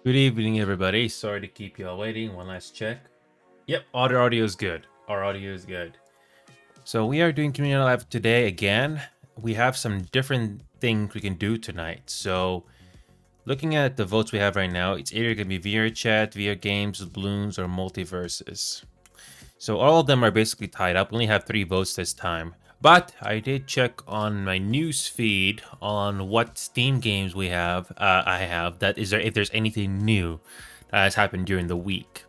Good evening, everybody. Sorry to keep you all waiting. One last check. Yep, audio is good. Our audio is good. So we are doing Community Live today again. We have some different things we can do tonight. So looking at the votes we have right now, it's either going to be VR chat, VR games, balloons, or multiverses. So all of them are basically tied up. We only have 3 votes this time. But I did check on my news feed on what Steam games we have. I have that is there if there's anything new that has happened during the week.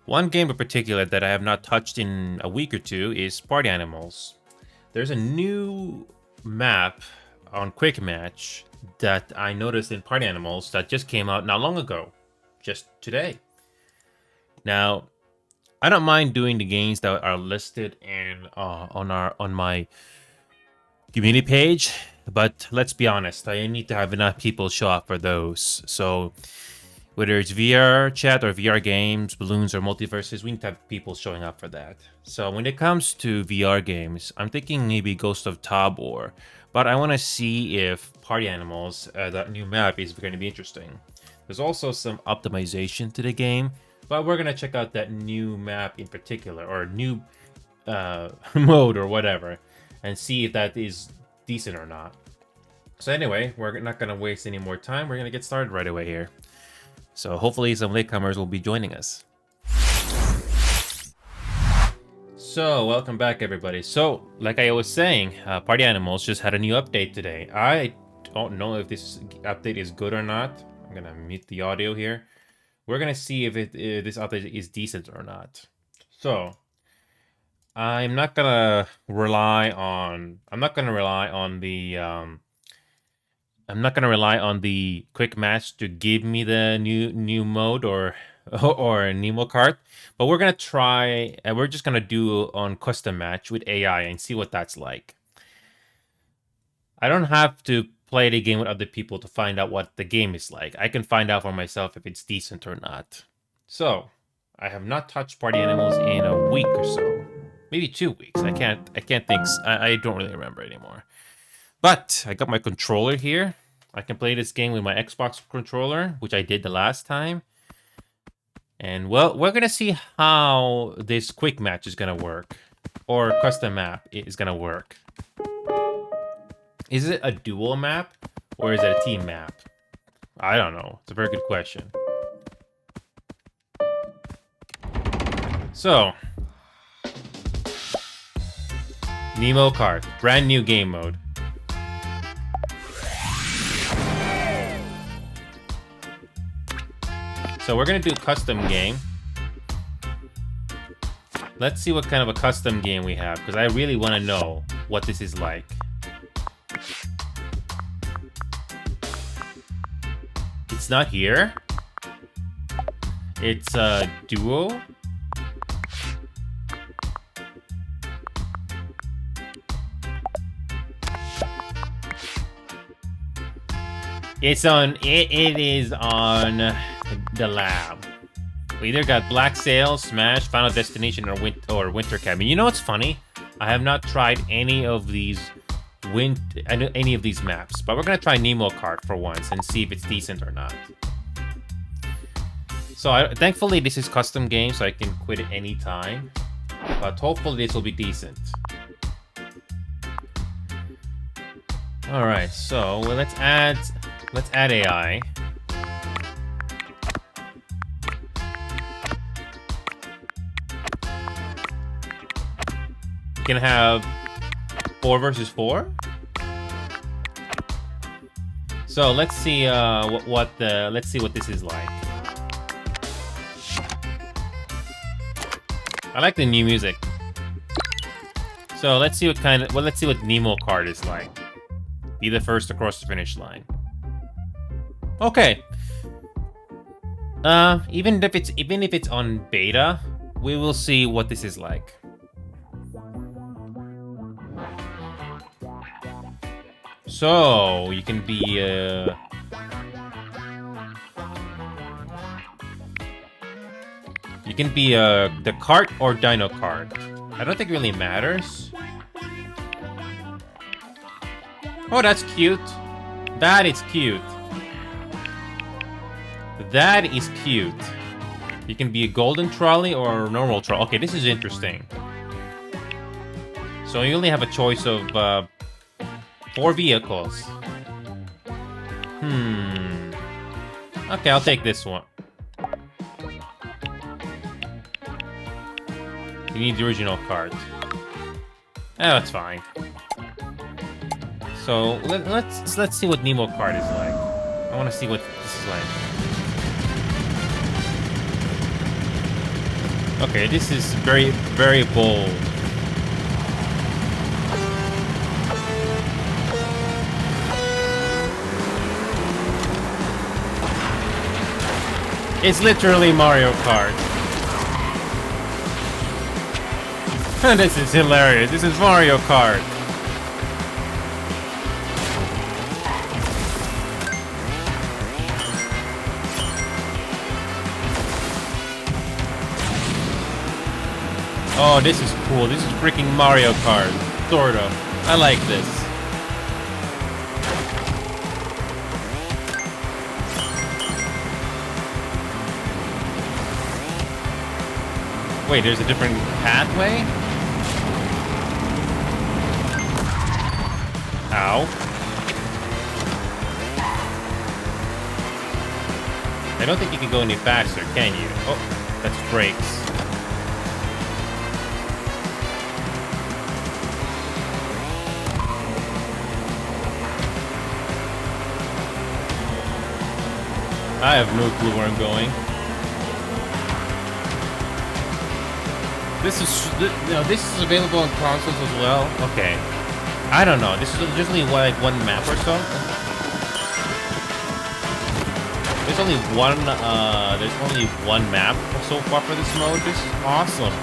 One game in particular that I have not touched in a week or two is Party Animals. There's a new map on Quick Match that I noticed in Party Animals that just came out not long ago, just today. Now, I don't mind doing the games that are listed in on my community page, but let's be honest, I need to have enough people show up for those. So whether it's VR chat or VR games, balloons or multiverses, we need to have people showing up for that. So when it comes to VR games, I'm thinking maybe Ghost of Tabor, but I want to see if Party Animals, that new map, is going to be interesting. There's also some optimization to the game, but we're gonna check out that new map in particular, or new mode or whatever, and see if that is decent or not. So anyway, we're not gonna waste any more time. We're gonna get started right away here. So hopefully some latecomers will be joining us. So welcome back, everybody. So like I was saying, Party Animals just had a new update today. I don't know if this update is good or not. I'm gonna mute the audio here. We're gonna see if this update is decent or not. So I'm not gonna rely on the quick match to give me the new mode or or Nemo card, but we're gonna try and we're just gonna do on custom match with AI and see what that's like. I don't have to play the game with other people to find out what the game is like. I can find out for myself if it's decent or not. So, I have not touched Party Animals in a week or so. Maybe 2 weeks. I can't think. I don't really remember anymore. But I got my controller here. I can play this game with my Xbox controller, which I did the last time. And well, we're gonna see how this quick match is gonna work, or custom map is gonna work. Is it a dual map or is it a team map? I don't know. It's a very good question. So, Nemo Kart, brand new game mode. So we're gonna do custom game. Let's see what kind of a custom game we have, because I really want to know what this is like. It's not here. It's a duo. It is on the lab. We either got Black Sail, Smash, Final Destination, or Winter Cabin. You know what's funny? I have not tried any of these maps, but we're gonna try Nemo Kart for once and see if it's decent or not. So thankfully this is custom game, so I can quit at any time. But hopefully this will be decent. All right, so let's add AI. Can have 4 versus 4. So let's see let's see what this is like. I like the new music. So let's see what Nemo Kart is like. Be the first across the finish line. Okay. Even if it's on beta, we will see what this is like. So you can be the cart or Dino Kart. I don't think it really matters. Oh, that's cute. That is cute. That is cute. You can be a golden trolley or a normal trolley. Okay, this is interesting. So you only have a choice of 4 vehicles. Okay, I'll take this one. You need the original cart. That's fine. So let's see what Nemo cart is like. I want to see what this is like. Okay, this is very, very bold. It's literally Mario Kart. This is hilarious. This is Mario Kart. Oh, this is cool. This is freaking Mario Kart. Sort of. I like this. Wait, there's a different pathway? Ow. I don't think you can go any faster, can you? Oh, that's brakes. I have no clue where I'm going. This is available on consoles as well. Okay, I don't know. This is just only like one map or so. There's only one. There's only one map so far for this mode. This is awesome.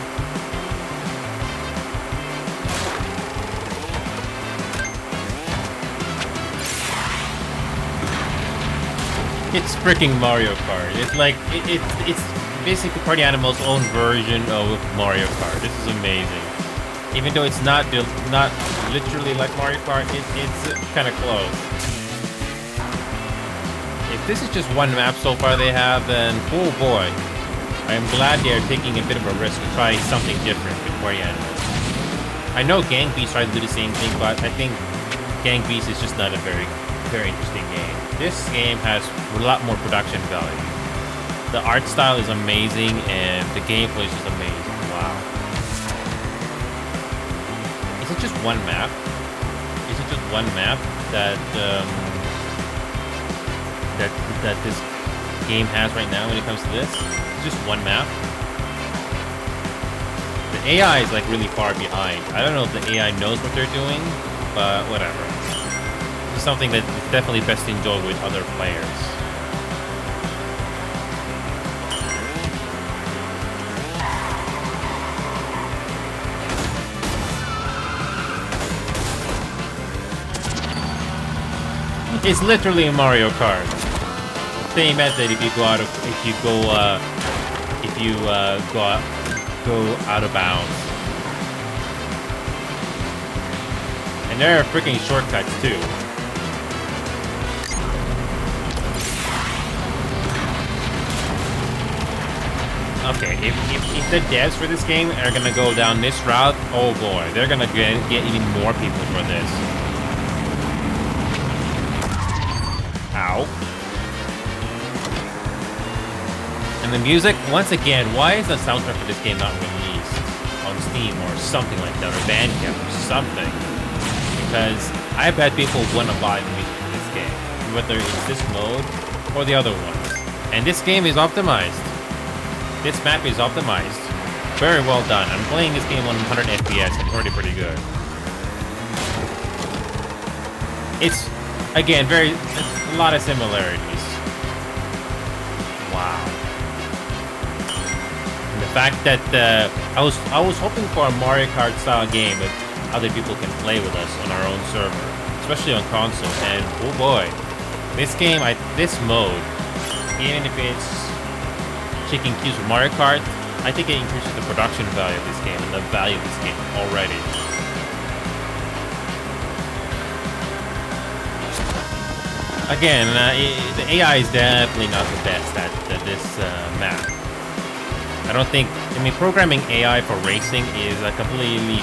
It's freaking Mario Kart. It's like it's basically Party Animal's own version of Mario Kart. This is amazing. Even though it's not literally like Mario Kart, it's kind of close. If this is just one map so far they have, then oh boy, I am glad they are taking a bit of a risk to try something different with Party Animals. I know Gang Beasts tried to do the same thing, but I think Gang Beasts is just not a very interesting game. This game has a lot more production value. The art style is amazing, and the gameplay is just amazing. Wow. Is it just one map? Is it just one map that that this game has right now when it comes to this? It's just one map? The AI is like really far behind. I don't know if the AI knows what they're doing, but whatever. It's something that is definitely best enjoyed with other players. It's literally a Mario Kart. Same method if you go out of go out of bounds. And there are freaking shortcuts too. Okay, if the devs for this game are gonna go down this route, oh boy, they're gonna get even more people for this. Ow. And the music, once again, why is the soundtrack for this game not released on Steam or something like that, or Bandcamp or something? Because I bet people want to buy the music for this game, whether it's this mode or the other ones. And this game is optimized. This map is optimized. Very well done. I'm playing this game on 100 FPS. It's already pretty good. It's, again, a lot of similarities. Wow. And the fact that I was hoping for a Mario Kart style game that other people can play with us on our own server, especially on console. And oh boy, this game, this mode, even if it's taking cues from Mario Kart, I think it increases the production value of this game and the value of this game already. Again, the AI is definitely not the best at this map. I don't think. I mean, programming AI for racing is a completely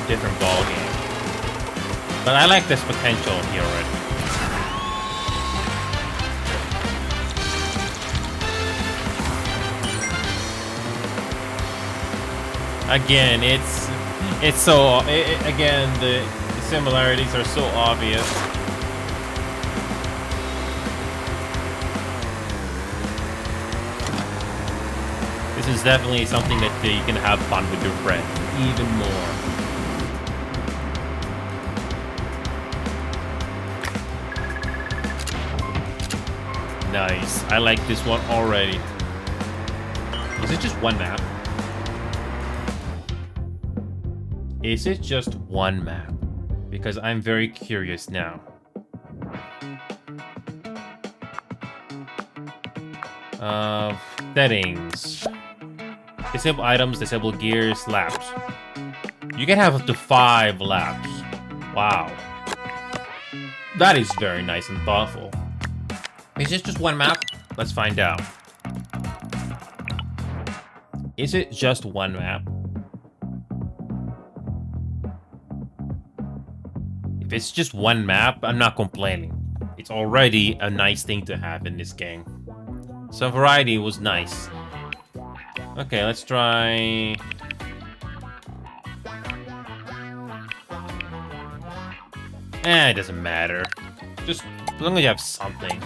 different ballgame. But I like this potential here already. Again, it's so again the similarities are so obvious. This is definitely something that you can have fun with your friends even more. Nice. I like this one already. Is it just one map? Is it just one map? Because I'm very curious now. Settings. Disable items, disable gears, laps. You can have up to 5 laps. Wow. That is very nice and thoughtful. Is this just one map? Let's find out. Is it just one map? If it's just one map, I'm not complaining. It's already a nice thing to have in this game. Some variety was nice. Okay, let's try... it doesn't matter. Just as long as you have something.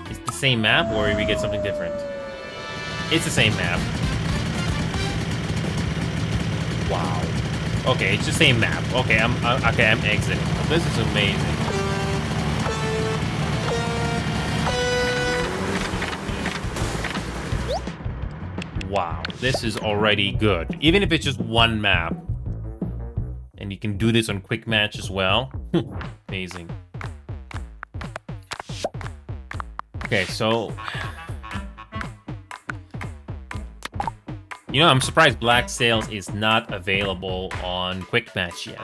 It's the same map, or we get something different? It's the same map. Wow. Okay, it's the same map. Okay, I'm exiting. This is amazing. Wow, this is already good. Even if it's just one map. And you can do this on quick match as well. Amazing. Okay, so... You know, I'm surprised Black Sails is not available on quick match yet.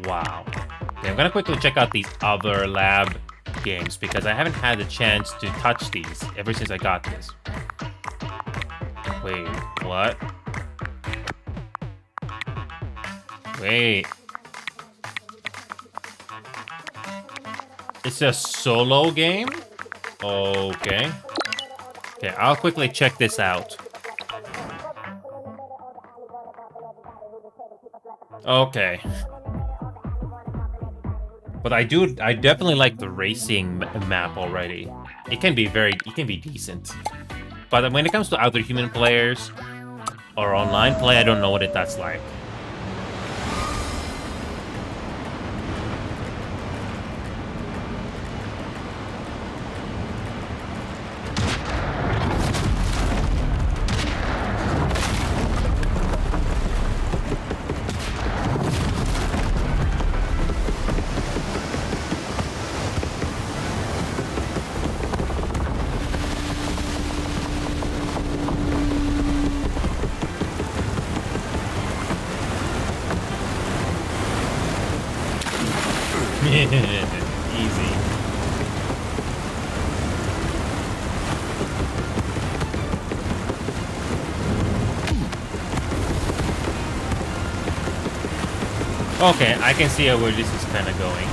Wow. Okay, I'm gonna quickly check out these other lab games because I haven't had the chance to touch these ever since I got this. Wait, what? Wait. It's a solo game? Okay. Okay, I'll quickly check this out. Okay. But I definitely like the racing map already. It can be decent. But when it comes to other human players or online play, I don't know what that's like. Easy. Okay, I can see where this is kind of going.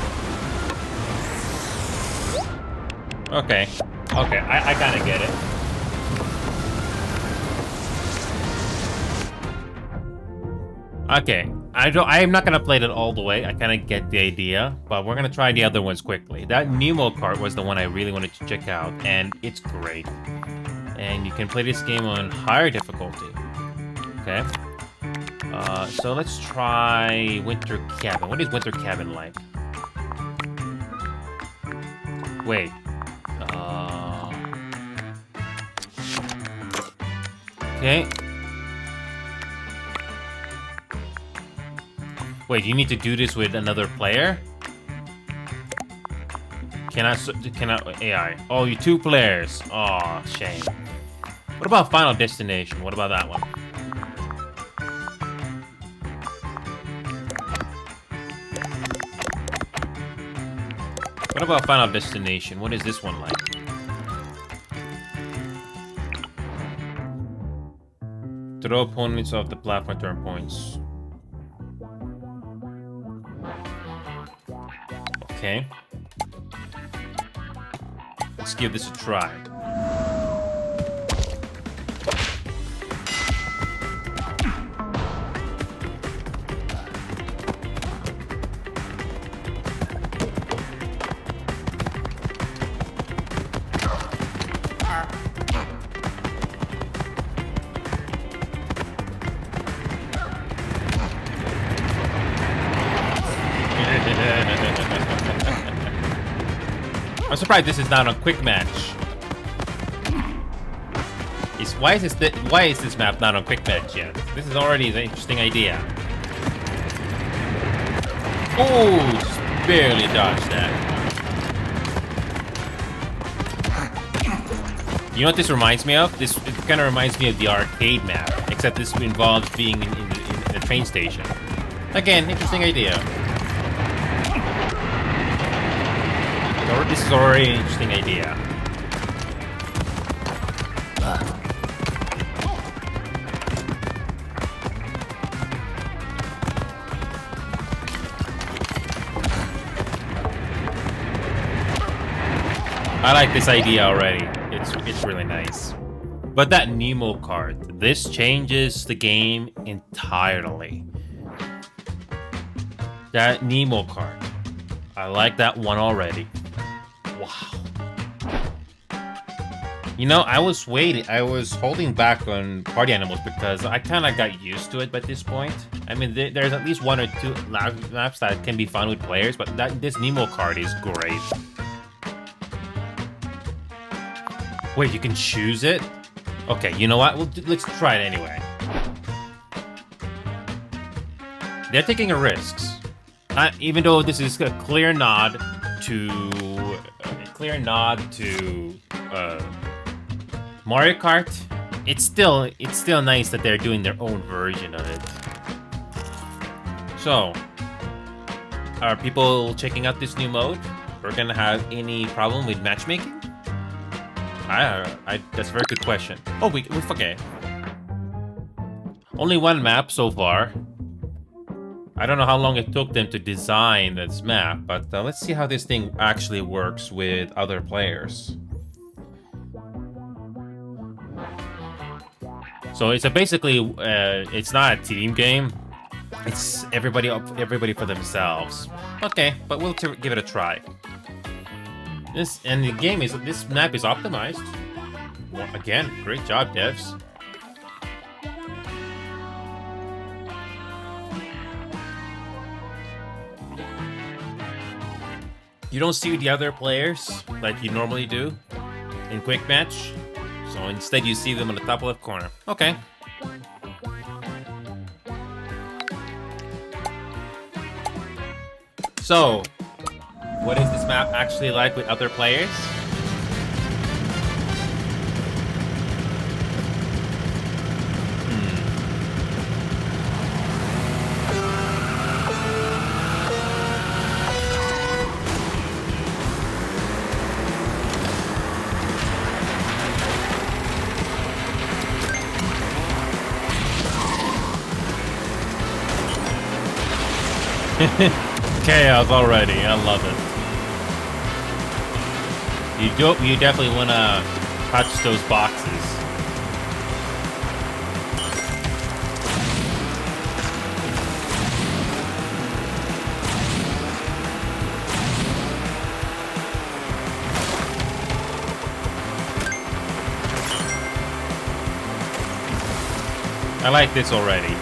Okay. Okay, I kind of get it. Okay. I am not gonna play that all the way. I kind of get the idea, but we're gonna try the other ones quickly. That Nemo kart was the one I really wanted to check out, and it's great. And you can play this game on higher difficulty. Okay. So let's try Winter Cabin. What is Winter Cabin like? Wait. Okay. Wait, you need to do this with another player? Cannot AI. Oh, you 2 players. Oh, shame. What about Final Destination? What about that one? What about Final Destination? What is this one like? Throw opponents off the platform to earn points. Okay. Let's give this a try. I'm surprised this is not a quick match. Why is this map not on quick match yet? This is already an interesting idea. Oh, just barely dodged that. You know what this reminds me of? It kind of reminds me of the arcade map, except this involves being in a train station. Again, interesting idea. This is already an interesting idea. I like this idea already. It's really nice. But that Nemo card, this changes the game entirely. That Nemo card. I like that one already. Wow. You know, I was holding back on Party Animals because I kind of got used to it by this point. I mean, there's at least one or two maps that can be fun with players, but this Nemo card is great. Wait, you can choose it? Okay, you know what? Let's try it anyway. They're taking a risks. Even though this is a clear nod to Mario Kart, it's still nice that they're doing their own version of it. So, are people checking out this new mode? We're gonna have any problem with matchmaking? That's a very good question. Oh, we okay. Only one map so far. I don't know how long it took them to design this map, but let's see how this thing actually works with other players. So it's basically it's not a team game. It's everybody for themselves. Okay, but we'll give it a try. This map is optimized. Well, again, great job, devs. You don't see the other players like you normally do in quick match, so instead you see them in the top left corner. Okay. So, what is this map actually like with other players? Chaos already, I love it. You definitely want to touch those boxes. I like this already.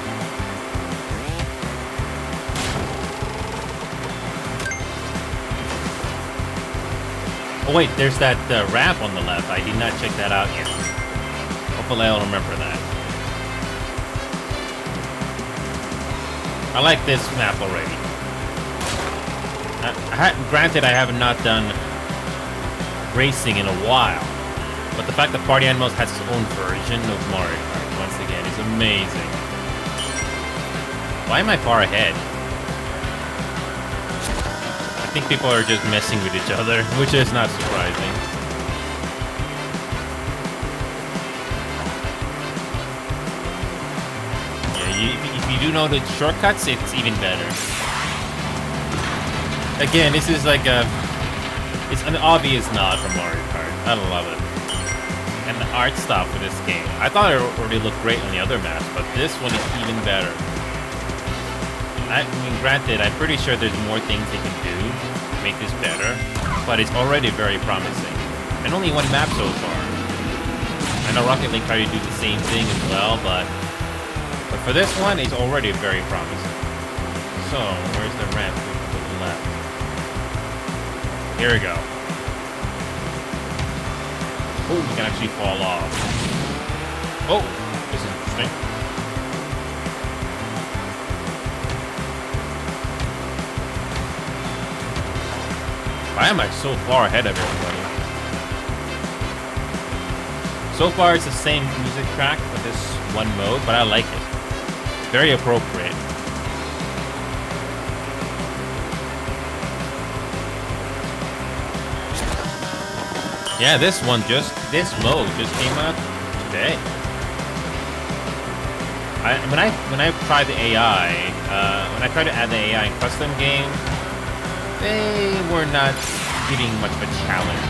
Oh wait, there's that ramp on the left. I did not check that out yet. Hopefully I'll remember that. I like this map already. Granted, I have not done racing in a while, but the fact that Party Animals has its own version of Mario Kart, once again, is amazing. Why am I far ahead? think people are just messing with each other, which is not surprising. Yeah, if you do know the shortcuts, it's even better. Again, this is like it's an obvious nod from Mario Kart. I love it. And the art style for this game. I thought it already looked great on the other maps, but this one is even better. I mean, granted, I'm pretty sure there's more things they can do to make this better, but it's already very promising. And only one map so far. I know Rocket League tried to do the same thing as well, but for this one, it's already very promising. So, where's the ramp to the left? Here we go. Oh, we can actually fall off. Oh, this is interesting. Why am I so far ahead of everybody? So far, it's the same music track for this one mode, but I like it. Very appropriate. Yeah, this mode just came out today. When I tried the AI, when I tried to add the AI in custom game, they were not giving much of a challenge.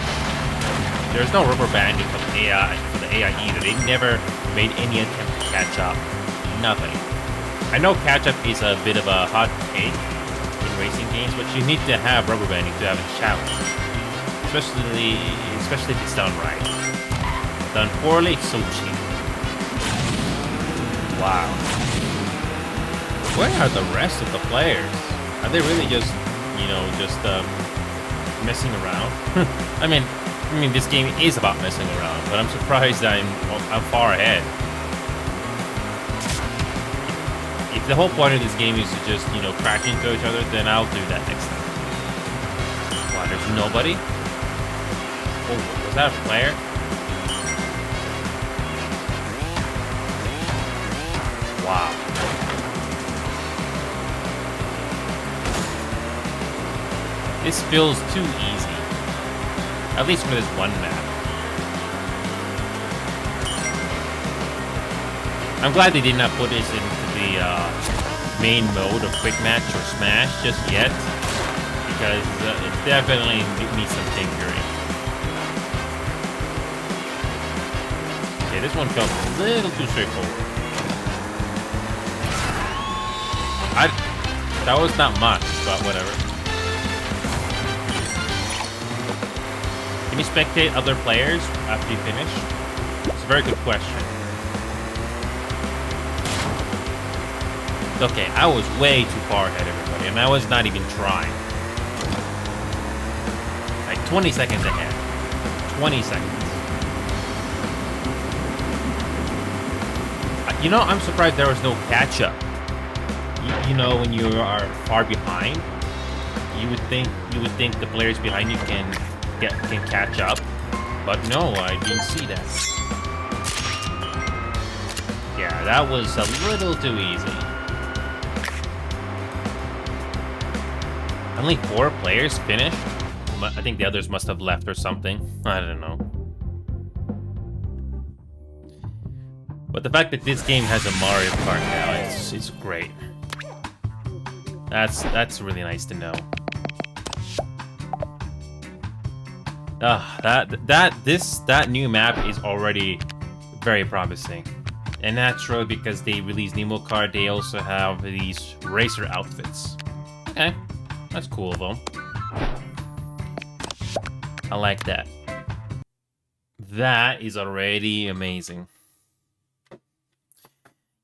There's no rubber banding for the AI either. They never made any attempt to catch up. Nothing. I know catch up is a bit of a hot take in racing games, but you need to have rubber banding to have a challenge. Especially if it's done right. Done poorly, it's so cheap. Wow. Where are the rest of the players? Are they really just, messing around? I mean, this game is about messing around, but I'm surprised I'm far ahead. If the whole point of this game is to just, crash into each other, then I'll do that next time. Wow, there's nobody? Oh, was that a player? Wow. This feels too easy. At least for this one map. I'm glad they did not put this into the main mode of Quick Match or Smash just yet. Because it definitely needs some tinkering. Okay, this one felt a little too straightforward. That was not much, but whatever. Can you spectate other players after you finish? It's a very good question. Okay, I was way too far ahead of everybody, and I was not even trying. Like 20 seconds ahead. 20 seconds. I'm surprised there was no catch-up. When you are far behind, you would think the players behind you can catch up, but no, I didn't see that. Yeah, that was a little too easy. Only 4 players finished. I think the others must have left or something. I don't know. But the fact that this game has a Mario Kart now, it's great. That's really nice to know. That new map is already very promising. And naturally, because they released Nemo Kart, they also have these racer outfits. Okay, that's cool though. I like that. That is already amazing.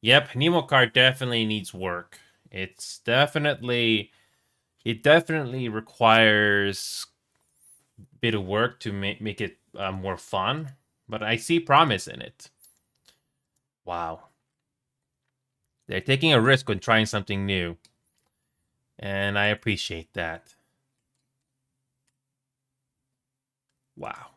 Yep, Nemo Kart definitely needs work. It definitely requires a bit of work to make it more fun, but I see promise in it. Wow. They're taking a risk when trying something new, and I appreciate that. Wow.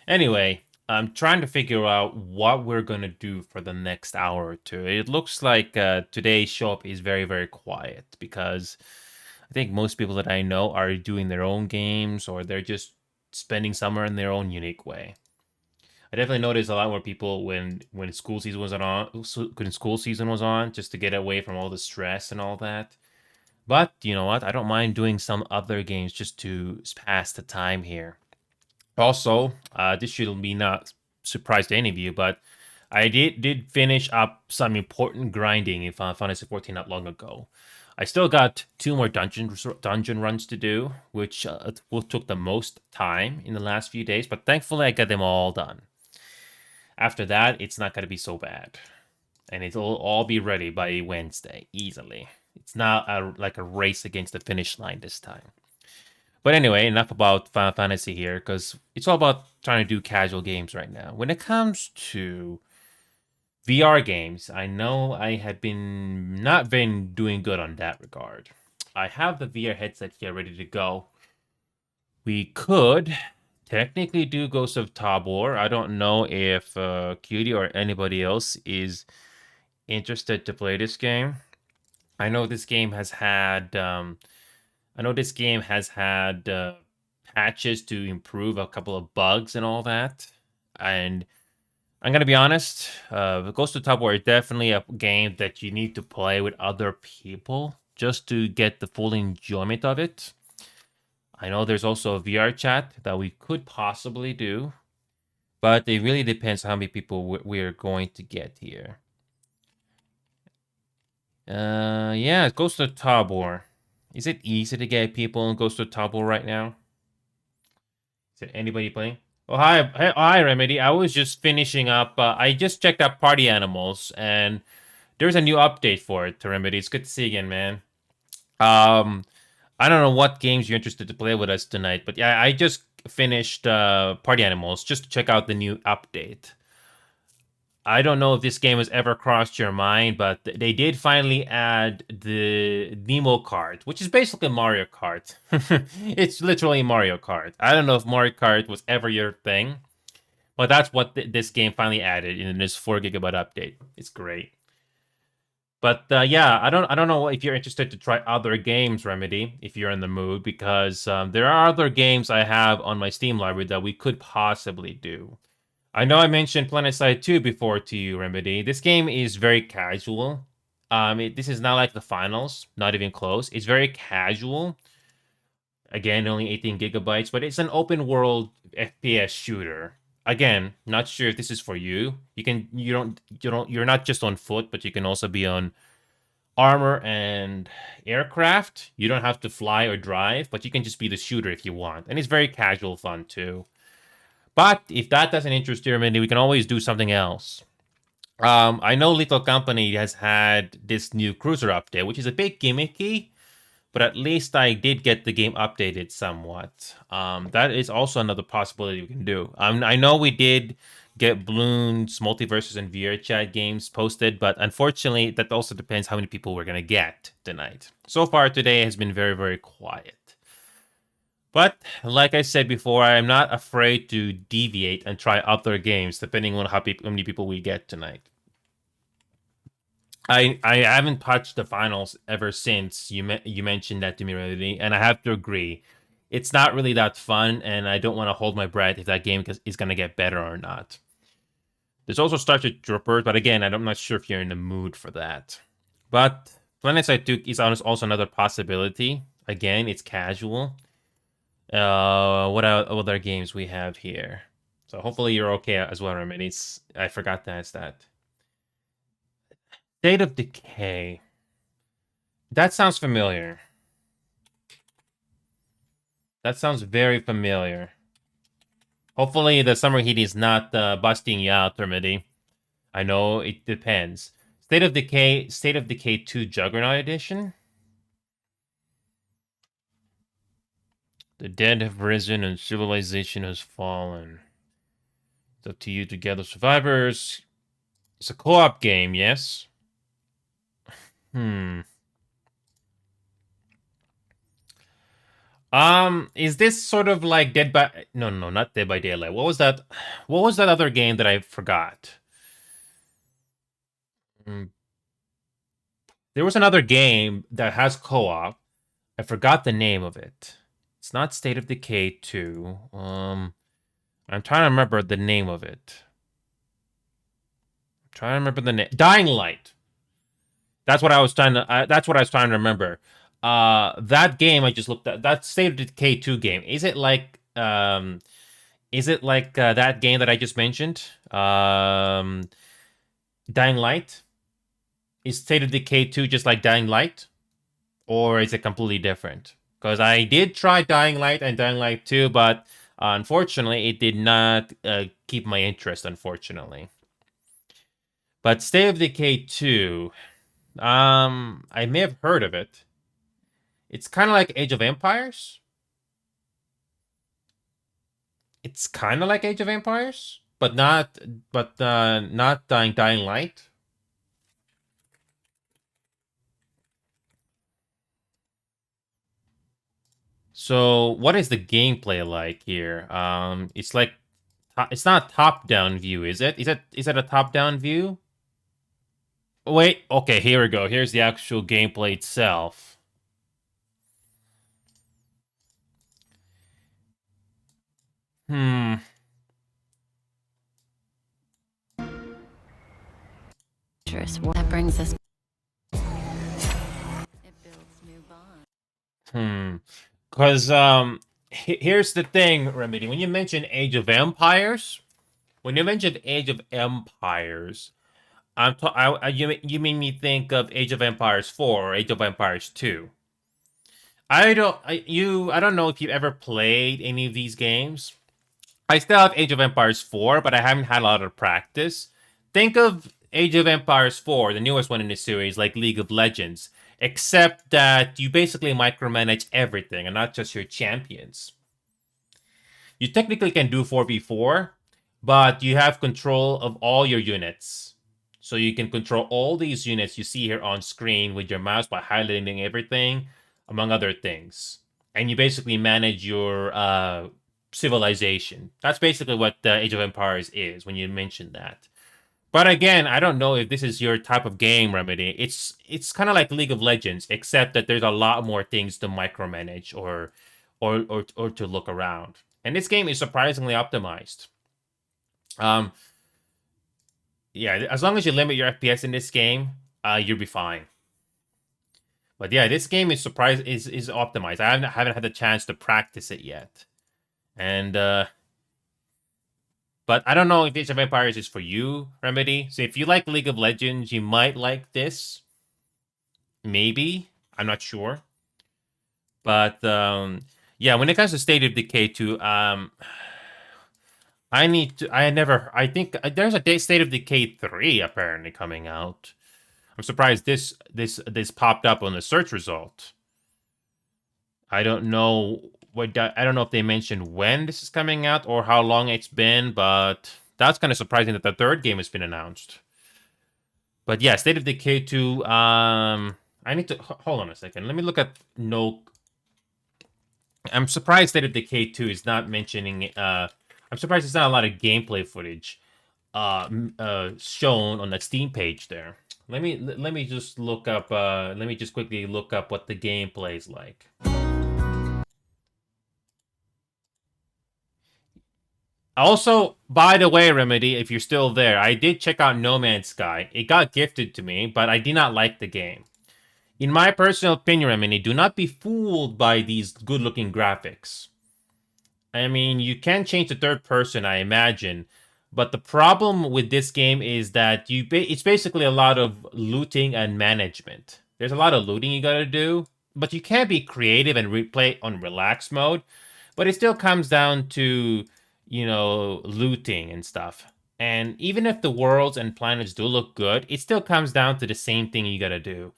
Anyway, I'm trying to figure out what we're going to do for the next hour or two. It looks like today's shop is very, very quiet because I think most people that I know are doing their own games or they're just spending summer in their own unique way. I definitely noticed a lot more people when school season was when school season was on, just to get away from all the stress and all that. But you know what? I don't mind doing some other games just to pass the time here. Also, this should be not surprise to any of you, but I did finish up some important grinding in Final Fantasy 14 not long ago. I still got 2 more dungeon runs to do, which took the most time in the last few days, but thankfully I got them all done. After that, it's not going to be so bad, and it'll all be ready by Wednesday easily. It's not like a race against the finish line this time. But anyway, enough about Final Fantasy here, because it's all about trying to do casual games right now. When it comes to VR games, I know I have not been doing good on that regard. I have the VR headset here ready to go. We could technically do Ghost of Tabor. I don't know if Cutie or anybody else is interested to play this game. I know this game has had patches to improve a couple of bugs and all that. And I'm gonna be honest, Ghost of Tabor is definitely a game that you need to play with other people just to get the full enjoyment of it. I know there's also a VR chat that we could possibly do, but it really depends how many people we're going to get here. Yeah, Ghost of Tabor. Is it easy to get people in Ghost of Tabor right now? Is there anybody playing? Oh, hi, Remedy. I was just finishing up. I just checked out Party Animals, and there's a new update for it, to Remedy. It's good to see you again, man. I don't know what games you're interested to play with us tonight, but yeah, I just finished Party Animals just to check out the new update. I don't know if this game has ever crossed your mind, but they did finally add the Nemo Kart, which is basically Mario Kart. It's literally Mario Kart. I don't know if Mario Kart was ever your thing, but that's what this game finally added in this 4 GB update. It's great. But yeah, I don't know if you're interested to try other games, Remedy, if you're in the mood, because there are other games I have on my Steam library that we could possibly do. I know I mentioned PlanetSide 2 before to you, Remedy. This game is very casual. This is not like the finals, not even close. It's very casual. Again, only 18 gigabytes, but it's an open world FPS shooter. Again, not sure if this is for you. You're not just on foot, but you can also be on armor and aircraft. You don't have to fly or drive, but you can just be the shooter if you want. And it's very casual fun too. But if that doesn't interest you, we can always do something else. I know Little Company has had this new cruiser update, which is a bit gimmicky, but at least I did get the game updated somewhat. That is also another possibility we can do. I know we did get Bloons, Multiverses, and VR chat games posted, but unfortunately, that also depends how many people we're going to get tonight. So far today has been very, very quiet. But like I said before, I am not afraid to deviate and try other games depending on how many people we get tonight. I haven't touched the finals ever since you mentioned that to me, really, and I have to agree. It's not really that fun, and I don't want to hold my breath if that game is going to get better or not. There's also Starship Troopers, but again, I'm not sure if you're in the mood for that. But PlanetSide 2 is also another possibility. Again, it's casual. What other games we have here? So hopefully you're okay as well, Remedies. I forgot to ask that. State of Decay. That sounds familiar. That sounds very familiar. Hopefully the summer heat is not busting you out, Remedy. I know it depends. State of Decay 2 Juggernaut Edition. The dead have risen and civilization has fallen. It's up to you to gather survivors. It's a co-op game, yes? Is this sort of like No, not Dead by Daylight. What was that? What was that other game that I forgot? There was another game that has co-op. I forgot the name of it. It's not State of Decay 2. I'm trying to remember the name of it. I'm trying to remember the name. Dying Light. That's what I was trying to. That's what I was trying to remember. That game I just looked at. That State of Decay 2 game. Is it like that game that I just mentioned? Dying Light. Is State of Decay 2 just like Dying Light, or is it completely different? Because I did try Dying Light and Dying Light 2, but unfortunately, it did not keep my interest. Unfortunately, but State of Decay 2. I may have heard of it. It's kind of like Age of Empires. It's kind of like Age of Empires, but not Dying Light. So, what is the gameplay like here? It's like it's not top-down view, is it? Is it a top-down view? Wait, okay, here we go. Here's the actual gameplay itself. Hmm. That brings us. It builds new bonds. Because here's the thing, Remedy. When you mention Age of Empires, you made me think of Age of Empires 4 or Age of Empires 2. I don't know if you've ever played any of these games. I still have Age of Empires 4, but I haven't had a lot of practice. Think of Age of Empires 4, the newest one in the series, like League of Legends, except that you basically micromanage everything and not just your champions. You technically can do 4v4, but you have control of all your units. So you can control all these units you see here on screen with your mouse by highlighting everything, among other things. And you basically manage your civilization. That's basically what Age of Empires is when you mention that. But again, I don't know if this is your type of game, Remedy. It's kind of like League of Legends, except that there's a lot more things to micromanage or to look around. And this game is surprisingly optimized. Yeah, as long as you limit your FPS in this game, you'll be fine. But yeah, this game is optimized. I haven't had the chance to practice it yet, and but I don't know if Age of Empires is for you, Remedy. So if you like League of Legends, you might like this. Maybe, I'm not sure. But yeah, when it comes to State of Decay 2, I think there's a State of Decay 3 apparently coming out. I'm surprised this popped up on the search result. I don't know I don't know if they mentioned when this is coming out or how long it's been, but that's kind of surprising that the third game has been announced. But yeah, State of Decay 2. I need to hold on a second. Let me look at no. I'm surprised State of Decay 2 is not mentioning. I'm surprised there's not a lot of gameplay footage shown on the Steam page there. Let me just look up. Let me just quickly look up what the gameplay is like. Also, by the way, Remedy, if you're still there, I did check out No Man's Sky. It got gifted to me, but I did not like the game. In my personal opinion, Remedy, do not be fooled by these good-looking graphics. I mean, you can change the third person, I imagine, but the problem with this game is that it's basically a lot of looting and management. There's a lot of looting you gotta do, but you can't be creative and replay on relax mode. But it still comes down to, looting and stuff. And even if the worlds and planets do look good, it still comes down to the same thing you gotta do.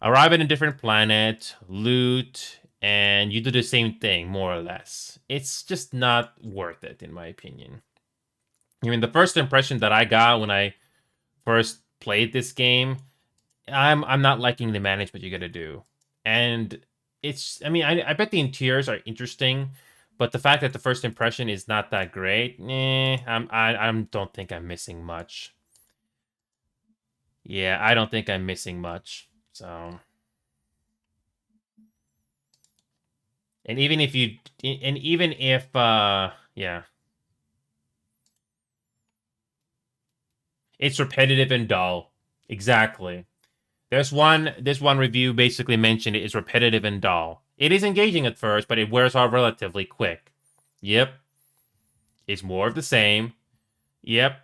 Arrive at a different planet, loot, and you do the same thing, more or less. It's just not worth it, in my opinion. I mean, the first impression that I got when I first played this game, I'm not liking the management you gotta do. And I bet the interiors are interesting, but the fact that the first impression is not that great, I don't think I'm missing much. Yeah, I don't think I'm missing much. So And even if yeah, it's repetitive and dull. Exactly. This one review basically mentioned it is repetitive and dull. It is engaging at first, but it wears off relatively quick. Yep. It's more of the same. Yep.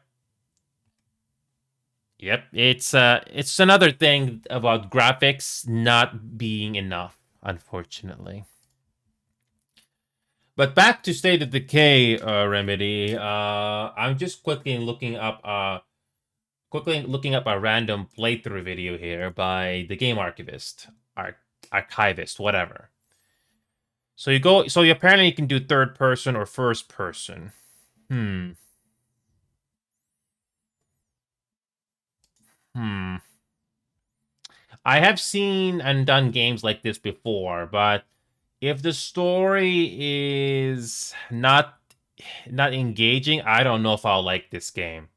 Yep. It's another thing about graphics not being enough, unfortunately. But back to State of Decay, Remedy. I'm just quickly looking up a random playthrough video here by the game archivist, archivist, whatever. So you apparently can do third person or first person. Hmm. Hmm. I have seen and done games like this before, but if the story is not engaging, I don't know if I'll like this game.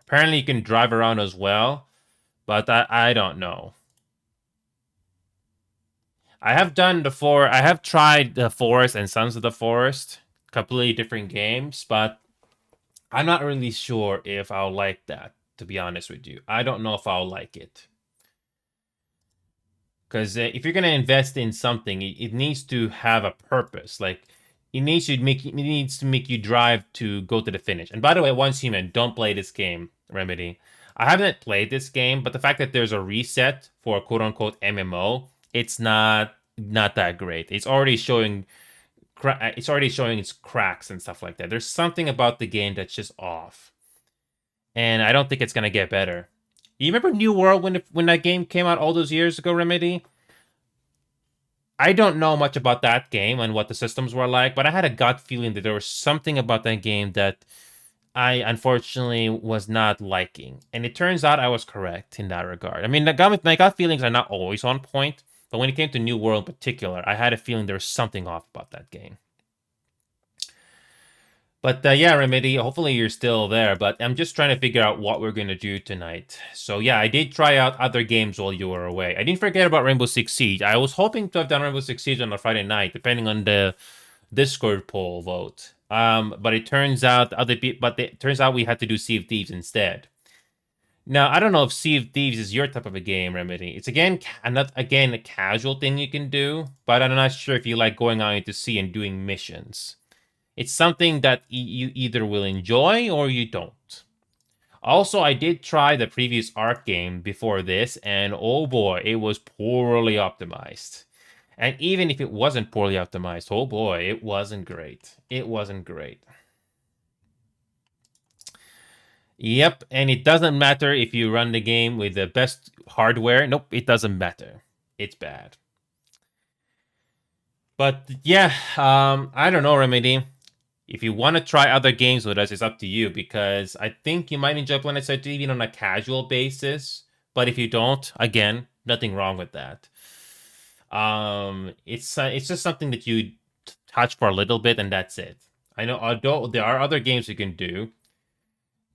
Apparently, you can drive around as well, but I don't know. I have tried The Forest and Sons of the Forest, completely different games, but I'm not really sure if I'll like that, to be honest with you. I don't know if I'll like it. Because if you're going to invest in something, it needs to have a purpose. Like, it needs to make you drive to go to the finish. And by the way, Once Human, don't play this game, Remedy. I haven't played this game, but the fact that there's a reset for a quote unquote MMO, it's not that great. It's already showing its cracks and stuff like that. There's something about the game that's just off, and I don't think it's gonna get better. You remember New World when that game came out all those years ago, Remedy? I don't know much about that game and what the systems were like, but I had a gut feeling that there was something about that game that I unfortunately was not liking. And it turns out I was correct in that regard. I mean, my gut feelings are not always on point, but when it came to New World in particular, I had a feeling there was something off about that game. But yeah, Remedy, hopefully you're still there. But I'm just trying to figure out what we're going to do tonight. So yeah, I did try out other games while you were away. I didn't forget about Rainbow Six Siege. I was hoping to have done Rainbow Six Siege on a Friday night, depending on the Discord poll vote. But it turns out it turns out we had to do Sea of Thieves instead. Now, I don't know if Sea of Thieves is your type of a game, Remedy. It's again a casual thing you can do, but I'm not sure if you like going out into sea and doing missions. It's something that you either will enjoy or you don't. Also, I did try the previous Ark game before this, and oh boy, it was poorly optimized. And even if it wasn't poorly optimized, oh boy, it wasn't great. It wasn't great. Yep, and it doesn't matter if you run the game with the best hardware. Nope, it doesn't matter. It's bad. But yeah, I don't know, Remedy. If you want to try other games with us, it's up to you because I think you might enjoy Planet Side 2 even on a casual basis. But if you don't, again, nothing wrong with that. It's just something that you touch for a little bit and that's it. I know, although there are other games you can do.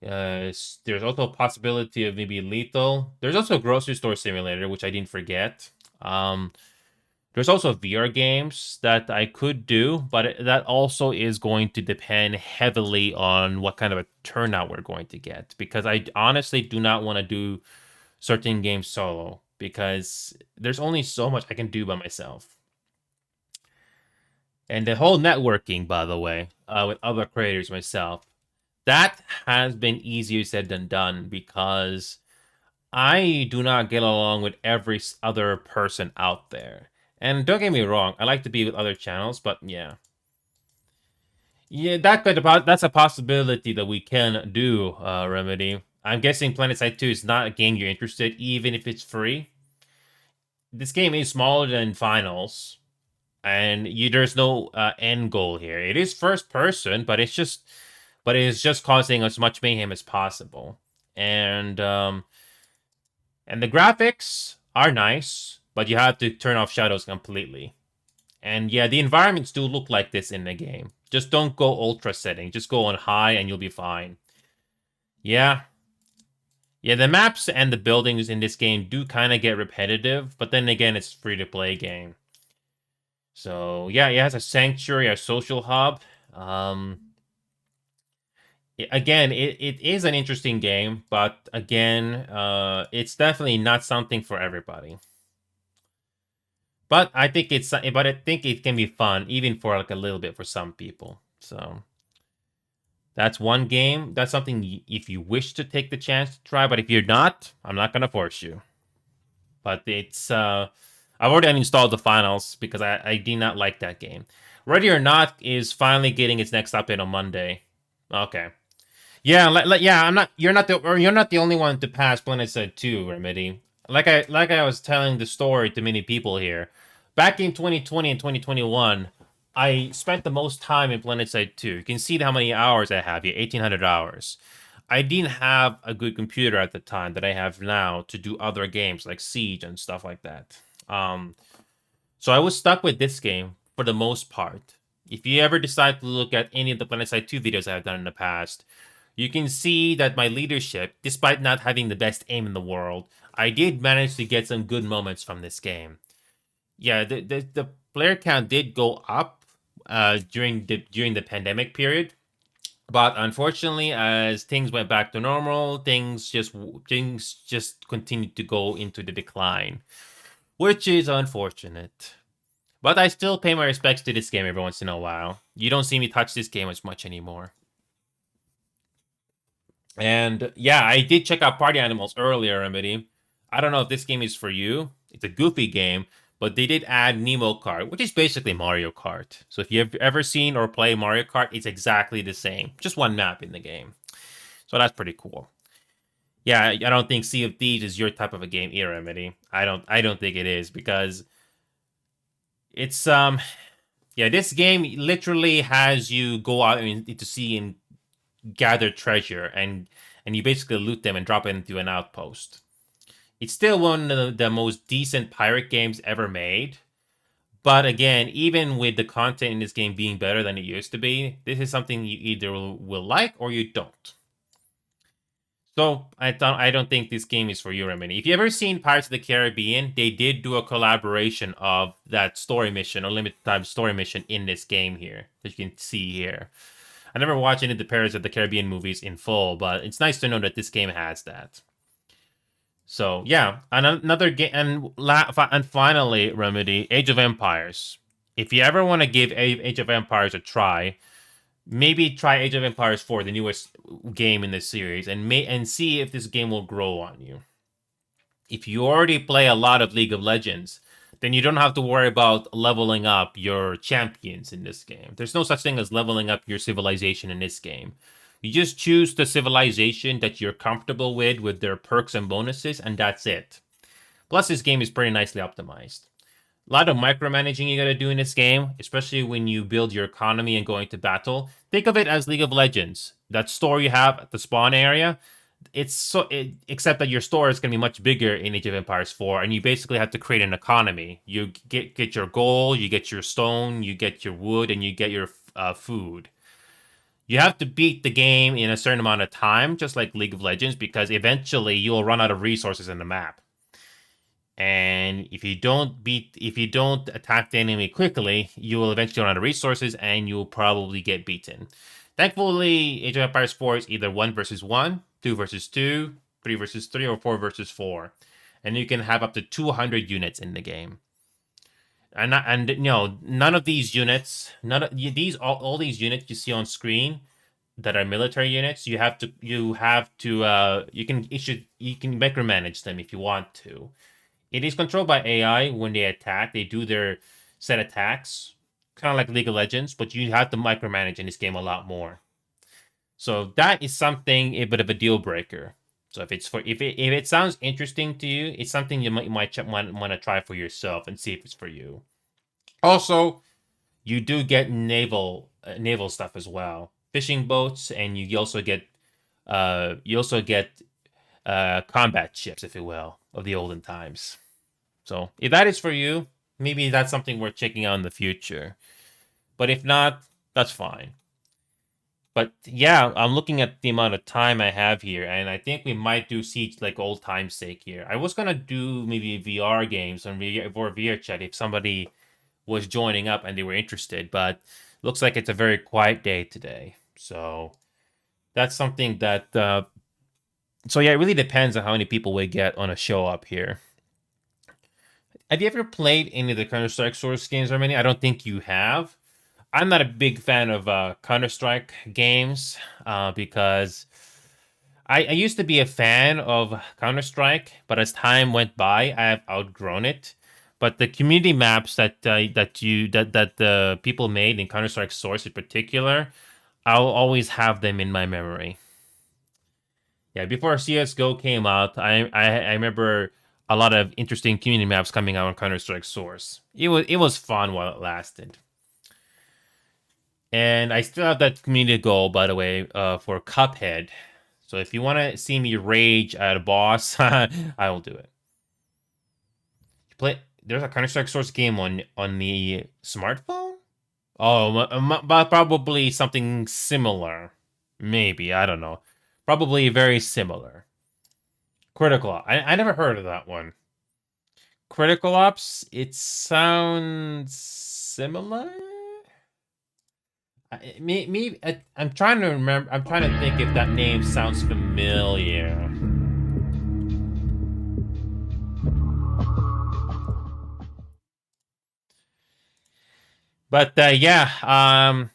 There's also a possibility of maybe Lethal. There's also a grocery store simulator, which I didn't forget. There's also VR games that I could do, but that also is going to depend heavily on what kind of a turnout we're going to get. Because I honestly do not want to do certain games solo, because there's only so much I can do by myself. And the whole networking, by the way, with other creators myself, that has been easier said than done because I do not get along with every other person out there. And don't get me wrong, I like to be with other channels, but yeah. Yeah, that's a possibility that we can do, Remedy. I'm guessing PlanetSide 2 is not a game you're interested, even if it's free. This game is smaller than Finals, and there's no end goal here. It is first person, but it is just causing as much mayhem as possible. And the graphics are nice, but you have to turn off shadows completely. And yeah, the environments do look like this in the game. Just don't go ultra setting. Just go on high and you'll be fine. Yeah. Yeah, the maps and the buildings in this game do kind of get repetitive, but then again, it's a free-to-play game. So yeah, it has a sanctuary, a social hub. Again, it is an interesting game, but again, it's definitely not something for everybody. But I think it can be fun, even for like a little bit for some people. So that's one game. That's something if you wish to take the chance to try. But if you're not, I'm not gonna force you. But it's I've already uninstalled the finals because I did not like that game. Ready or Not is finally getting its next update on Monday. Okay. Yeah, yeah. I'm not. You're not the only one to pass PlanetSide 2, Remedy. Like I was telling the story to many people here. Back in 2020 and 2021, I spent the most time in PlanetSide 2. You can see how many hours I have here, 1,800 hours. I didn't have a good computer at the time that I have now to do other games like Siege and stuff like that. Um, so I was stuck with this game for the most part. If you ever decide to look at any of the PlanetSide 2 videos I've done in the past, you can see that my leadership, despite not having the best aim in the world, I did manage to get some good moments from this game. Yeah, the player count did go up during the pandemic period, but unfortunately, as things went back to normal, things just continued to go into the decline, which is unfortunate. But I still pay my respects to this game every once in a while. You don't see me touch this game as much anymore. And yeah, I did check out Party Animals earlier, Remedy. I don't know if this game is for you. It's a goofy game, but they did add Nemo Kart, which is basically Mario Kart. So if you've ever seen or play Mario Kart, it's exactly the same. Just one map in the game. So that's pretty cool. Yeah, I don't think Sea of Thieves is your type of a game either, Remedy. I don't think it is because it's yeah, this game literally has you go out into sea and gather treasure and you basically loot them and drop it into an outpost. It's still one of the most decent pirate games ever made. But again, even with the content in this game being better than it used to be, this is something you either will like or you don't. So I don't think this game is for you, Remedy. If you ever seen Pirates of the Caribbean, they did do a collaboration of that story mission or limited time story mission in this game here that you can see here. I never watched any of the Pirates of the Caribbean movies in full, but it's nice to know that this game has that. So yeah, another game, and finally, Remedy, Age of Empires. If you ever want to give Age of Empires a try, maybe try Age of Empires 4, the newest game in this series, and see if this game will grow on you. If you already play a lot of League of Legends, then you don't have to worry about leveling up your champions in this game. There's no such thing as leveling up your civilization in this game. You just choose the civilization that you're comfortable with their perks and bonuses, and that's it. Plus, this game is pretty nicely optimized. A lot of micromanaging you gotta do in this game, especially when you build your economy and go into battle. Think of it as League of Legends. That store you have at the spawn area, except that your store is going to be much bigger in Age of Empires 4, and you basically have to create an economy. You get your gold, you get your stone, you get your wood, and you get your food. You have to beat the game in a certain amount of time, just like League of Legends, because eventually you'll run out of resources in the map. And if you don't attack the enemy quickly, you will eventually run out of resources, and you'll probably get beaten. Thankfully, Age of Empires 4 is either 1 versus 1, 2 versus 2, 3 versus 3, or 4 versus 4. And you can have up to 200 units in the game. And none of these units, all these units you see on screen that are military units, you can micromanage them if you want to. It is controlled by AI when they attack. They do their set attacks, kind of like League of Legends, but you have to micromanage in this game a lot more. So that is something a bit of a deal breaker. So if it sounds interesting to you, it's something you might want to try for yourself and see if it's for you. Also, you do get naval stuff as well, fishing boats, and you also get combat ships, if you will, of the olden times. So if that is for you, maybe that's something worth checking out in the future. But if not, that's fine. But yeah, I'm looking at the amount of time I have here, and I think we might do Siege like old time's sake here. I was gonna do maybe VR games on VR chat if somebody was joining up and they were interested, but looks like it's a very quiet day today. So that's something that. So yeah, it really depends on how many people we get on a show up here. Have you ever played any of the Counter-Strike Source games, or many? I don't think you have. I'm not a big fan of Counter-Strike games because I used to be a fan of Counter-Strike, but as time went by, I have outgrown it. But the community maps that the people made in Counter-Strike Source in particular, I'll always have them in my memory. Yeah, before CS:GO came out, I remember a lot of interesting community maps coming out on Counter-Strike Source. It was fun while it lasted. And I still have that community goal, by the way, for Cuphead. So if you want to see me rage at a boss, I will do it. There's a Counter-Strike Source game on the smartphone? Oh, probably something similar. Maybe, I don't know. Probably very similar. Critical Ops. I never heard of that one. Critical Ops, it sounds similar? I'm trying to remember. I'm trying to think if that name sounds familiar. But yeah,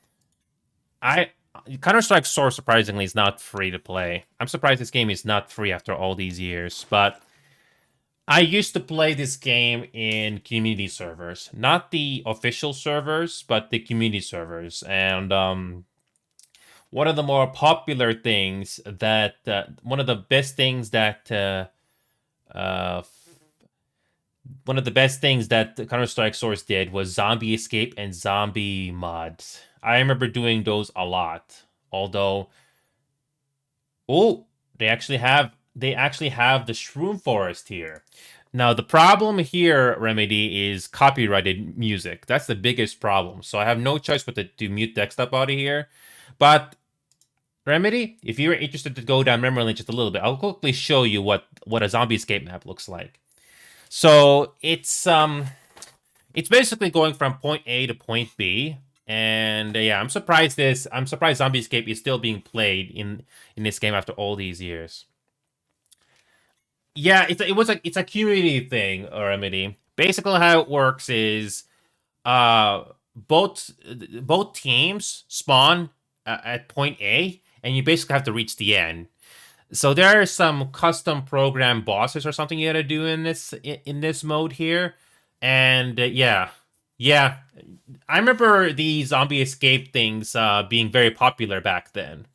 Counter-Strike Source surprisingly is not free to play. I'm surprised this game is not free after all these years. But I used to play this game in community servers, not the official servers, but the community servers. And one of the more popular things that one of the best things that Counter-Strike Source did was Zombie Escape and Zombie mods. I remember doing those a lot. Although, oh, they actually have the Shroom Forest here. Now, the problem here, Remedy, is copyrighted music. That's the biggest problem. So I have no choice but to mute Desktop out of here. But Remedy, if you're interested to go down memory lane just a little bit, I'll quickly show you what a Zombie Escape map looks like. So it's basically going from point A to point B. And yeah, I'm surprised Zombie Escape is still being played in this game after all these years. Yeah, it's a community thing, Remedy. Basically, how it works is, both teams spawn at point A, and you basically have to reach the end. So there are some custom program bosses or something you got to do in this mode here, and yeah. I remember the Zombie Escape things being very popular back then.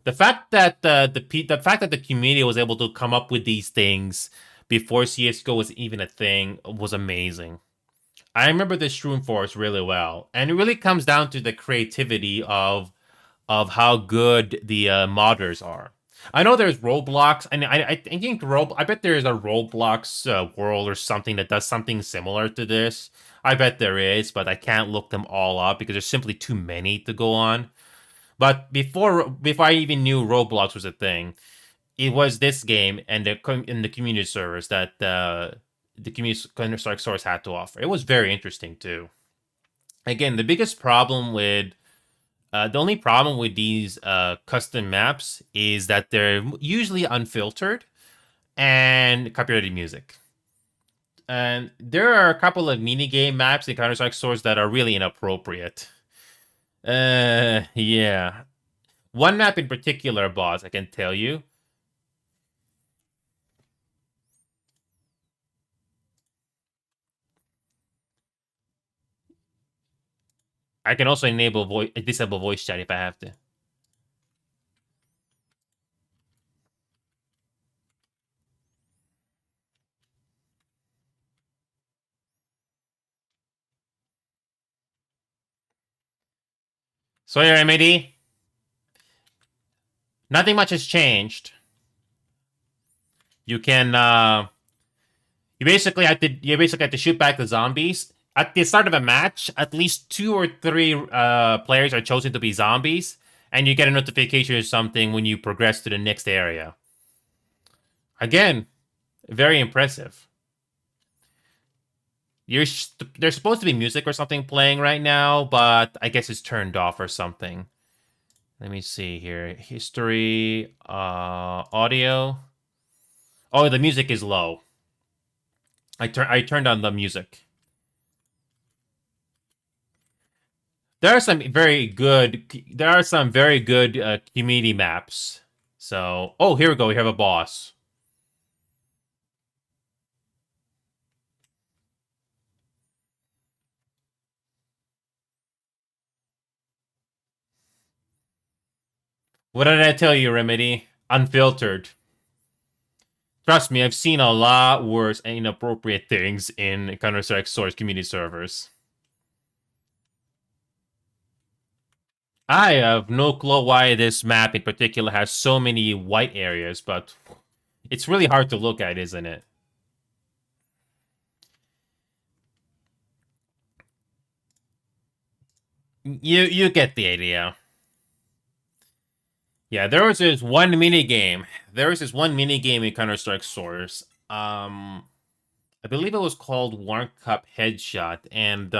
The fact that the community was able to come up with these things before CS:GO was even a thing was amazing. I remember the Shroom Forest really well, and it really comes down to the creativity of how good the modders are. I know there's Roblox, and I think I bet there is a Roblox world or something that does something similar to this. I bet there is, but I can't look them all up because there's simply too many to go on. But before I even knew Roblox was a thing, it was this game and the community servers that the community Counter-Strike Source had to offer. It was very interesting too. Again, the biggest problem with the only problem with these custom maps is that they're usually unfiltered and copyrighted music. And there are a couple of minigame maps in Counter-Strike Source that are really inappropriate. Yeah. One map in particular, boss, I can tell you. I can also disable voice chat if I have to. So here, MAD. Nothing much has changed. You can you basically have to shoot back the zombies. At the start of a match, at least 2 or 3 players are chosen to be zombies, and you get a notification or something when you progress to the next area. Again, very impressive. There's supposed to be music or something playing right now, but I guess it's turned off or something. Let me see here. History, audio. Oh, the music is low. I turned on the music. There are some very good community maps. So, oh, here we go. We have a boss. What did I tell you, Remedy? Unfiltered. Trust me, I've seen a lot worse and inappropriate things in Counter-Strike Source community servers. I have no clue why this map in particular has so many white areas, but it's really hard to look at, isn't it? You get the idea. Yeah, there was this one mini game. There was this one mini game in Counter-Strike Source. I believe it was called Warm Cup Headshot, and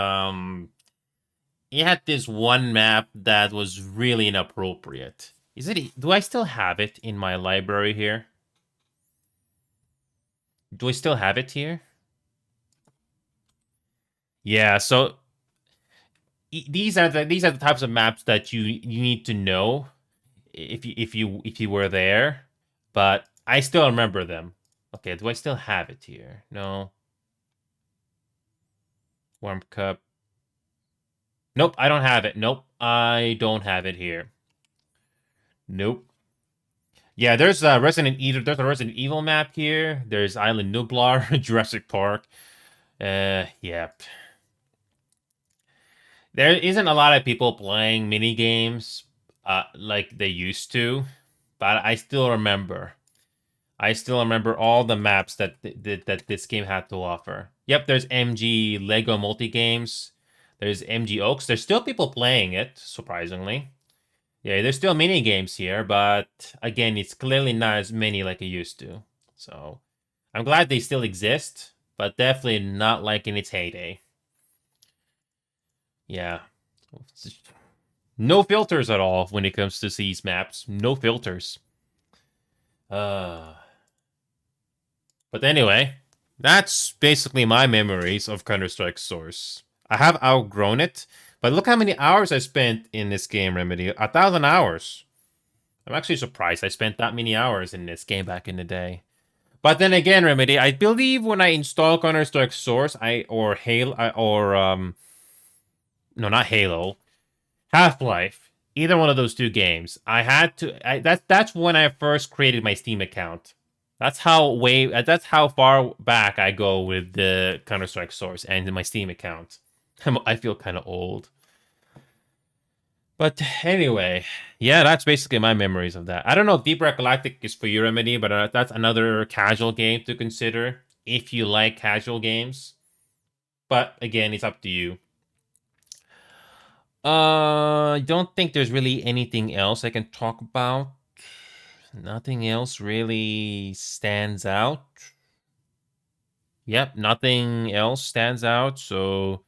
it had this one map that was really inappropriate. Do I still have it in my library here? Do I still have it here? Yeah, so these are the types of maps that you need to know if you were there, but I still remember them. Okay, do I still have it here? No. Warm Cup. Nope, I don't have it. Nope, I don't have it here. Nope. Yeah, there's a Resident Evil map here. There's Island Nublar, Jurassic Park. Yep. There isn't a lot of people playing mini games like they used to, but I still remember. I still remember all the maps that this game had to offer. Yep, there's MG Lego multi games. There's MG Oaks. There's still people playing it, surprisingly. Yeah, there's still mini games here, but again, it's clearly not as many like it used to. So I'm glad they still exist, but definitely not like in its heyday. Yeah. No filters at all when it comes to these maps. No filters. But anyway, that's basically my memories of Counter-Strike Source. I have outgrown it, but look how many hours I spent in this game, Remedy. 1,000 hours. I'm actually surprised I spent that many hours in this game back in the day. But then again, Remedy, I believe when I install Counter-Strike Source, no, not Halo, Half-Life, either one of those two games, that's when I first created my Steam account. That's how far back I go with the Counter-Strike Source and my Steam account. I feel kind of old. But anyway, yeah, that's basically my memories of that. I don't know if Deep Red Galactic is for you, Remedy, but that's another casual game to consider if you like casual games. But again, it's up to you. I don't think there's really anything else I can talk about. Nothing else really stands out. Yep, nothing else stands out, so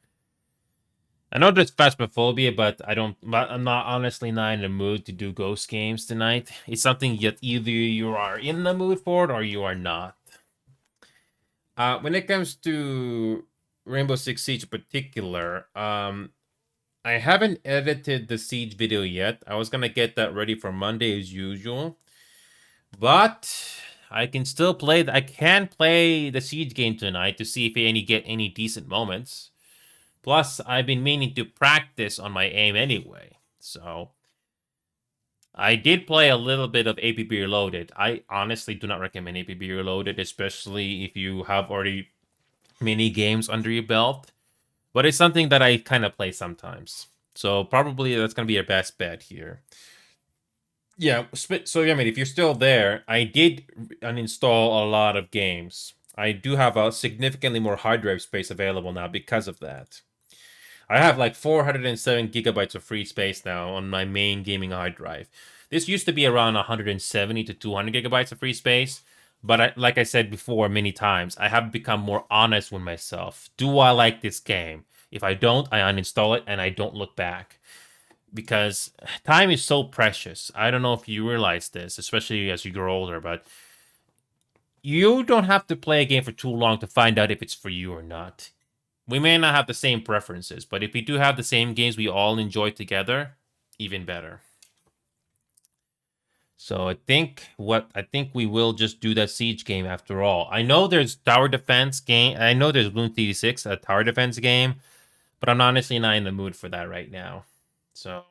I know there's Phasmophobia, but I'm not honestly not in the mood to do ghost games tonight. It's something that either you are in the mood for it or you are not. When it comes to Rainbow Six Siege in particular, I haven't edited the Siege video yet. I was gonna get that ready for Monday as usual. But I can still play I can play the Siege game tonight to see if I get any decent moments. Plus, I've been meaning to practice on my aim anyway. So I did play a little bit of APB Reloaded. I honestly do not recommend APB Reloaded, especially if you have already mini games under your belt. But it's something that I kind of play sometimes. So probably that's going to be your best bet here. Yeah, so I mean, if you're still there, I did uninstall a lot of games. I do have a significantly more hard drive space available now because of that. I have like 407 gigabytes of free space now on my main gaming hard drive. This used to be around 170 to 200 gigabytes of free space, But like I said before many times, I have become more honest with myself. Do I like this game? If I don't, I uninstall it and I don't look back. Because time is so precious. I don't know if you realize this, especially as you grow older, but you don't have to play a game for too long to find out if it's for you or not. We may not have the same preferences, but if we do have the same games we all enjoy together, even better. So I think we will just do that siege game after all. I know there's tower defense game. I know there's Bloons TD6, a tower defense game, but I'm honestly not in the mood for that right now. So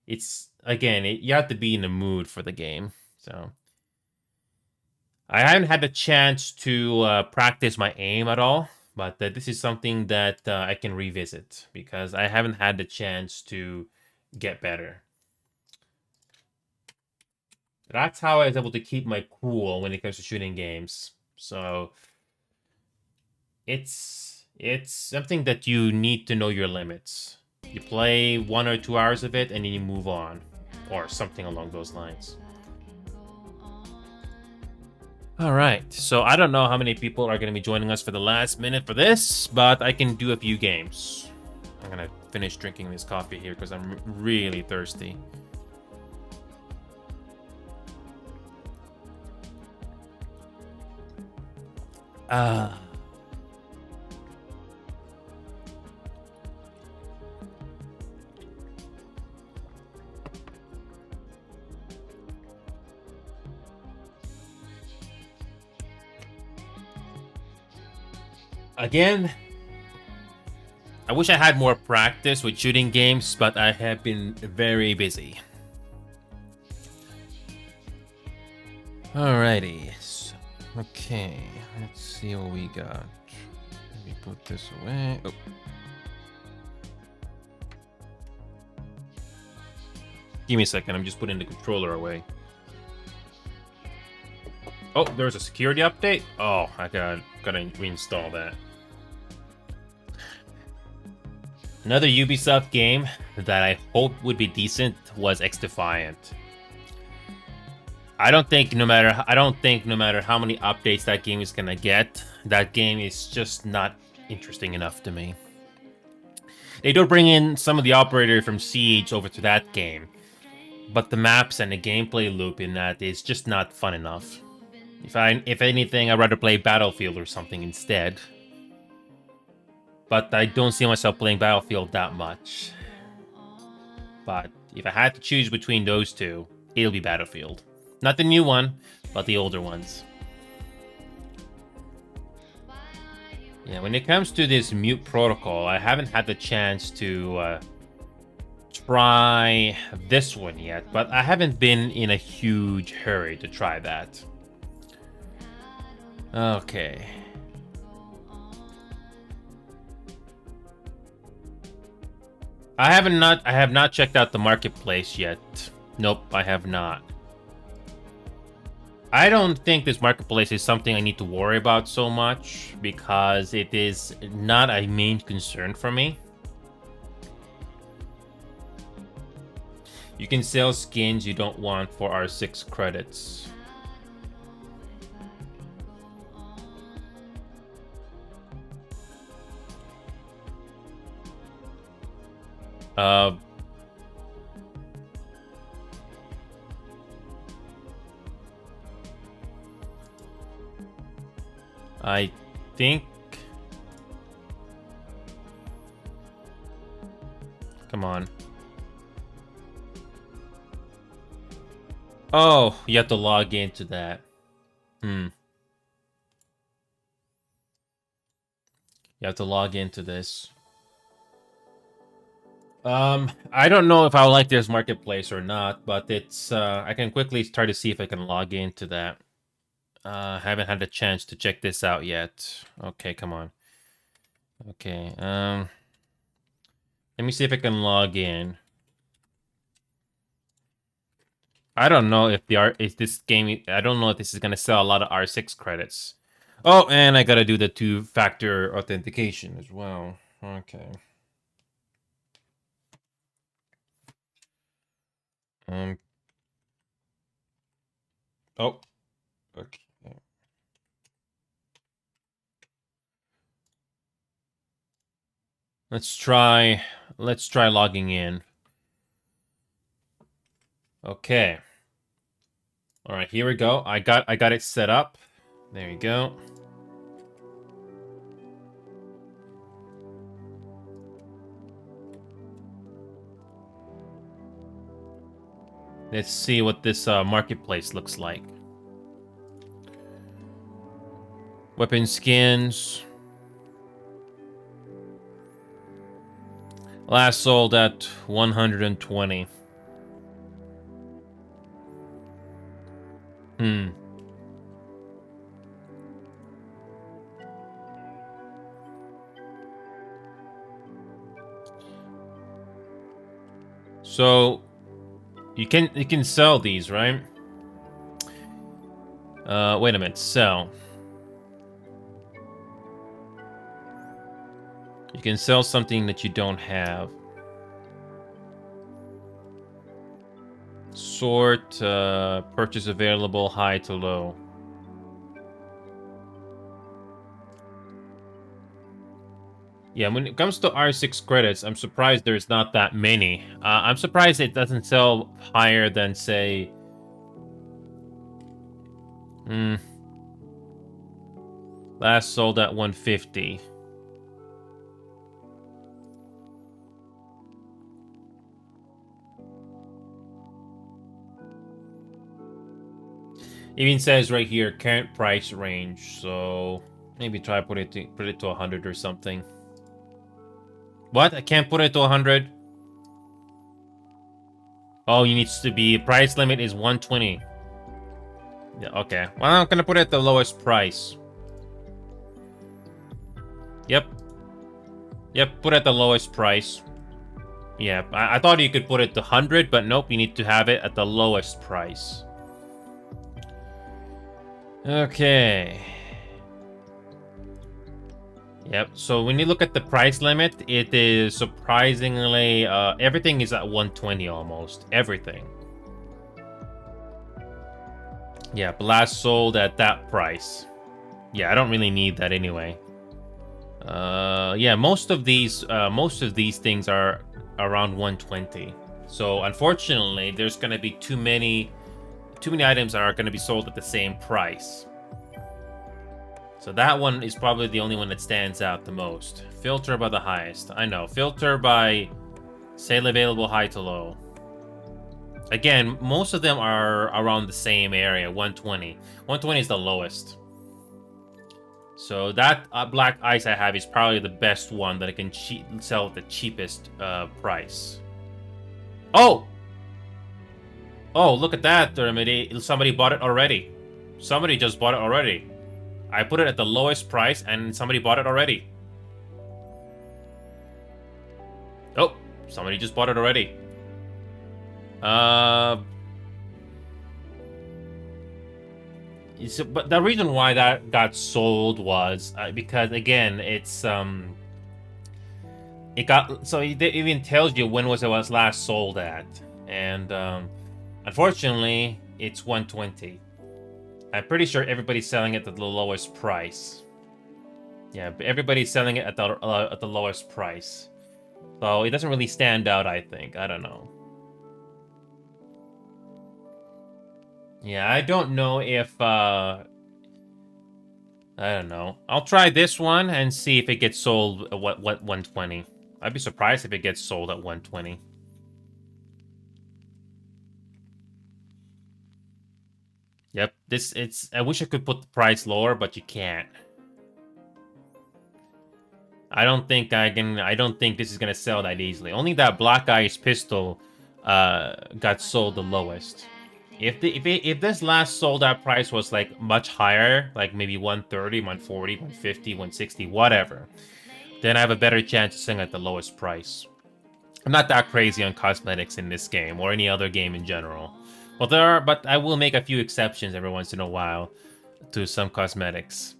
it's again, you have to be in the mood for the game. So I haven't had the chance to practice my aim at all, but this is something that I can revisit because I haven't had the chance to get better. That's how I was able to keep my cool when it comes to shooting games. So it's something that you need to know your limits. You play 1 or 2 hours of it and then you move on, or something along those lines. All right, so I don't know how many people are going to be joining us for the last minute for this, but I can do a few games. I'm going to finish drinking this coffee here because I'm really thirsty. Again, I wish I had more practice with shooting games, but I have been very busy. Alrighty. Okay, let's see what we got. Let me put this away. Oh. Give me a second, I'm just putting the controller away. Oh, there's a security update? Oh, I gotta reinstall that. Another Ubisoft game that I hoped would be decent was XDefiant. I don't think no matter how many updates that game is gonna get, that game is just not interesting enough to me. They do bring in some of the operator from Siege over to that game, but the maps and the gameplay loop in that is just not fun enough. If anything, I'd rather play Battlefield or something instead. But I don't see myself playing Battlefield that much. But if I had to choose between those two, it'll be Battlefield. Not the new one, but the older ones. Yeah, when it comes to this Mute Protocol, I haven't had the chance to try this one yet, but I haven't been in a huge hurry to try that. Okay. I have not checked out the marketplace yet. Nope, I have not. I don't think this marketplace is something I need to worry about so much because it is not a main concern for me. You can sell skins you don't want for R6 credits. I think... Come on. Oh, you have to log into that. You have to log into this. I don't know if I like this marketplace or not, but it's I can quickly try to see if I can log into that. Haven't had a chance to check this out yet. Okay, come on. Okay, let me see if I can log in. I don't know if this game, I don't know if this is gonna sell a lot of R6 credits. Oh, and I gotta do the 2-factor authentication as well. Okay. Oh. Okay. Let's try logging in. Okay. All right, here we go. I got it set up. There you go. Let's see what this marketplace looks like. Weapon skins. Last sold at 120. So you can sell these, right? Wait a minute, sell. You can sell something that you don't have. Sort, purchase available, high to low. Yeah, when it comes to R6 credits, I'm surprised there's not that many. I'm surprised it doesn't sell higher than, say... Last sold at 150. Even says right here, current price range. So maybe try put it to 100 or something. What? I can't put it to 100? Oh, you need to be... Price limit is 120. Yeah, okay. Well, I'm gonna put it at the lowest price. Yep. Yep, put it at the lowest price. Yeah, I thought you could put it to 100, but nope, you need to have it at the lowest price. Okay. Yep, so when you look at the price limit, it is surprisingly, everything is at 120 almost. Everything. Yeah, last sold at that price. Yeah, I don't really need that anyway. Yeah, most of these things are around 120. So unfortunately, there's gonna be too many items that are gonna be sold at the same price. So that one is probably the only one that stands out the most. Filter by the highest. I know. Filter by sale available high to low. Again, most of them are around the same area, 120. 120 is the lowest. So that black ice I have is probably the best one that I can sell at the cheapest price. Oh! Oh, look at that, Dermody. Somebody bought it already. Somebody just bought it already. I put it at the lowest price and somebody bought it already. Oh, somebody just bought it already. But the reason why that got sold was because again, it even tells you when it was last sold at, and unfortunately, it's 120. I'm pretty sure everybody's selling it at the lowest price. Yeah, everybody's selling it at the lowest price, so it doesn't really stand out. I think. I don't know. Yeah, I don't know if, I don't know. I'll try this one and see if it gets sold at what 120. I'd be surprised if it gets sold at 120. Yep, I wish I could put the price lower, but you can't. I don't think this is gonna sell that easily. Only that Black Ice pistol got sold the lowest. If this last sold out price was like much higher, like maybe 130, 140, 150, 160, whatever, then I have a better chance of selling at the lowest price. I'm not that crazy on cosmetics in this game or any other game in general. Well, but I will make a few exceptions every once in a while to some cosmetics.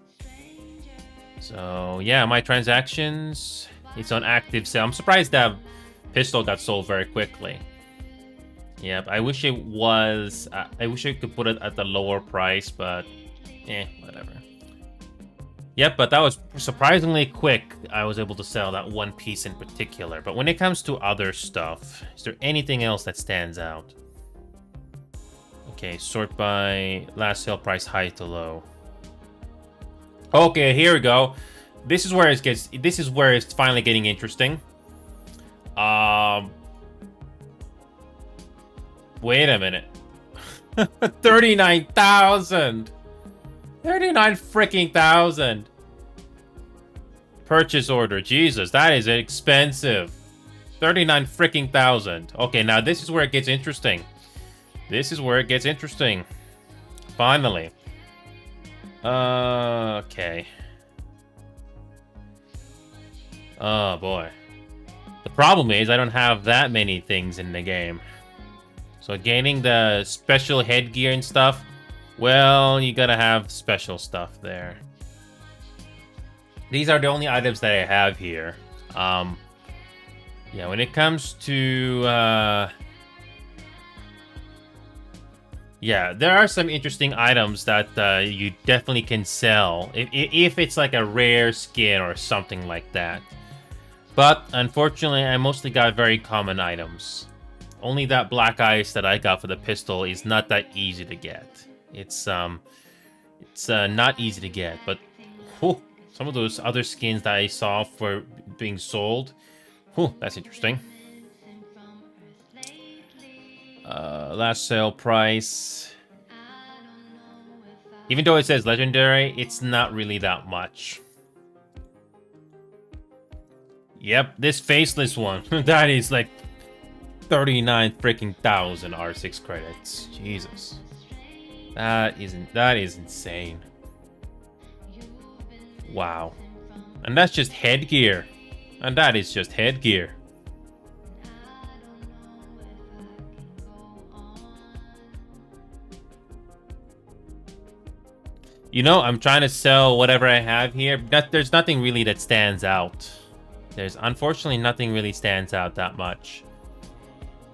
So yeah, my transactions, it's on active sale. I'm surprised that pistol got sold very quickly. Yep, I wish it was... I wish I could put it at the lower price, but... whatever. Yep, but that was surprisingly quick. I was able to sell that one piece in particular. But when it comes to other stuff, is there anything else that stands out? Okay, sort by last sale price high to low. Okay, here we go. This is where it's finally getting interesting. Wait a minute. 39,000. 39 freaking thousand. Purchase order. Jesus, that is expensive. 39 freaking thousand. Okay, now this is where it gets interesting. This is where it gets interesting. Finally. Okay. Oh boy. The problem is I don't have that many things in the game. So gaining the special headgear and stuff, well, you gotta have special stuff there. These are the only items that I have here. Yeah, when it comes to... yeah, there are some interesting items that you definitely can sell if it's like a rare skin or something like that. But unfortunately, I mostly got very common items. Only that black ice that I got for the pistol is not that easy to get. It's not easy to get, but whew, some of those other skins that I saw for being sold, whew, that's interesting. Last sale price. Even though it says legendary, it's not really that much. Yep, this faceless one, that is like 39 freaking thousand R6 credits. Jesus. That is insane. Wow. And that's just headgear. And that is just headgear. You know, I'm trying to sell whatever I have here. There's nothing really that stands out. There's unfortunately nothing really stands out that much.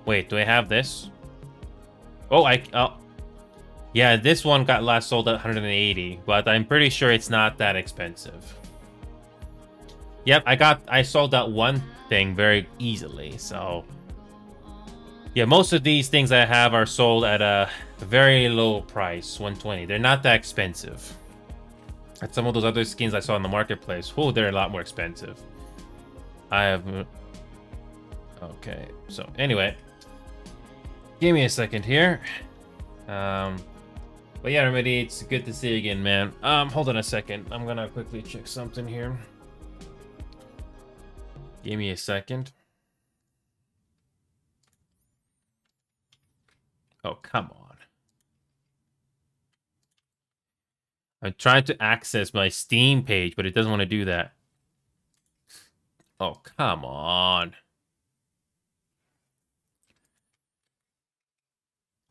Wait, do I have this? Oh, yeah, this one got last sold at 180, but I'm pretty sure it's not that expensive. Yep, I sold that one thing very easily, so... yeah, most of these things I have are sold at a very low price, 120. They're not that expensive. And some of those other skins I saw in the marketplace, whoa, they're a lot more expensive. I have... okay, so anyway. Give me a second here. But yeah, everybody, it's good to see you again, man. Hold on a second. I'm gonna quickly check something here. Give me a second. Oh, come on. I'm trying to access my Steam page, but it doesn't want to do that. Oh, come on.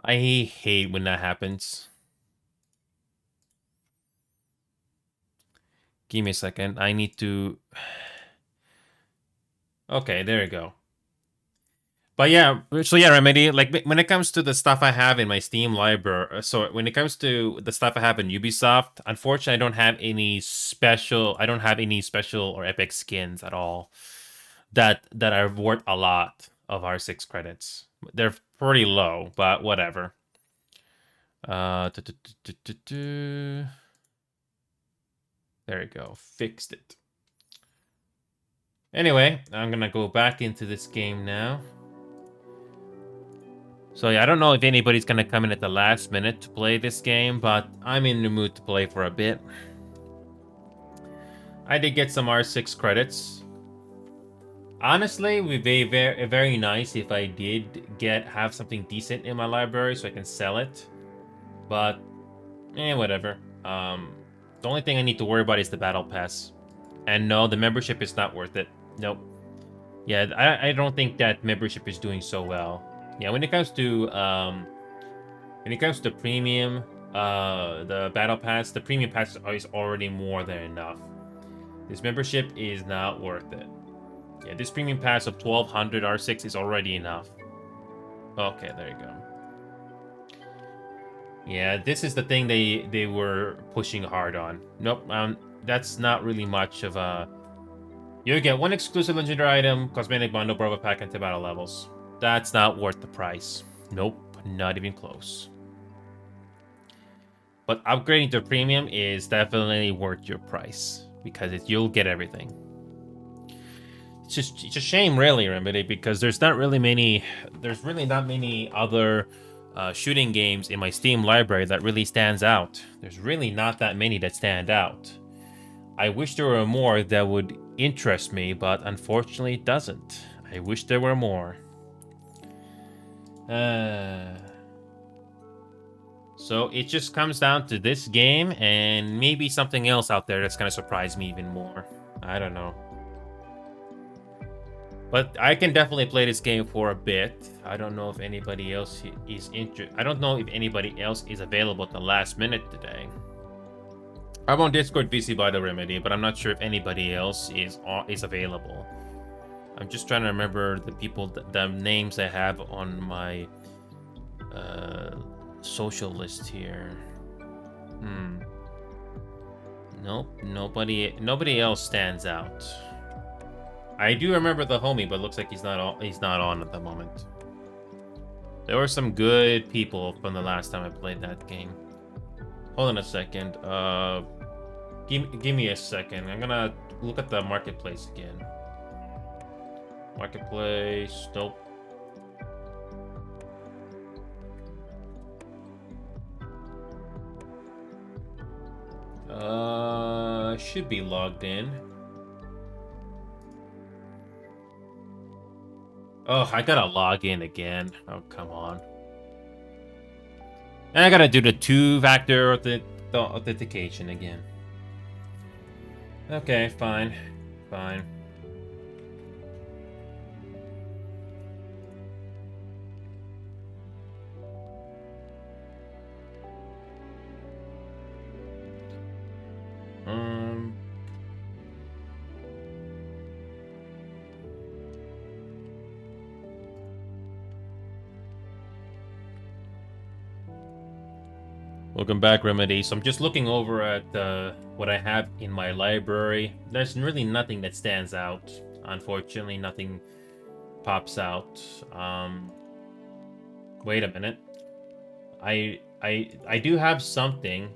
I hate when that happens. Give me a second. I need to... okay, there we go. But yeah, so yeah, Remedy, like when it comes to the stuff I have in my Steam library, so when it comes to the stuff I have in Ubisoft, unfortunately, I don't have any special or epic skins at all that are worth a lot of R6 credits. They're pretty low, but whatever. There we go, fixed it. Anyway, I'm gonna go back into this game now. So yeah, I don't know if anybody's gonna come in at the last minute to play this game, but I'm in the mood to play for a bit. I did get some R6 credits. Honestly, it would be very nice if I did have something decent in my library so I can sell it. But, whatever. The only thing I need to worry about is the battle pass. And no, the membership is not worth it. Nope. Yeah, I don't think that membership is doing so well. Yeah, when it comes to premium, the battle pass, the premium pass is already more than enough. This membership is not worth it. Yeah, this premium pass of 1200 R6 is already enough. Okay, there you go. Yeah, this is the thing they were pushing hard on. Nope, that's not really much of a. You get one exclusive legendary item, cosmetic bundle, Bravo pack, and 2 battle levels. That's not worth the price. Nope, not even close. But upgrading to premium is definitely worth your price because you'll get everything. It's a shame, really, Remedy, because there's really not many other shooting games in my Steam library that really stands out. There's really not that many that stand out. I wish there were more that would interest me, but unfortunately it doesn't. I wish there were more. So it just comes down to this game and maybe something else out there that's gonna surprise me even more. I don't know. But I can definitely play this game for a bit. I don't know if anybody else is interested. I don't know if anybody else is available at the last minute today. I'm on Discord VC by the Remedy, but I'm not sure if anybody else is available. I'm just trying to remember the names I have on my social list here. Nope, nobody else stands out. I do remember the homie, but looks like he's not on at the moment. There were some good people from the last time I played that game. Hold on a second. Give me a second. I'm gonna look at the marketplace again. Marketplace. Nope. Should be logged in. Oh, I gotta log in again. Oh, come on. And I gotta do the 2-factor authentication again. Okay, fine. Fine. Welcome back, Remedy. So I'm just looking over at what I have in my library. There's really nothing that stands out. Unfortunately, nothing pops out. Wait a minute. I do have something.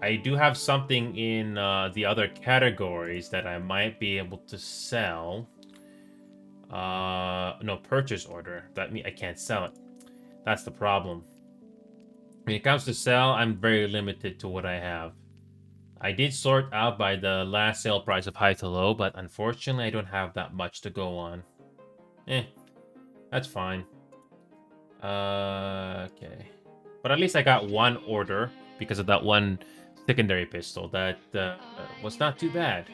I do have something in the other categories that I might be able to sell. No, purchase order. That means I can't sell it. That's the problem. When it comes to sell, I'm very limited to what I have. I did sort out by the last sale price of high to low, but unfortunately I don't have that much to go on. That's fine. Okay. But at least I got one order because of that one secondary pistol. That was not too bad.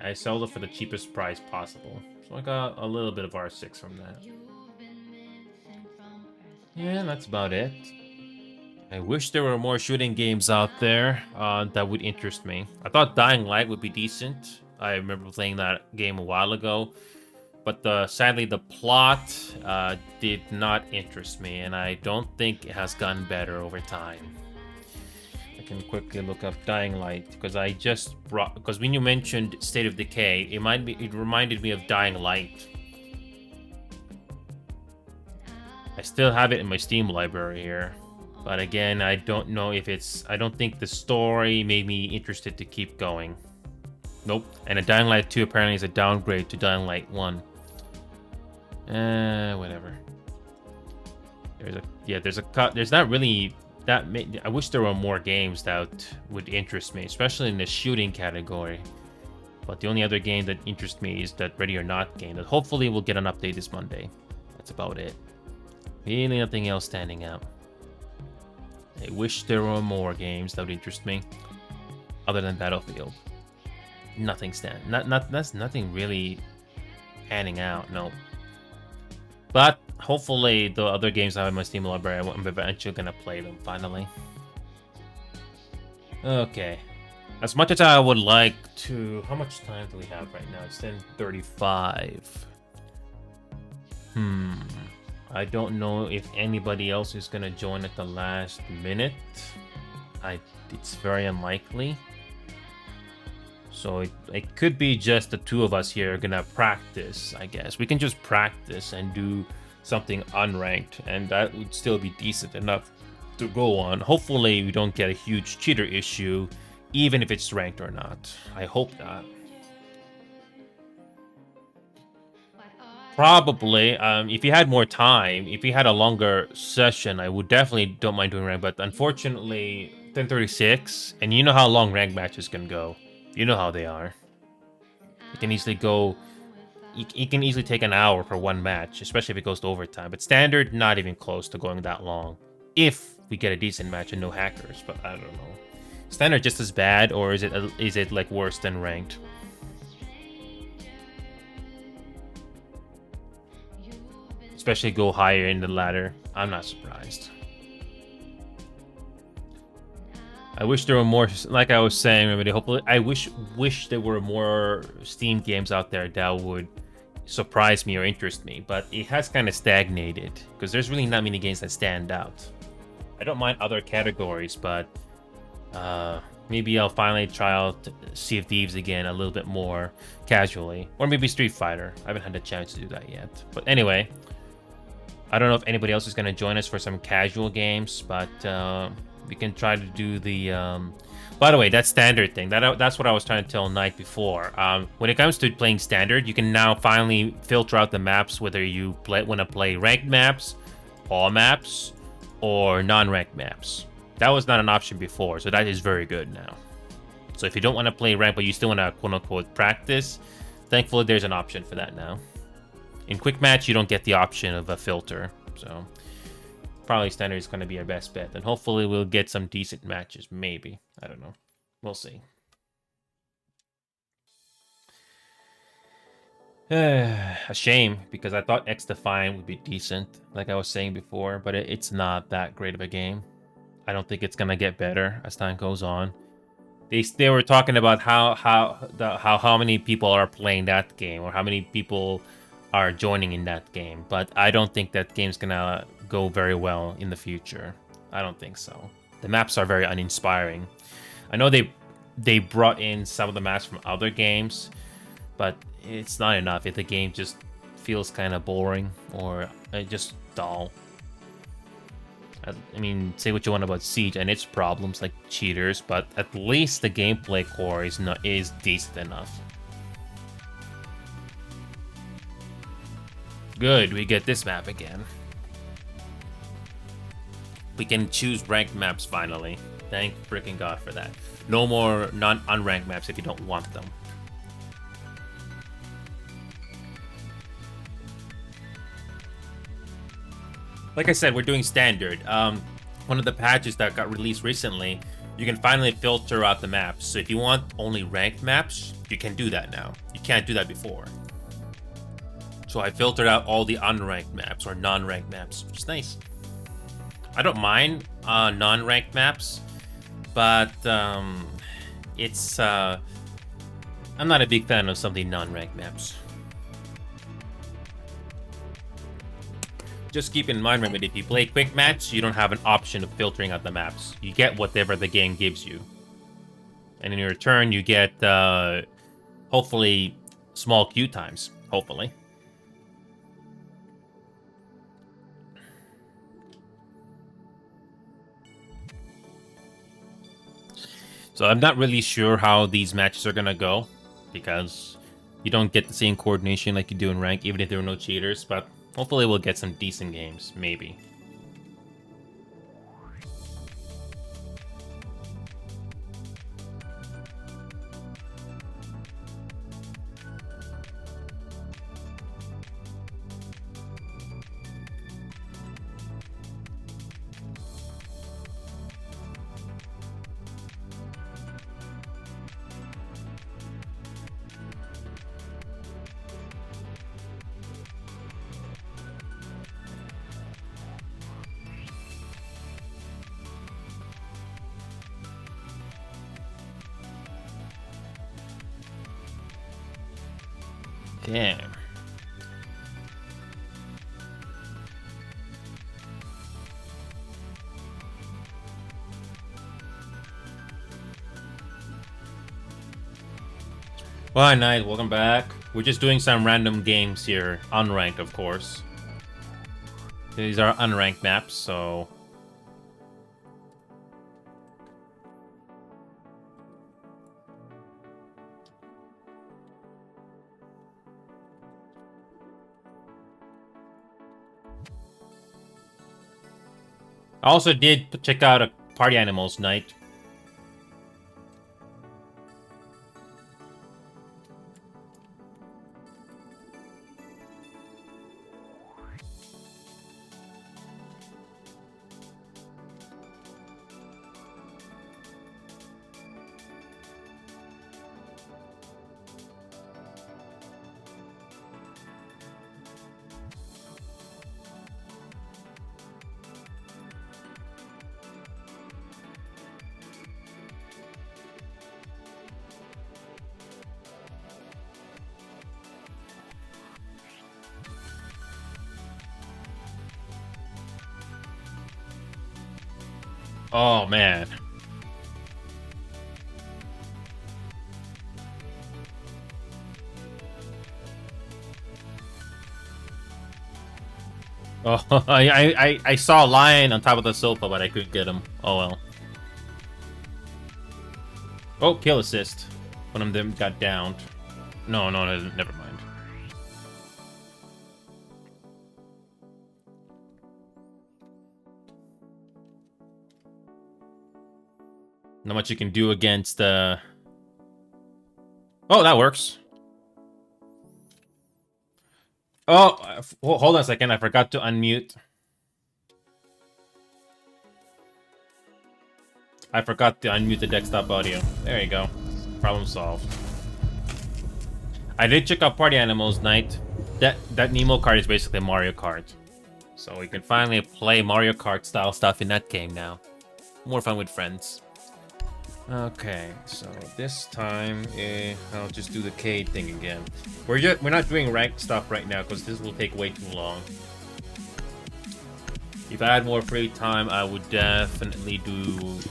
I sold it for the cheapest price possible. So I got a little bit of R6 from that. Yeah, that's about it. I wish there were more shooting games out there that would interest me. I thought Dying Light would be decent. I remember playing that game a while ago. But sadly, the plot did not interest me, and I don't think it has gotten better over time. I can quickly look up Dying Light, because when you mentioned State of Decay, it reminded me of Dying Light. I still have it in my Steam library here. But again, I don't know if I don't think the story made me interested to keep going. Nope. And a Dying Light 2 apparently is a downgrade to Dying Light 1. Whatever. There's not really that many. I wish there were more games that would interest me, especially in the shooting category. But the only other game that interests me is that Ready or Not game that hopefully will get an update this Monday. That's about it. Really nothing else standing out. I wish there were more games that would interest me, other than Battlefield. That's nothing really panning out. No. But hopefully, the other games I have in my Steam library, I'm eventually gonna play them finally. Okay. As much as I would like to, how much time do we have right now? It's 10:35. I don't know if anybody else is gonna join at the last minute. It's very unlikely. So it could be just the two of us here gonna practice, I guess. We can just practice and do something unranked, and that would still be decent enough to go on. Hopefully we don't get a huge cheater issue, even if it's ranked or not. I hope not. Probably, if you had more time, if you had a longer session, I would definitely don't mind doing rank, but unfortunately, 10:36, and you know how long rank matches can go. You know how they are. It can easily go... It can easily take an hour for one match, especially if it goes to overtime. But standard, not even close to going that long. If we get a decent match and no hackers, but I don't know. Standard just as bad, or is it like worse than ranked? Especially go higher in the ladder. I'm not surprised. I wish there were more, like I was saying, everybody. Hopefully, I wish there were more Steam games out there that would surprise me or interest me, but it has kind of stagnated because there's really not many games that stand out. I don't mind other categories, but maybe I'll finally try out Sea of Thieves again a little bit more casually, or maybe Street Fighter. I haven't had a chance to do that yet. But anyway, I don't know if anybody else is going to join us for some casual games, but we can try to do the... By the way, that standard thing, that's what I was trying to tell Knight before. When it comes to playing standard, you can now finally filter out the maps, whether you want to play ranked maps, all maps, or non-ranked maps. That was not an option before, so that is very good now. So if you don't want to play ranked, but you still want to quote-unquote practice, thankfully there's an option for that now. In quick match, you don't get the option of a filter, so probably standard is going to be our best bet, and hopefully we'll get some decent matches. Maybe, I don't know, we'll see. A shame, because I thought XDefiant would be decent, like I was saying before, but it's not that great of a game. I don't think it's gonna get better as time goes on. They were talking about how many people are playing that game, or how many people are joining in that game, but I don't think that game's gonna go very well in the future. I don't think so. The maps are very uninspiring. I know they brought in some of the maps from other games, but it's not enough if the game just feels kind of boring or just dull. I mean, say what you want about Siege and its problems like cheaters, but at least the gameplay core is decent enough. Good, we get this map again. We can choose ranked maps finally. Thank freaking God for that. No more unranked maps if you don't want them. Like I said, we're doing standard. One of the patches that got released recently, you can finally filter out the maps. So if you want only ranked maps, you can do that now. You can't do that before. So I filtered out all the unranked maps or non-ranked maps, which is nice. I don't mind non-ranked maps, but it's I'm not a big fan of some of the non-ranked maps. Just keep in mind, remember, if you play quick match, you don't have an option of filtering out the maps. You get whatever the game gives you, and in return, you get hopefully small queue times. Hopefully. So I'm not really sure how these matches are gonna go, because you don't get the same coordination like you do in rank, even if there are no cheaters, but hopefully we'll get some decent games, maybe. Damn. Hi, Knight. Welcome back. We're just doing some random games here, unranked, of course. These are unranked maps, so... I also did check out a Party Animals Night. Oh, man. Oh, I saw a lion on top of the sofa, but I couldn't get him. Oh, well. Oh, kill assist. One of them got downed. No, never mind. Not much you can do against Oh, that works. Oh, hold on a second. I forgot to unmute. I forgot to unmute the desktop audio. There you go. Problem solved. I did check out Party Animals Night. That Nemo card is basically Mario Kart. So we can finally play Mario Kart style stuff in that game now. More fun with friends. Okay, so this time I'll just do the K thing again. We're not doing ranked stuff right now because this will take way too long. If I had more free time, I would definitely do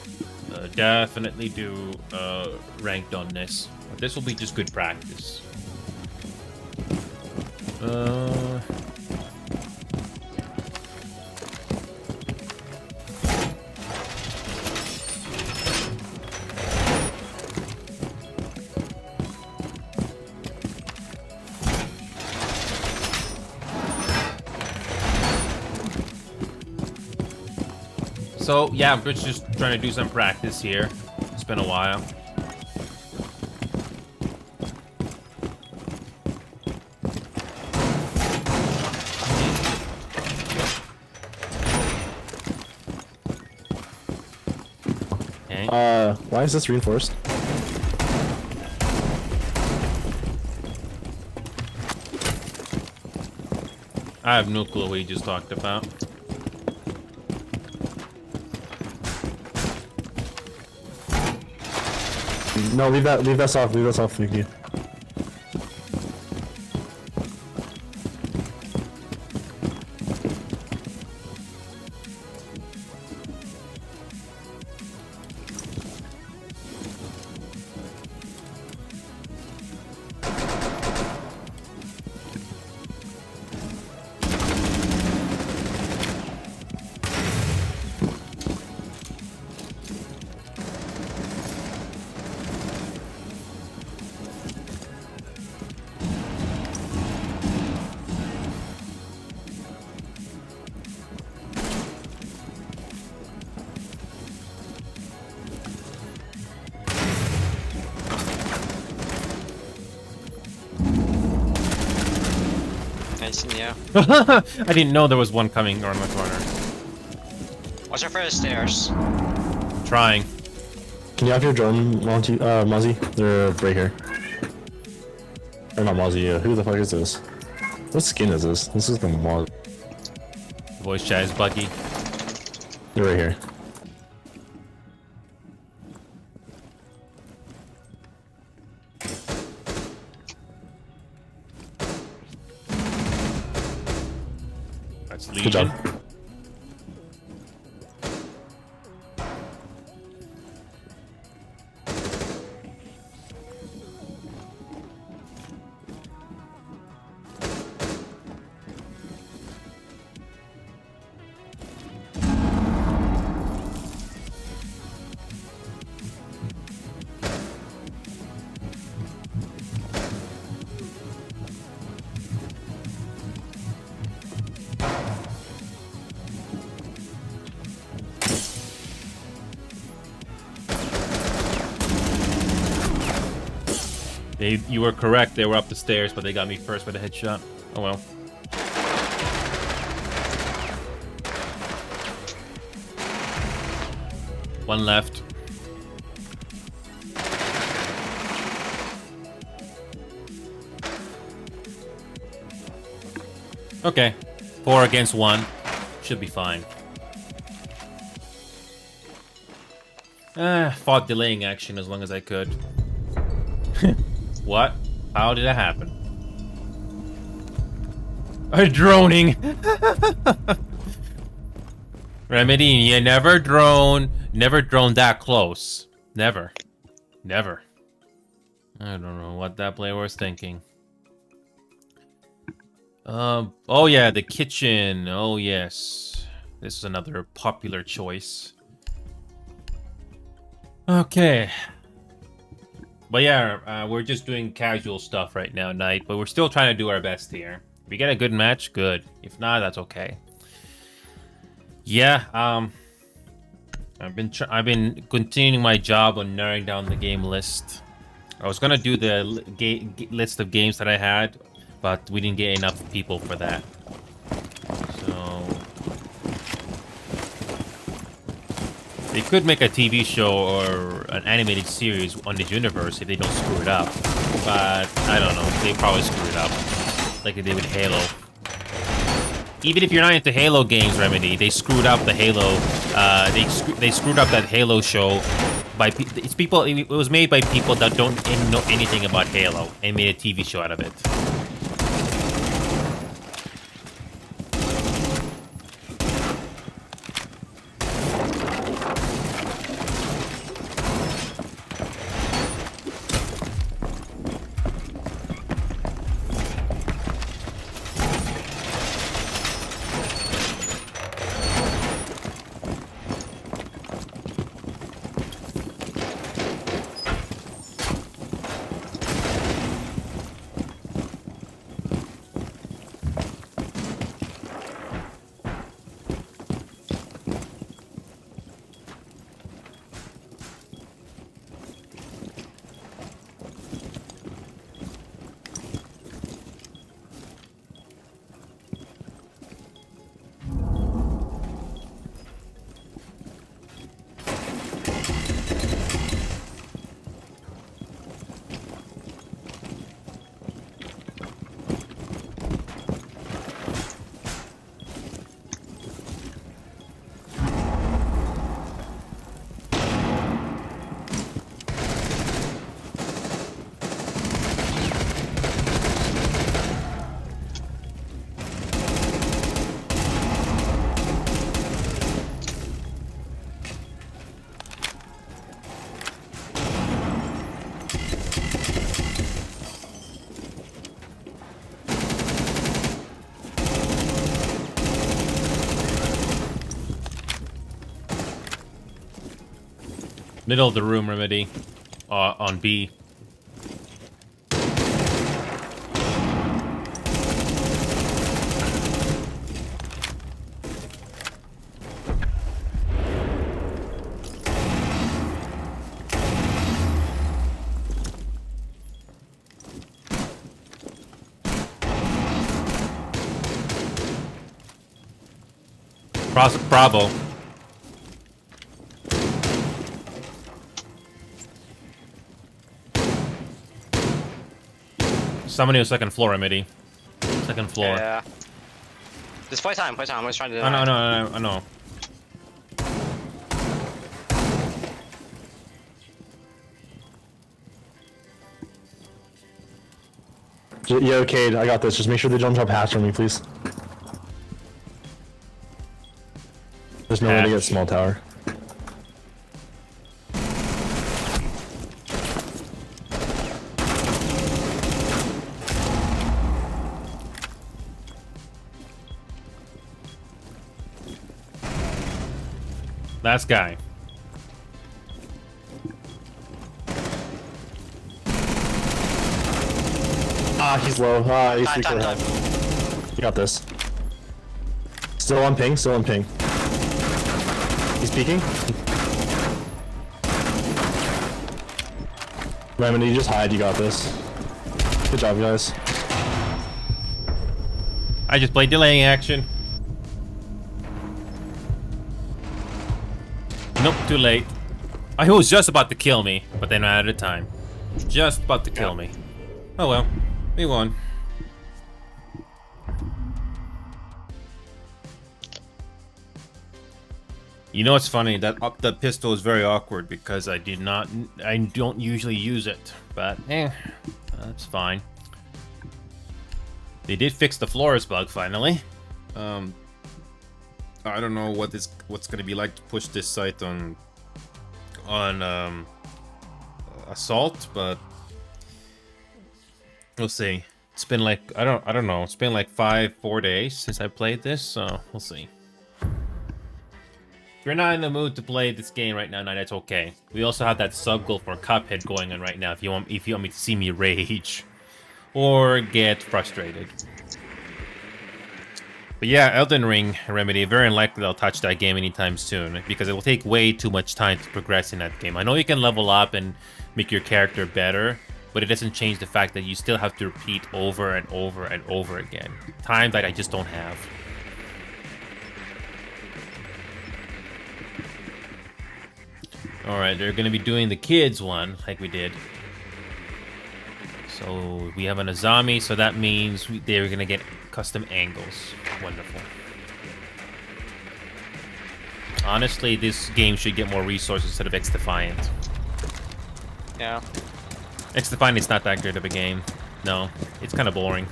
ranked on this. But this will be just good practice. So, yeah, I'm just trying to do some practice here. It's been a while. Okay. Why is this reinforced? I have no clue what you just talked about. No, leave that off, thank you. I didn't know there was one coming around the corner. Watch out for the stairs. Trying. Can you have your drone, Mozzie? They're right here. Or not Mozzie, who the fuck is this? What skin is this? This is the Moz. Voice chat is buggy. They're right here. That's Legion. Good job. You were correct. They were up the stairs, but they got me first with a headshot. Oh well. One left. Okay. 4 against 1. Should be fine. Fought delaying action as long as I could. What? How did that happen? Droning! Remedy, you never drone that close. Never. Never. I don't know what that player was thinking. Oh yeah, the kitchen. Oh yes. This is another popular choice. Okay. But yeah, we're just doing casual stuff right now, Knight. But we're still trying to do our best here. If we get a good match, good. If not, that's okay. Yeah, I've been continuing my job on narrowing down the game list. I was gonna do the list of games that I had, but we didn't get enough people for that. So they could make a TV show or an animated series on the universe if they don't screw it up. But I don't know. They probably screw it up, like they did with Halo. Even if you're not into Halo games, Remedy, they screwed up the Halo. They screwed up that Halo show by it's people. It was made by people that don't know anything about Halo and made a TV show out of it. Middle of the room, Remedy. On B. Bravo. Somebody on the second floor, Remedy. Second floor. Yeah. Just play time. I'm just trying to do I know. Yeah, okay, I got this. Just make sure they don't drop hatch on me, please. There's no way to get small tower. Last guy. Ah, he's low. Ah, he's Time. You got this. Still on ping, He's peeking. Lemon, you just hide, you got this. Good job, guys. I just played delaying action. Nope, too late. He was just about to kill me, but then ran out of time. Just about to kill me. Oh well, we won. You know what's funny? That the pistol is very awkward because I don't usually use it, but that's fine. They did fix the Flores bug finally. I don't know what's gonna be like to push this site on Assault, but we'll see. It's been like I don't know. It's been like 4 days since I played this, so we'll see. If you're not in the mood to play this game right now, that's okay. We also have that sub goal for Cuphead going on right now. If you want me to see me rage or get frustrated. But yeah, Elden Ring, Remedy, very unlikely they'll touch that game anytime soon because it will take way too much time to progress in that game. I know you can level up and make your character better, but it doesn't change the fact that you still have to repeat over and over and over again. Time that I just don't have. Alright, they're going to be doing the kids one, like we did. So we have an Azami, so that means they're going to get custom angles. Wonderful. Honestly, this game should get more resources instead of X-Defiant. Yeah. X-Defiant is not that good of a game. No, it's kind of boring.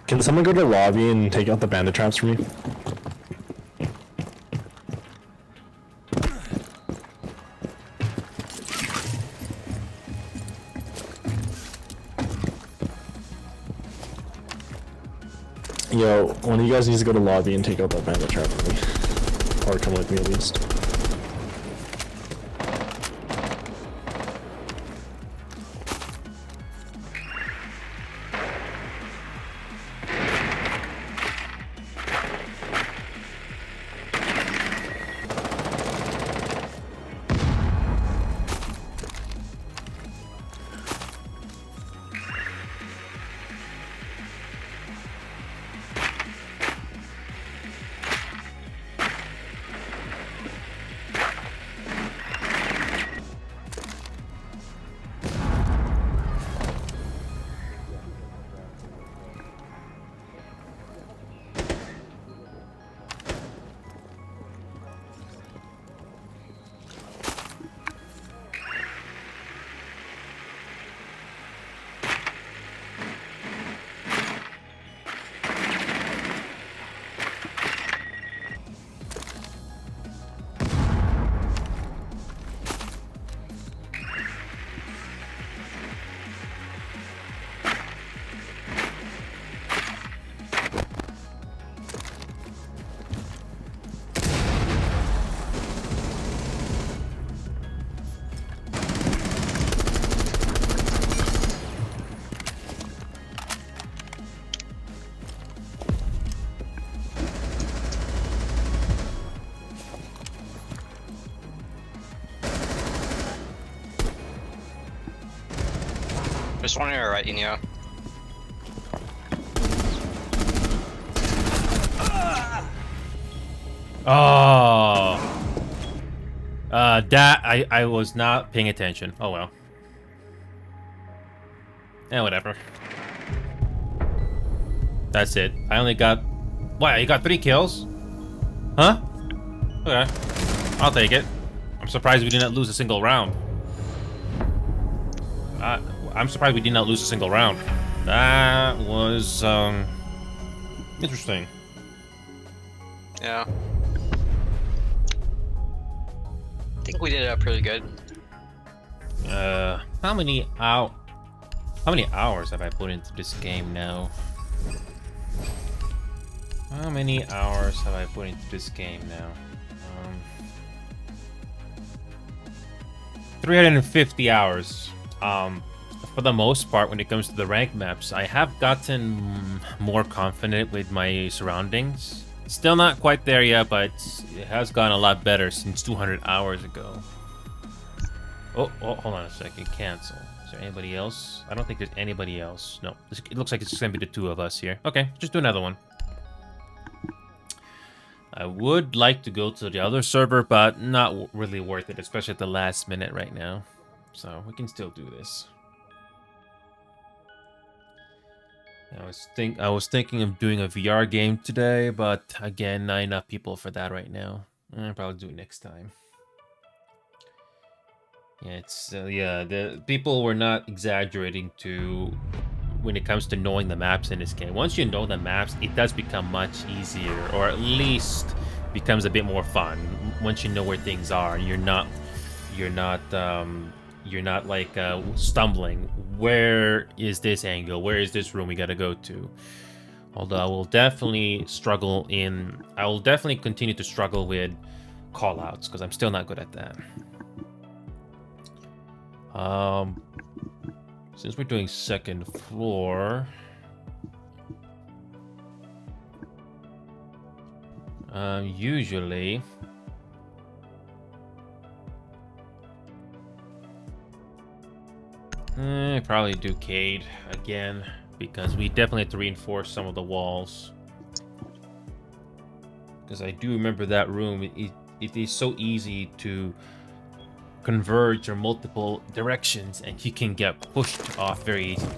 Can someone go to the lobby and take out the bandit traps for me? Yo, one of you guys needs to go to the lobby and take out that bandit trap for me. Or come with me at least. There's one here, right, Inyo? Oh. That I was not paying attention. Oh well. Yeah, whatever. That's it. I only got... What, you got 3 kills? Huh? Okay. I'll take it. I'm surprised we did not lose a single round. I'm surprised we did not lose a single round. That was, interesting. Yeah. I think we did pretty good. How many hours have I put into this game now? How many hours have I put into this game now? 350 hours. For the most part, when it comes to the rank maps, I have gotten more confident with my surroundings. Still not quite there yet, but it has gotten a lot better since 200 hours ago. Oh, hold on a second. Cancel. Is there anybody else? I don't think there's anybody else. No, it looks like it's just gonna be the two of us here. Okay, just do another one. I would like to go to the other server, but not really worth it, especially at the last minute right now. So we can still do this. I was thinking of doing a VR game today, but again, not enough people for that right now. I'll probably do it next time. Yeah, it's the people were not exaggerating to when it comes to knowing the maps in this game. Once you know the maps, it does become much easier, or at least becomes a bit more fun. Once you know where things are, you're not like stumbling. Where is this angle? Where is this room we gotta go to? Although I will definitely continue to struggle with callouts because I'm still not good at that. Since we're doing second floor, usually probably do Cade again because we definitely have to reinforce some of the walls. Because I do remember that room. It is so easy to converge or multiple directions, and you can get pushed off very easily.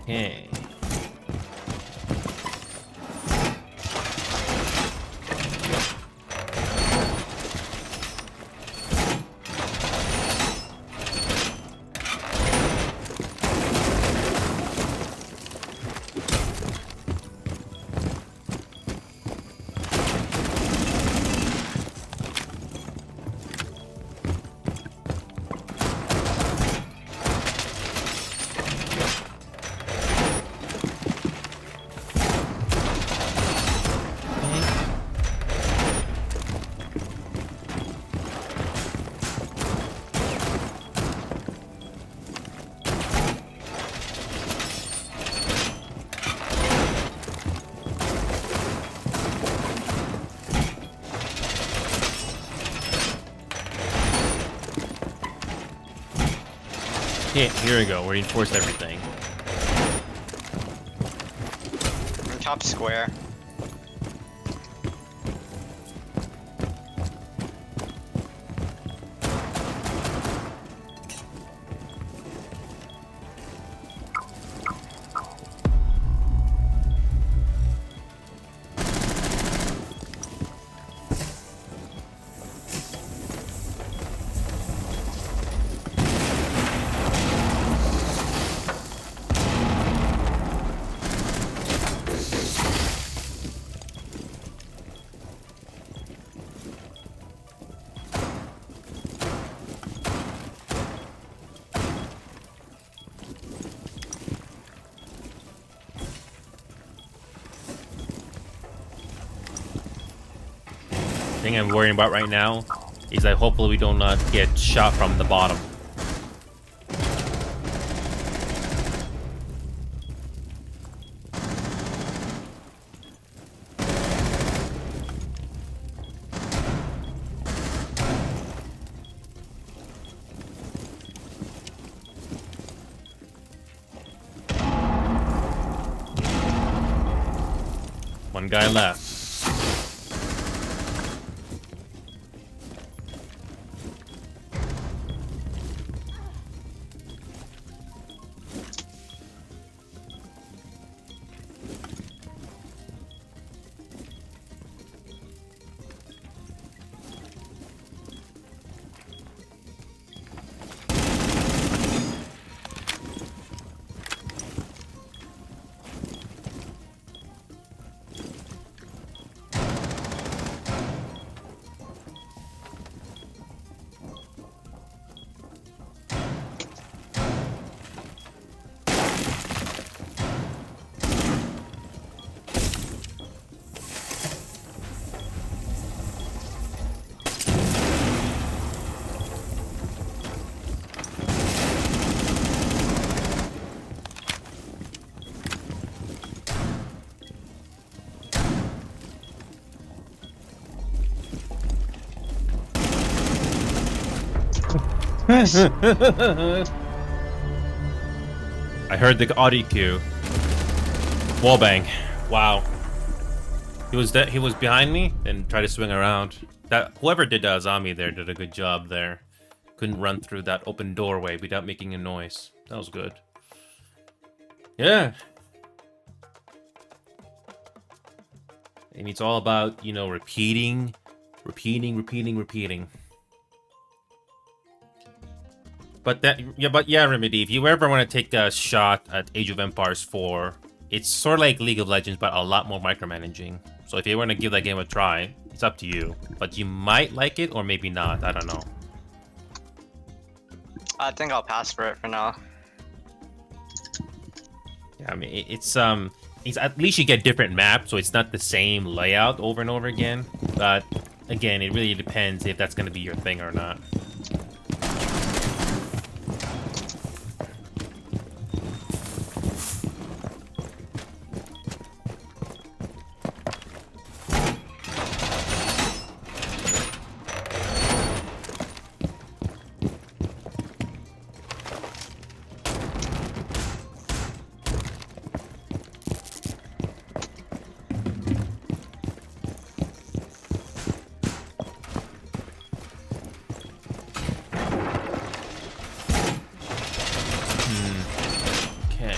Okay. Yeah, here we go. We reinforced everything. Top square. Thing I'm worrying about right now is that hopefully we do not get shot from the bottom. One guy left. Nice. I heard the audio cue. Wallbang. Wow. He was behind me and tried to swing around. That whoever did that zombie there did a good job there. Couldn't run through that open doorway without making a noise. That was good. Yeah. And it's all about, you know, repeating. But yeah, Remedy, if you ever want to take a shot at Age of Empires 4, it's sort of like League of Legends, but a lot more micromanaging. So if you want to give that game a try, it's up to you. But you might like it, or maybe not. I don't know. I think I'll pass for it for now. Yeah, I mean, it's at least you get different maps, so it's not the same layout over and over again. But again, it really depends if that's going to be your thing or not. Okay.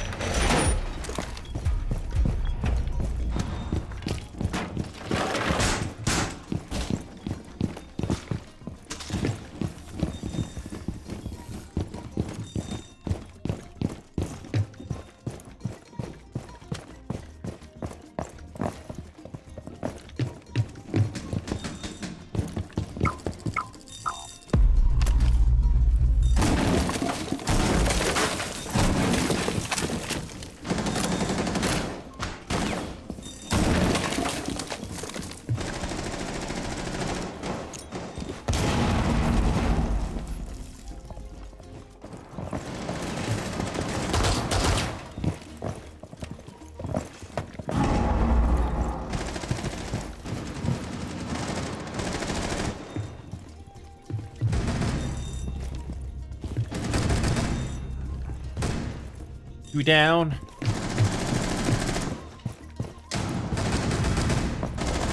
Two down.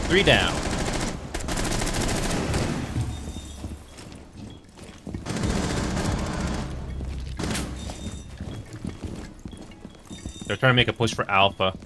Three down. They're trying to make a push for Alpha.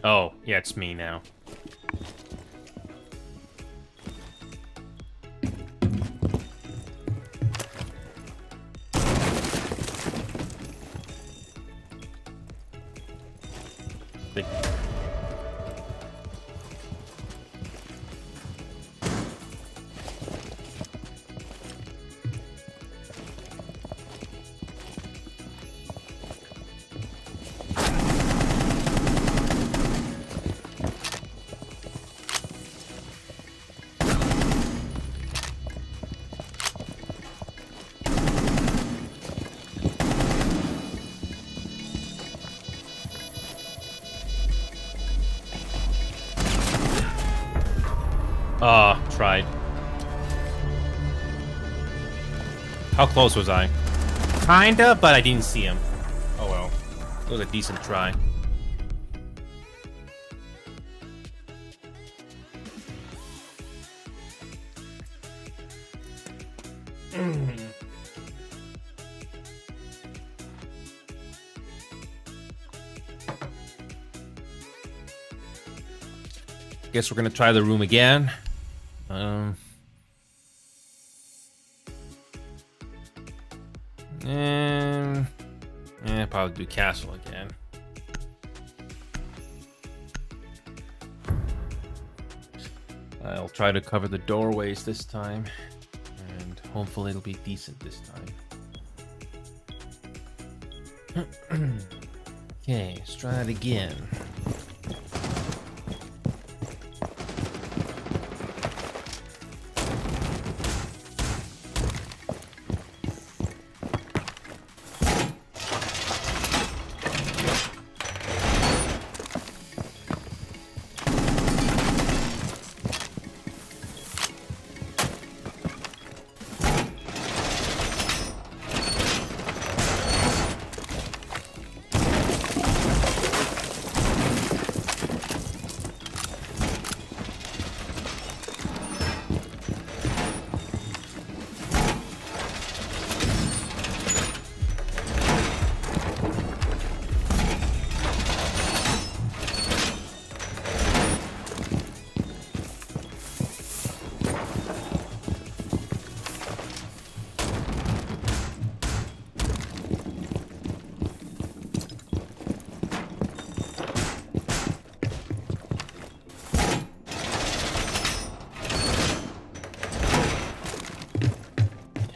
Oh, yeah, it's me now. They- Tried. How close was I? Kinda, but I didn't see him. Oh well. It was a decent try. Guess we're gonna try the room again. And probably do castle again. I'll try to cover the doorways this time, and Hopefully it'll be decent this time. Okay, let's try that again.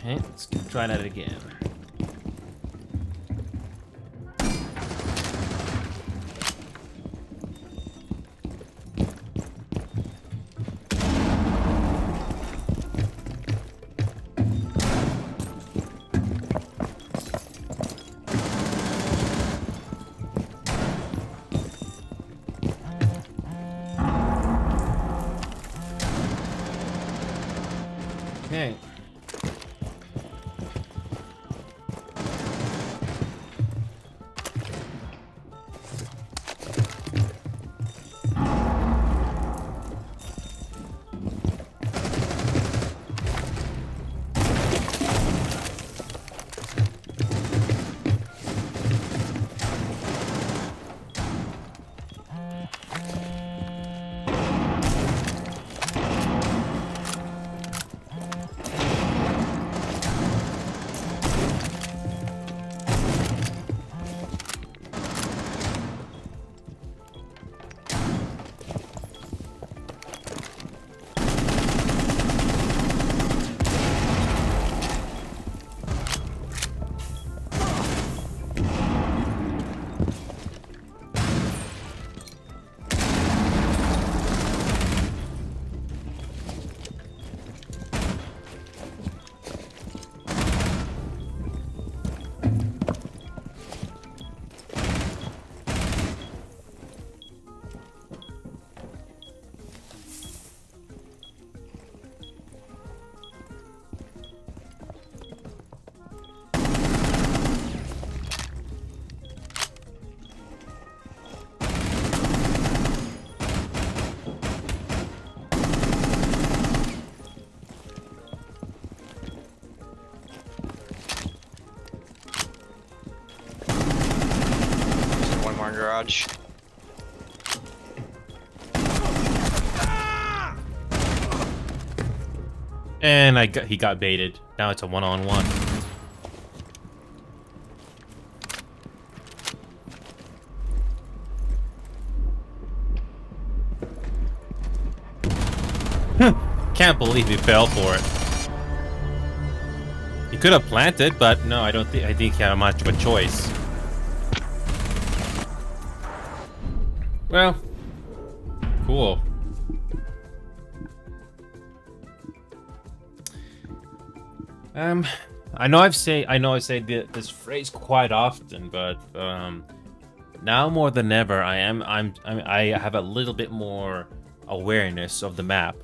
Okay, let's try that again. Okay. One more garage. And he got baited. Now it's a one-on-one. Can't believe he fell for it. He could have planted, but no, I think he had much of a choice. Well, cool. I know I say this phrase quite often, but now more than ever, I have a little bit more awareness of the map,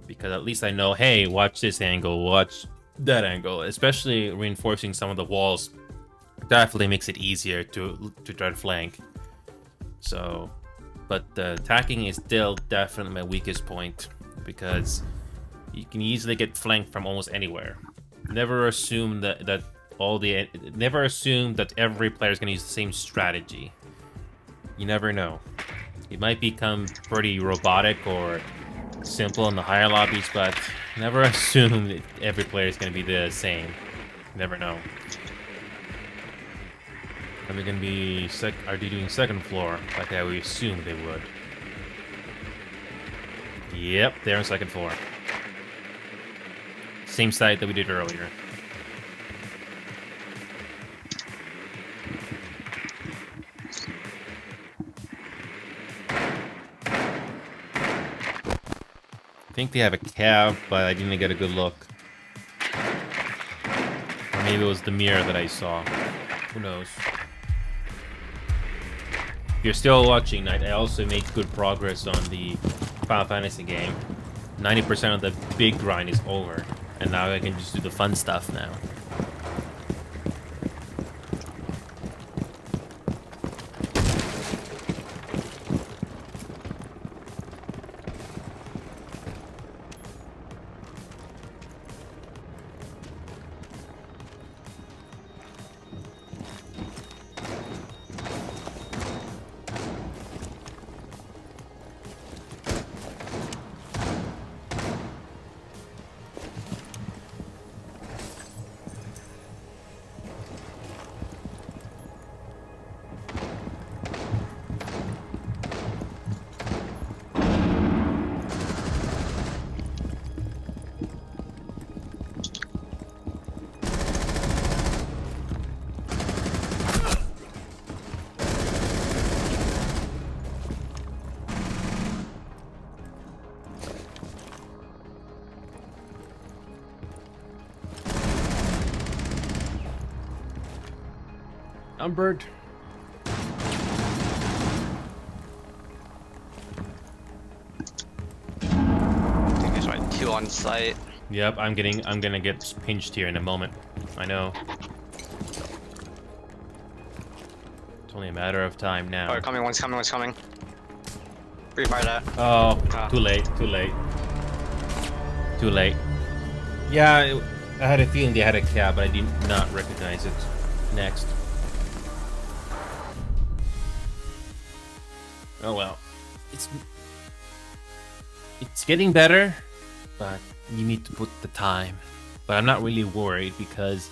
because at least I know, hey, watch this angle, watch that angle. Especially reinforcing some of the walls definitely makes it easier to try to flank. So, but attacking is still definitely my weakest point, because you can easily get flanked from almost anywhere. Never assume that every player is going to use the same strategy. You never know. It might become pretty robotic or simple in the higher lobbies, but never assume that every player is going to be the same. You never know. Are they going to be are they doing second floor like I would assume they would? Yep, they're on second floor. Same site that we did earlier. I think they have a cab, but I didn't get a good look. Or maybe it was the mirror that I saw. Who knows? If you're still watching, I also made good progress on the Final Fantasy game. 90% of the big grind is over, and now I can just do the fun stuff now. Bird. I think there's like 2 on site. Yep, I'm gonna get pinched here in a moment. I know. It's only a matter of time now. Oh, coming, one's coming, one's coming. Refire that. Oh, Ah. too late, too late. Too late. Yeah, I had a feeling they had a cab, but I did not recognize it. Next. Oh well. It's getting better, but you need to put the time. But I'm not really worried because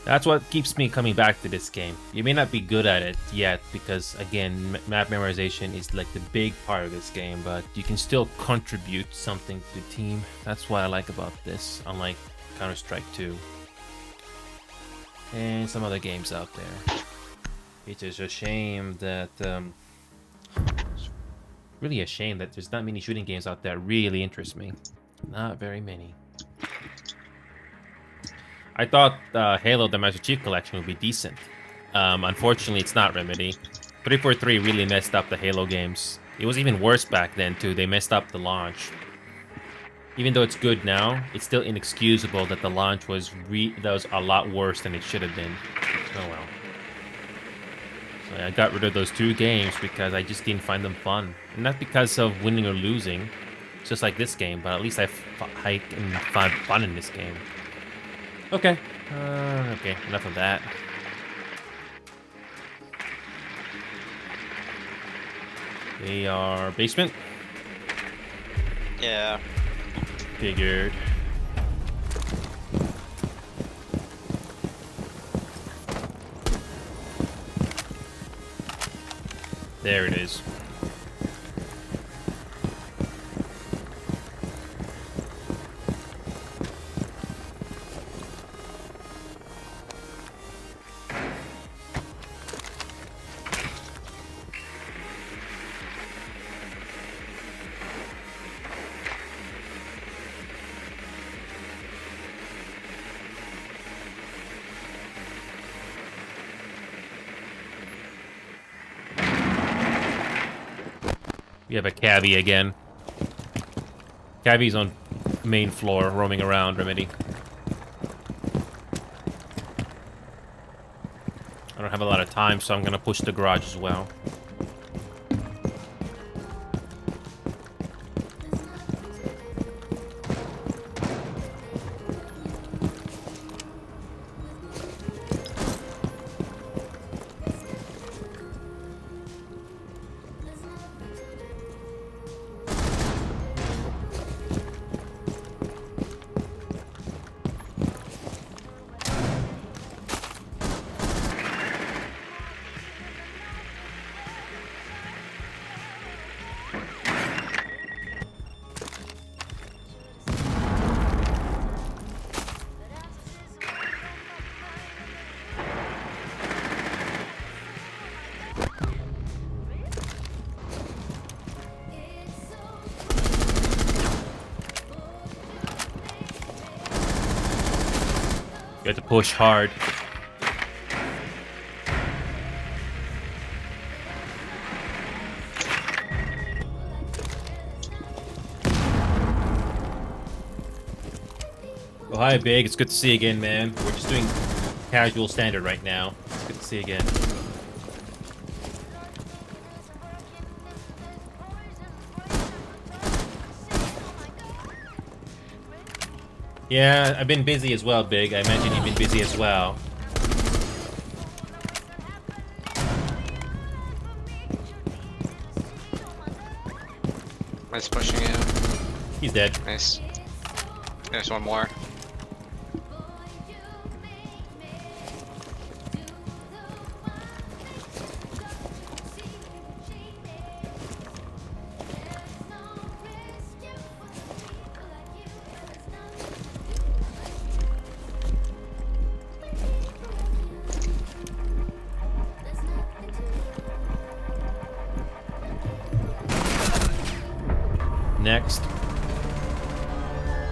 that's what keeps me coming back to this game. You may not be good at it yet because, again, map memorization is like the big part of this game, but you can still contribute something to the team. That's what I like about this, unlike Counter-Strike 2 and some other games out there. It is a shame that it's really a shame that there's not many shooting games out there that really interest me. Not very many. I thought Halo the Master Chief Collection would be decent. Unfortunately, it's not Remedy. 343 really messed up the Halo games. It was even worse back then too. They messed up the launch. Even though it's good now, it's still inexcusable that the launch was a lot worse than it should have been. Oh well. So I got rid of those 2 games because I just didn't find them fun. And not because of winning or losing. It's just like this game, but at least I can find fun in this game. Okay. Okay, enough of that. They are basement? Yeah. Figured. There it is. We have a cabbie again. Cabbie's on main floor, roaming around, Remedy. I don't have a lot of time, so I'm gonna push the garage as well. You have to push hard. Oh, hi, Big. It's good to see you again, man. We're just doing casual standard right now. It's good to see you again. Yeah, I've been busy as well, Big. I imagine you've been busy as well. Nice pushing you. He's dead. Nice. There's one more. Next.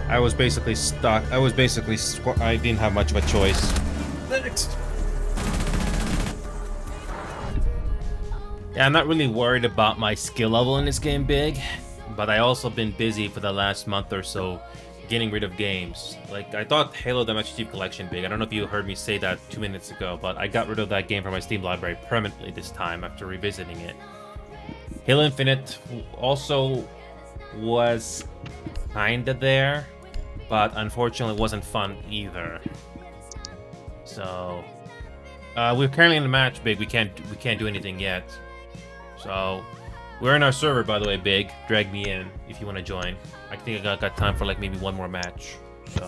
I was basically stuck. I didn't have much of a choice. Next. Yeah, I'm not really worried about my skill level in this game, Big. But I also been busy for the last month or so getting rid of games. Like, I thought Halo the Master Chief Collection, Big. I don't know if you heard me say that 2 minutes ago, but I got rid of that game from my Steam library permanently this time after revisiting it. Halo Infinite also was kinda there, but unfortunately wasn't fun either. So we're currently in the match, Big. We can't do anything yet. So we're in our server, by the way, Big. Drag me in if you want to join. I think I got time for like maybe one more match. So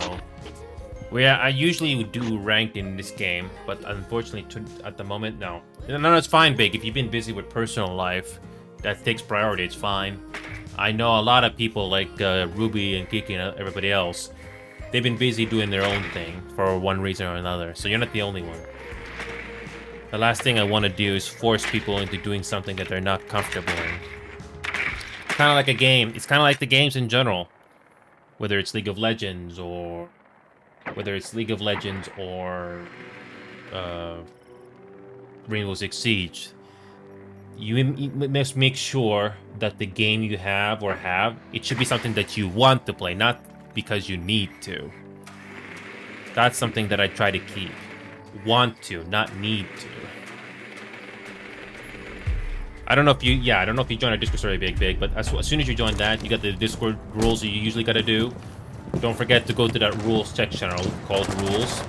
I usually would do ranked in this game, but unfortunately at the moment, no. No, it's fine, Big. If you've been busy with personal life, that takes priority. It's fine. I know a lot of people like Ruby and Kiki and everybody else. They've been busy doing their own thing for one reason or another. So you're not the only one. The last thing I want to do is force people into doing something that they're not comfortable in. It's kind of like a game. It's kind of like the games in general. Whether it's League of Legends or Rainbow Six Siege. You must make sure that the game you have, it should be something that you want to play, not because you need to. That's something that I try to keep. Want to, not need to. I don't know if you join our Discord server, Big, but as soon as you join that, you got the Discord rules you usually gotta do. Don't forget to go to that rules section called rules.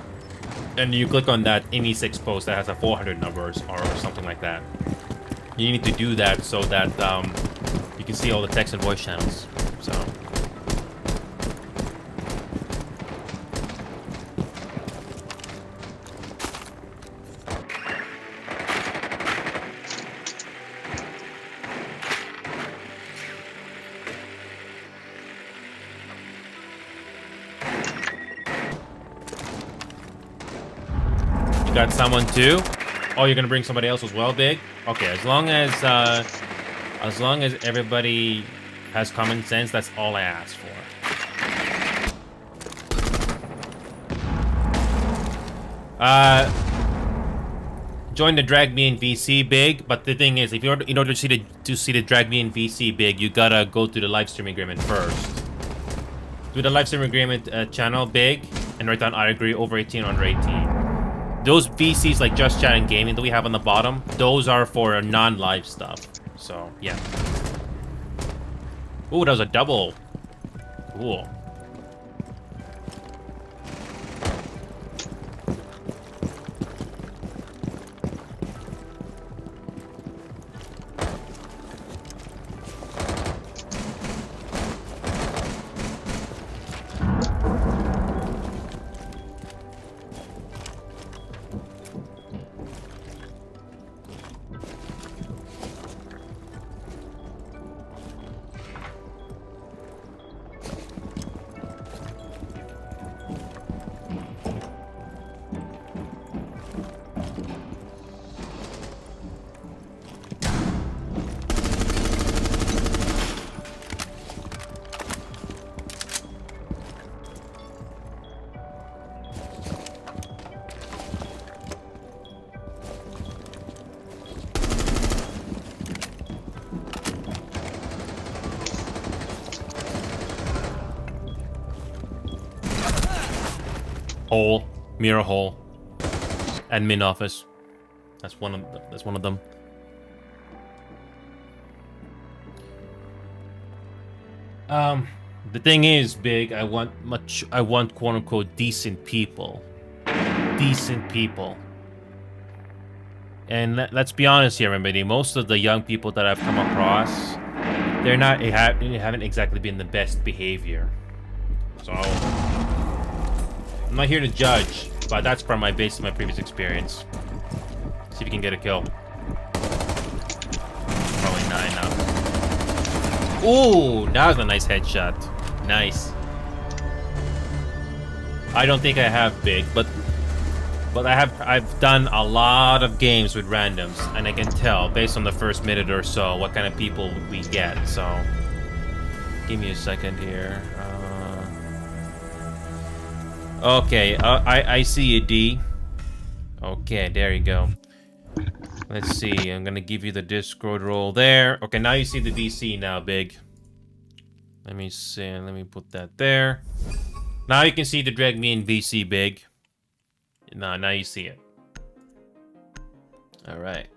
And you click on that ME6 post that has a 400 numbers or something like that. You need to do that so that you can see all the text and voice channels. So. You got someone too? Oh, you're gonna bring somebody else as well, Big? Okay, as long as everybody has common sense, that's all I ask for. Join the Drag Me in VC, Big. But the thing is, in order to see the Drag Me in VC, Big, you gotta go to the live stream agreement first. Do the live stream agreement channel, Big, and write down I agree over 18 under 18. Those VCs like Just Chat and Gaming that we have on the bottom, those are for non-live stuff. So, yeah. Ooh, that was a double. Cool. Hole, Mirror Hole, Admin Office. That's one of them. The thing is, Big, I want quote unquote decent people. Decent people. And let's be honest here, everybody. Most of the young people that I've come across, they haven't exactly been the best behavior. So I'm not here to judge, but that's from based on my previous experience. See if you can get a kill. Probably 9 now. Ooh, that was a nice headshot. Nice. I don't think I have Big, but I've done a lot of games with randoms, and I can tell based on the first minute or so what kind of people we get. So give me a second here. Okay, I see you, D. Okay, there you go. Let's see. I'm gonna give you the Discord role there. Okay, now you see the VC now, Big. Let me see. Let me put that there. Now you can see the drag me in VC, Big. Now you see it. All right.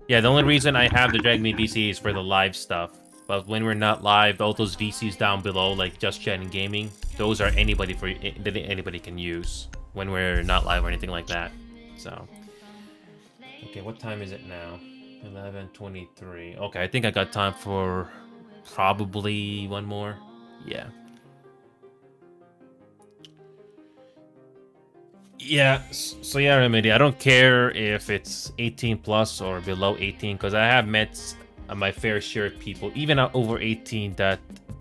Yeah, the only reason I have the drag me VC is for the live stuff. But when we're not live, all those VCs down below, like Just Chatting Gaming, those are anybody can use when we're not live or anything like that. So, okay, what time is it now? 11:23. Okay, I think I got time for probably one more. Yeah. Yeah, so yeah, Remedy, I don't care if it's 18 plus or below 18, because I have met my fair share of people, even over 18, that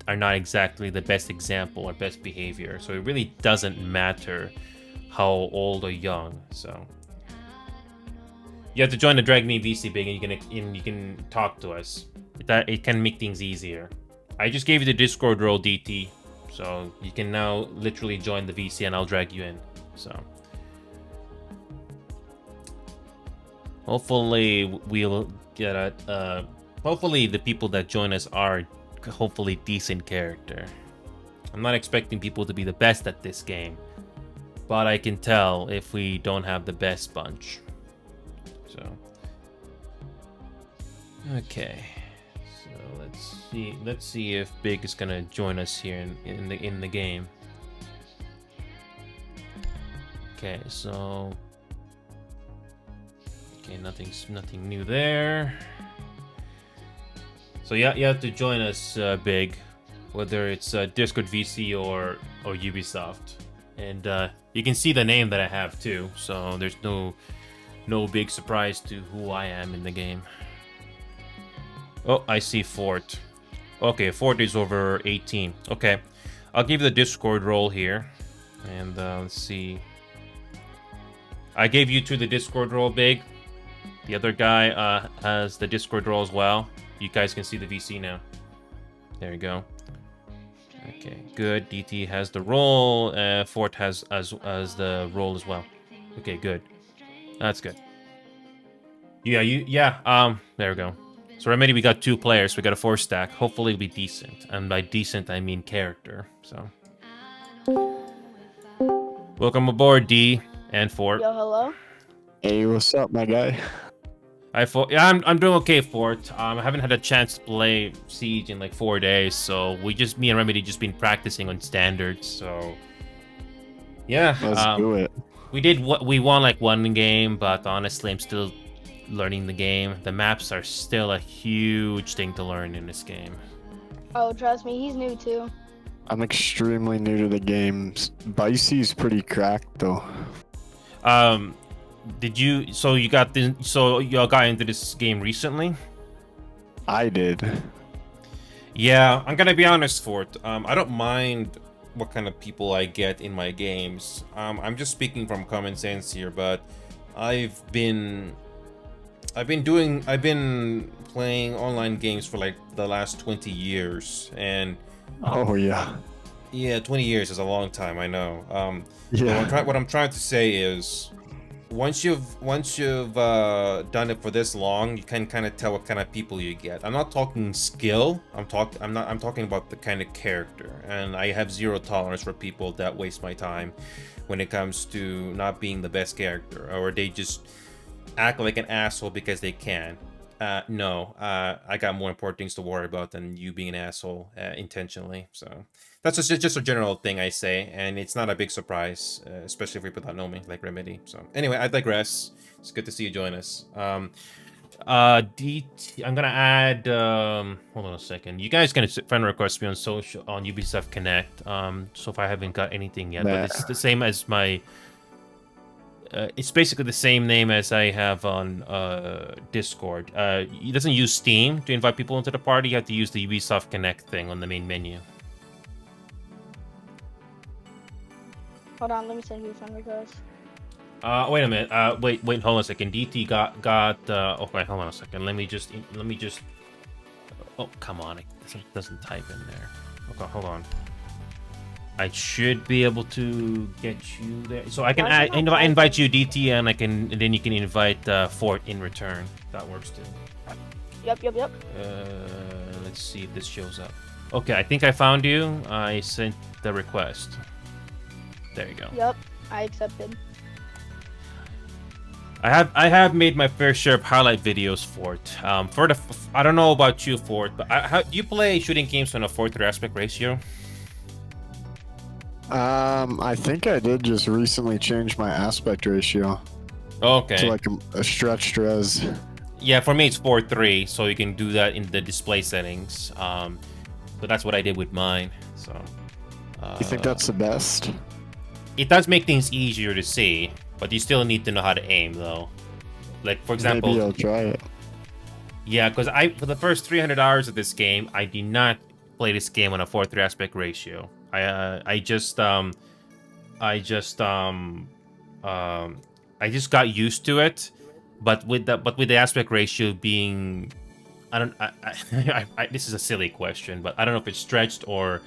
are not exactly the best example or best behavior. So it really doesn't matter how old or young. So you have to join the Drag Me VC, Big, and you can talk to us. It can make things easier. I just gave you the Discord role, DT, so you can now literally join the VC and I'll drag you in. So hopefully we'll get a hopefully the people that join us are hopefully decent character. I'm not expecting people to be the best at this game, but I can tell if we don't have the best bunch. So okay, so let's see if Big is gonna join us here in the game. Okay, so okay, nothing new there. So yeah, you have to join us, Big, whether it's Discord VC or Ubisoft, and you can see the name that I have too. So there's no big surprise to who I am in the game. Oh, I see Fort. Okay, Fort is over 18. Okay, I'll give you the Discord role here, and let's see. I gave you the Discord role, Big. The other guy has the Discord role as well. You guys can see the VC now. There you go. Okay, good. DT has the role. Fort has as the role as well. Okay, good. That's good. Yeah. There we go. So Remedy, we got 2 players. We got a 4 stack. Hopefully, it'll be decent. And by decent, I mean character. So, welcome aboard, D and Fort. Yo, hello. Hey, what's up, my guy? Yeah, I'm doing okay, Fort. I haven't had a chance to play Siege in like 4 days, so me and Remedy just been practicing on standards. So yeah, Let's do it. We won like 1 game, but honestly, I'm still learning the game. The maps are still a huge thing to learn in this game. Oh, trust me, he's new too. I'm extremely new to the game. Bicey's pretty cracked though. So y'all got into this game recently? I did. Yeah, I'm gonna be honest, Fort. I don't mind what kind of people I get in my games. I'm just speaking from common sense here, but I've been playing online games for like the last 20 years, and Oh yeah. yeah, 20 years is a long time, I know. Yeah. What I'm trying to say is, once you've done it for this long, you can kind of tell what kind of people you get. I'm not talking skill. I'm talking about the kind of character. And I have zero tolerance for people that waste my time when it comes to not being the best character, or they just act like an asshole because they can. No, I got more important things to worry about than you being an asshole intentionally. So that's just a general thing I say, and it's not a big surprise, especially for people that know me, like Remedy. So anyway, I digress. It's good to see you join us. DT, I'm gonna add. Hold on a second. You guys can friend request me on social on Ubisoft Connect. So far I haven't got anything yet, but it's the same as my. It's basically the same name as I have on Discord. It doesn't use Steam to invite people into the party. You have to use the Ubisoft Connect thing on the main menu. Hold on, let me send you a friend request. Wait a minute. Wait, hold on a second. DT got. Okay, hold on a second. Let me just. Oh, come on! It doesn't type in there. Okay, hold on. I should be able to get you there, so I can invite you, DT, and then you can invite Fort in return. That works too. Yep. Let's see if this shows up. Okay, I think I found you. I sent the request. There you go. Yep, I accepted. I have made my fair share of highlight videos, Fort. I don't know about you, Fort, but do you play shooting games on a 4:3 aspect ratio? I think I did just recently change my aspect ratio Okay. to like a stretched res. Yeah, for me it's 4:3, so you can do that in the display settings. But that's what I did with mine. So. You think that's the best? It does make things easier to see, but you still need to know how to aim, though. Like, for example. Maybe I'll try it. Yeah, because for the first 300 hours of this game, I did not play this game on a 4:3 aspect ratio. I just got used to it, but with the aspect ratio being, this is a silly question, but I don't know if it's stretched or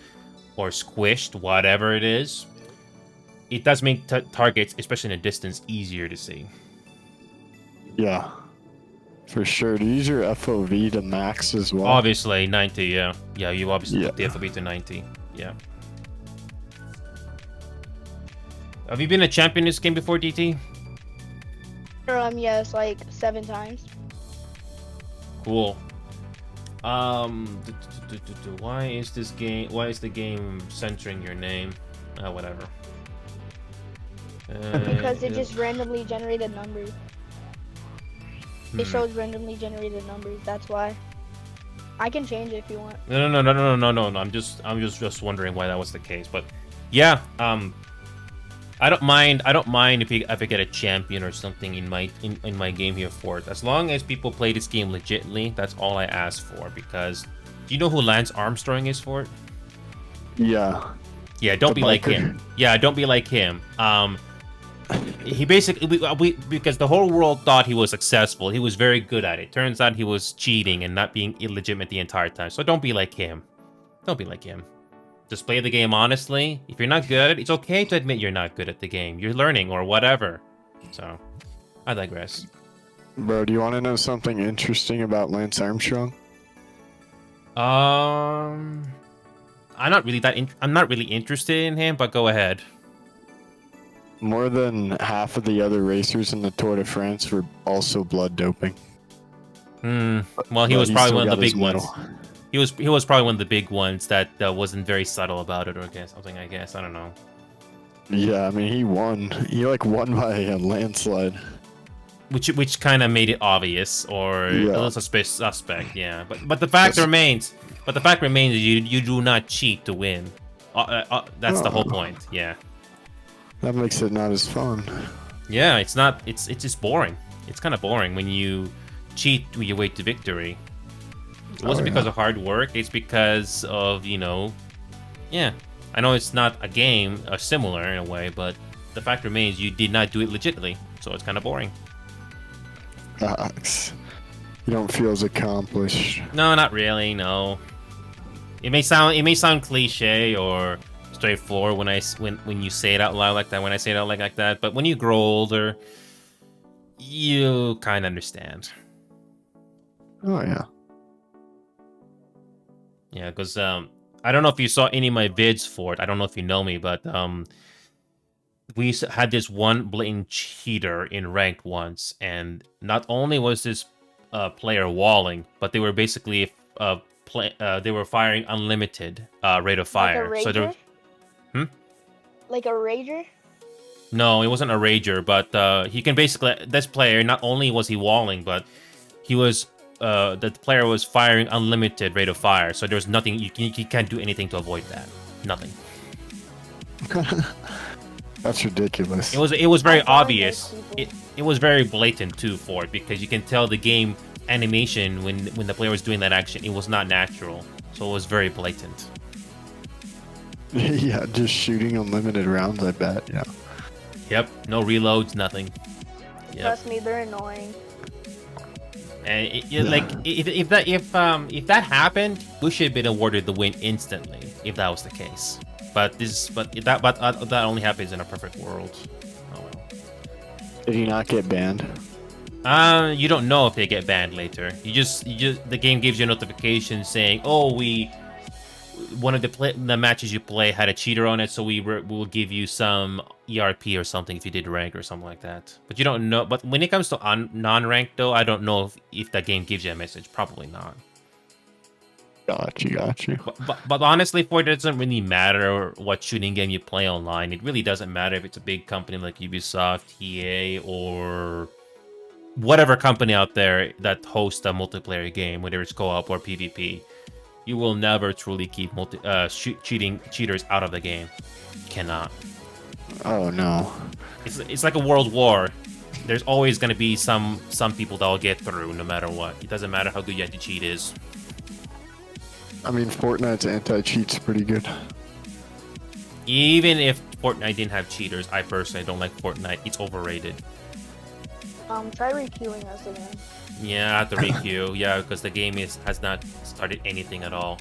squished, whatever it is. It does make targets, especially in a distance, easier to see. Yeah, for sure. Do you use your FOV to max as well? Obviously 90, yeah. You obviously put the FOV to 90, yeah. Have you been a champion in this game before, DT? Yes, like 7 times. Cool. Why is the game censoring your name? Whatever. Because it just randomly generated numbers. It shows randomly generated numbers. That's why. I can change it if you want. No. I'm just wondering why that was the case. But yeah, I don't mind if I get a champion or something in my game here for it. As long as people play this game legitimately, that's all I ask for. Because do you know who Lance Armstrong is, for it? Yeah. Yeah, don't be like him. Yeah, don't be like him. He basically because the whole world thought he was successful. He was very good at it. Turns out he was cheating and not being illegitimate the entire time. So don't be like him. Don't be like him. Just play the game honestly. If you're not good, it's okay to admit you're not good at the game. You're learning or whatever. So, I digress. Bro, do you want to know something interesting about Lance Armstrong? I'm not really interested in him, but go ahead. More than half of the other racers in the Tour de France were also blood doping. Well, he was probably one of the big ones. He was probably one of the big ones that wasn't very subtle about it, or something. I guess I don't know. Yeah, I mean he won. He won by a landslide. Which kind of made it obvious or a little suspect. Yeah, but the fact remains. But the fact remains you do not cheat to win. That's the whole point. Yeah. That makes it not as fun. Yeah, it's not. It's just boring. It's kind of boring when you cheat your way to victory. It wasn't because of hard work. It's because of yeah. I know it's not a game or similar in a way, but the fact remains you did not do it legitimately, so it's kind of boring. You don't feel as accomplished. No, not really. No. It may sound cliche or straightforward when you say it out loud like that. When I say it out like that, but when you grow older, you kind of understand. Oh yeah. Yeah, because I don't know if you saw any of my vids for it. I don't know if you know me, but had this one blatant cheater in ranked once, and not only was this player walling, but they were basically they were firing unlimited rate of fire. Like a So there, rager? Like a rager? no, it wasn't a rager, but he can basically, this player, not only was he walling, but he was the player was firing unlimited rate of fire. So there was nothing you can't do anything to avoid that. Nothing. That's ridiculous. It was very I saw obvious. those people. It was very blatant too for it, because you can tell the game animation when the player was doing that action, it was not natural. So it was very blatant. Yeah, just shooting unlimited rounds, I bet. Yeah. Yep, no reloads, nothing. Yep. Trust me, they're annoying. And like if that happened, we should have been awarded the win instantly if that was the case. But that only happens in a perfect world. Oh well. Did he not get banned? You don't know if they get banned later. You just the game gives you a notification saying, "Oh, one of the matches you play had a cheater on it, so we'll give you some ERP or something if you did rank or something like that." But you don't know. But when it comes to non-ranked though, I don't know if that game gives you a message. Probably not. Got you. But honestly, for it doesn't really matter what shooting game you play online. It really doesn't matter if it's a big company like Ubisoft, EA, or whatever company out there that hosts a multiplayer game, whether it's co-op or PvP. You will never truly keep cheaters out of the game. You cannot. Oh no. It's like a world war. There's always going to be some people that will get through no matter what. It doesn't matter how good your anti-cheat is. I mean, Fortnite's anti-cheat's pretty good. Even if Fortnite didn't have cheaters, I personally don't like Fortnite. It's overrated. Try requeuing us again. Yeah, I have to requeue. Yeah, because the game has not started anything at all.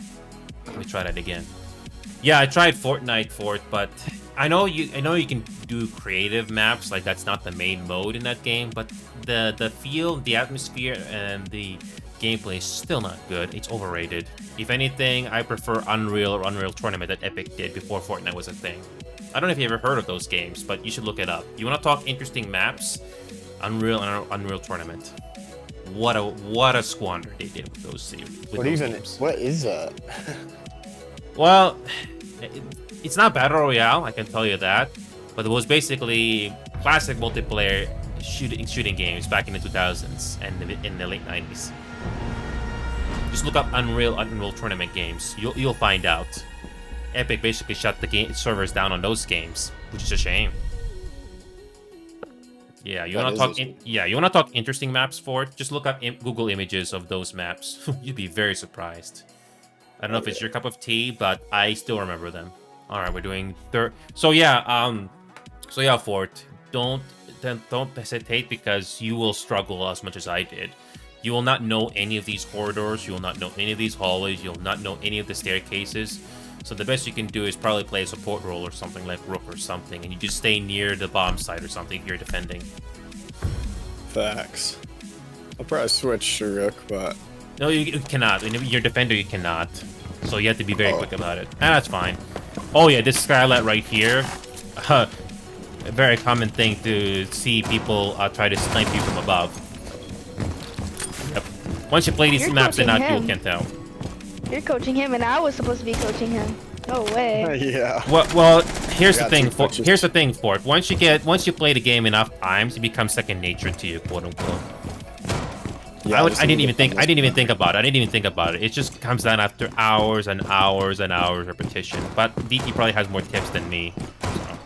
Let me try that again. Yeah, I tried Fortnite for it, but I know you can do creative maps, like that's not the main mode in that game, but the feel, the atmosphere, and the gameplay is still not good. It's overrated. If anything, I prefer Unreal or Unreal Tournament that Epic did before Fortnite was a thing. I don't know if you ever heard of those games, but you should look it up. You want to talk interesting maps? Unreal and Unreal Tournament. What a squander they did with those games. What is that? Well, it's not Battle Royale, I can tell you that. But it was basically classic multiplayer shooting games back in the 2000s and in the late 90s. Just look up Unreal Tournament games. You'll find out. Epic basically shut the servers down on those games, which is a shame. Yeah, you want to talk interesting maps for it? Just look up Google images of those maps. You'd be very surprised. I don't know if it's your cup of tea, but I still remember them. All right, we're doing third. So yeah, Fort, don't hesitate, because you will struggle as much as I did. You will not know any of these corridors. You will not know any of these hallways. You'll not know any of the staircases. So the best you can do is probably play a support role or something like Rook or something, and you just stay near the bomb site or something if you're defending. Facts. I'll probably switch to Rook, but... No, you cannot. When you're a defender, you cannot. So you have to be very quick about it. That's fine. Oh yeah, this skylight right here. A very common thing to see people try to snipe you from above. Yep. Once you play these maps enough, you can tell. You're coaching him, and I was supposed to be coaching him. No way. Yeah. Well, here's the thing. Here's the thing, Fort. Once you play the game enough times, it becomes second nature to you, quote unquote. Yeah, I didn't even think about it. It just comes down after hours and hours and hours repetition. But DT probably has more tips than me. So.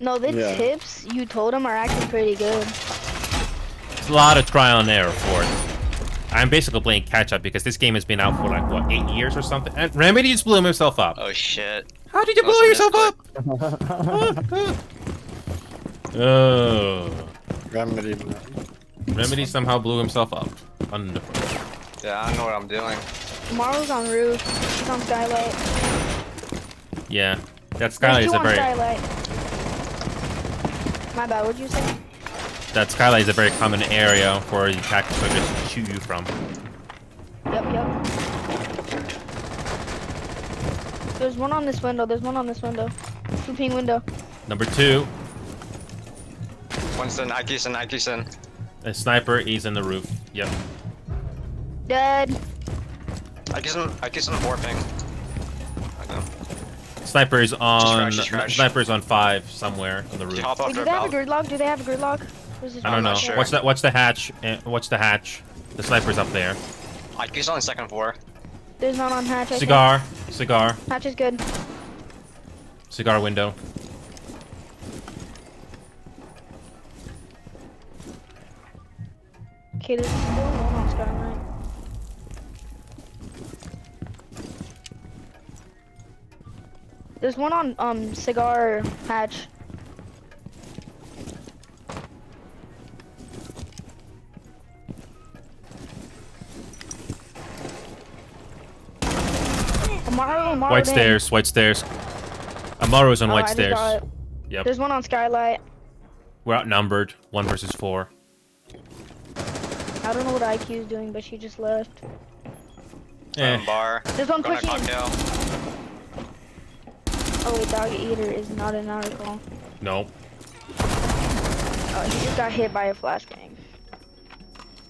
No, the tips you told him are actually pretty good. It's a lot of trial and error for it. I'm basically playing catch up because this game has been out for like what, 8 years or something. And Remedy just blew himself up. Oh shit! How did you blow yourself up? Oh. Remedy somehow blew himself up. Wonderful. Yeah, I don't know what I'm doing. Tomorrow's on roof. He's on skylight. Yeah, that skylight is a very. Skylight. My bad. What'd you say? that skylight is a very common area for the attackers to just shoot you from. Yep. There's one on this window. There's one on this window. Swooping window. Number 2, Winston, Ikison. a sniper is in the roof. Yep. Dead. Ikison 4 ping. Okay. Sniper's on. Just crash. Sniper's on 5 somewhere on the Did roof. you hop Wait, off do your they have a belt? gridlock? Do they have a gridlock? Or is it I don't I'm know. not sure. What's the hatch? What's the hatch? The sniper's up there. Ikison on second floor. There's none on hatch. I think. Cigar. Hatch is good. Cigar window. Okay, there's still one on skylight. There's one on cigar hatch. Amaro, White then. stairs. Amaro's on Oh, white I just stairs. got it. Yep. There's one on skylight. We're outnumbered. 1 versus 4. I don't know what IQ is doing, but she just left. Bar. There's one Going to pushing. cocktail. Oh wait, dog eater is not an article. No. Oh, he just got hit by a flashbang.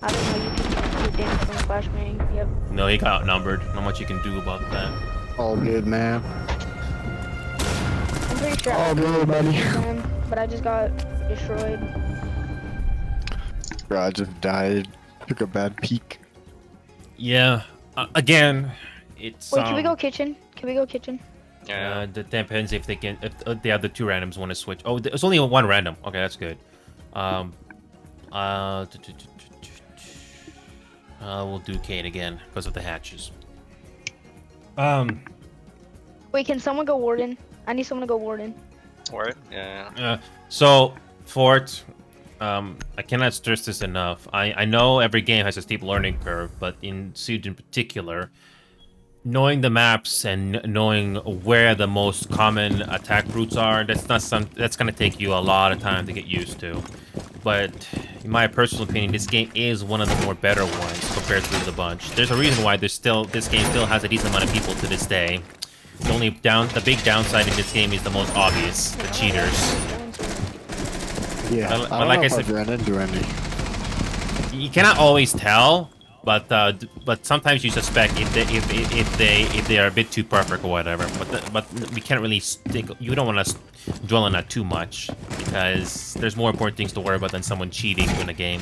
I don't know, you can do damage from a flashbang. Yep. No, he got outnumbered. Not much you can do about that. All good, man. I'm pretty sure I All good, buddy. him, but I just got destroyed. Bro, I just died. Took a bad peek. Yeah. Again, it's. Wait, can we go kitchen? Can we go kitchen? Yeah. That depends if they can. If the other 2 randoms want to switch. Oh, there's only 1 random. Okay, that's good. We'll do Kate again because of the hatches. Wait, can someone go warden? I need someone to go warden. Word? Yeah. So Fort, I cannot stress this enough. I know every game has a steep learning curve, but in Siege in particular, knowing the maps and knowing where the most common attack routes are, that's gonna take you a lot of time to get used to. But in my personal opinion, this game is one of the more better ones compared to the bunch. There's a reason why this game still has a decent amount of people to this day. The big downside in this game is the most obvious, the cheaters. Yeah, But I don't like know I if said- I've ran into any. You cannot always tell, but sometimes you suspect if they are a bit too perfect or whatever. But we can't really you don't want to dwell on that too much because there's more important things to worry about than someone cheating in a game.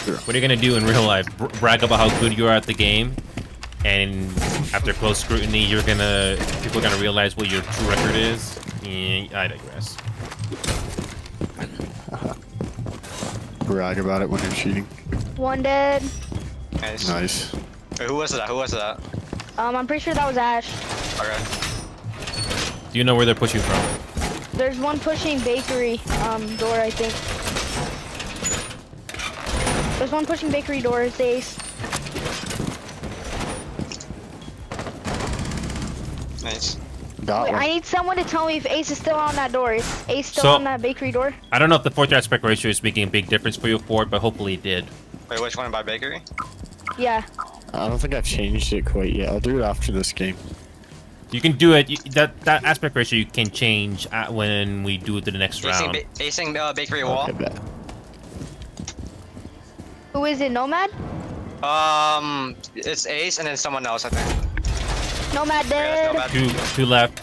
Sure. What are you gonna do in real life? Brag about how good you are at the game, and after close scrutiny, people are gonna realize what your true record is. I digress. Brag about it when you're cheating. One dead. Nice. Nice. Wait, who was that? I'm pretty sure that was Ash. Okay. Do you know where they're pushing from? There's one pushing bakery door, I think. There's one pushing bakery door. It's Ace. Nice. Got Wait, one. I need someone to tell me if Ace is still on that door. Is Ace still So- on that bakery door? I don't know if the 4 to aspect ratio is making a big difference for you, Fort, but hopefully it did. Wait, which one by bakery? Yeah. I don't think I've changed it quite yet. I'll do it after this game. You can do it. That aspect ratio you can change when we do it to the next round. Acing bakery wall. Okay, bet. Who is it? Nomad? It's Ace and then someone else, I think. Nomad Yeah, dead. that's no bad. Two left.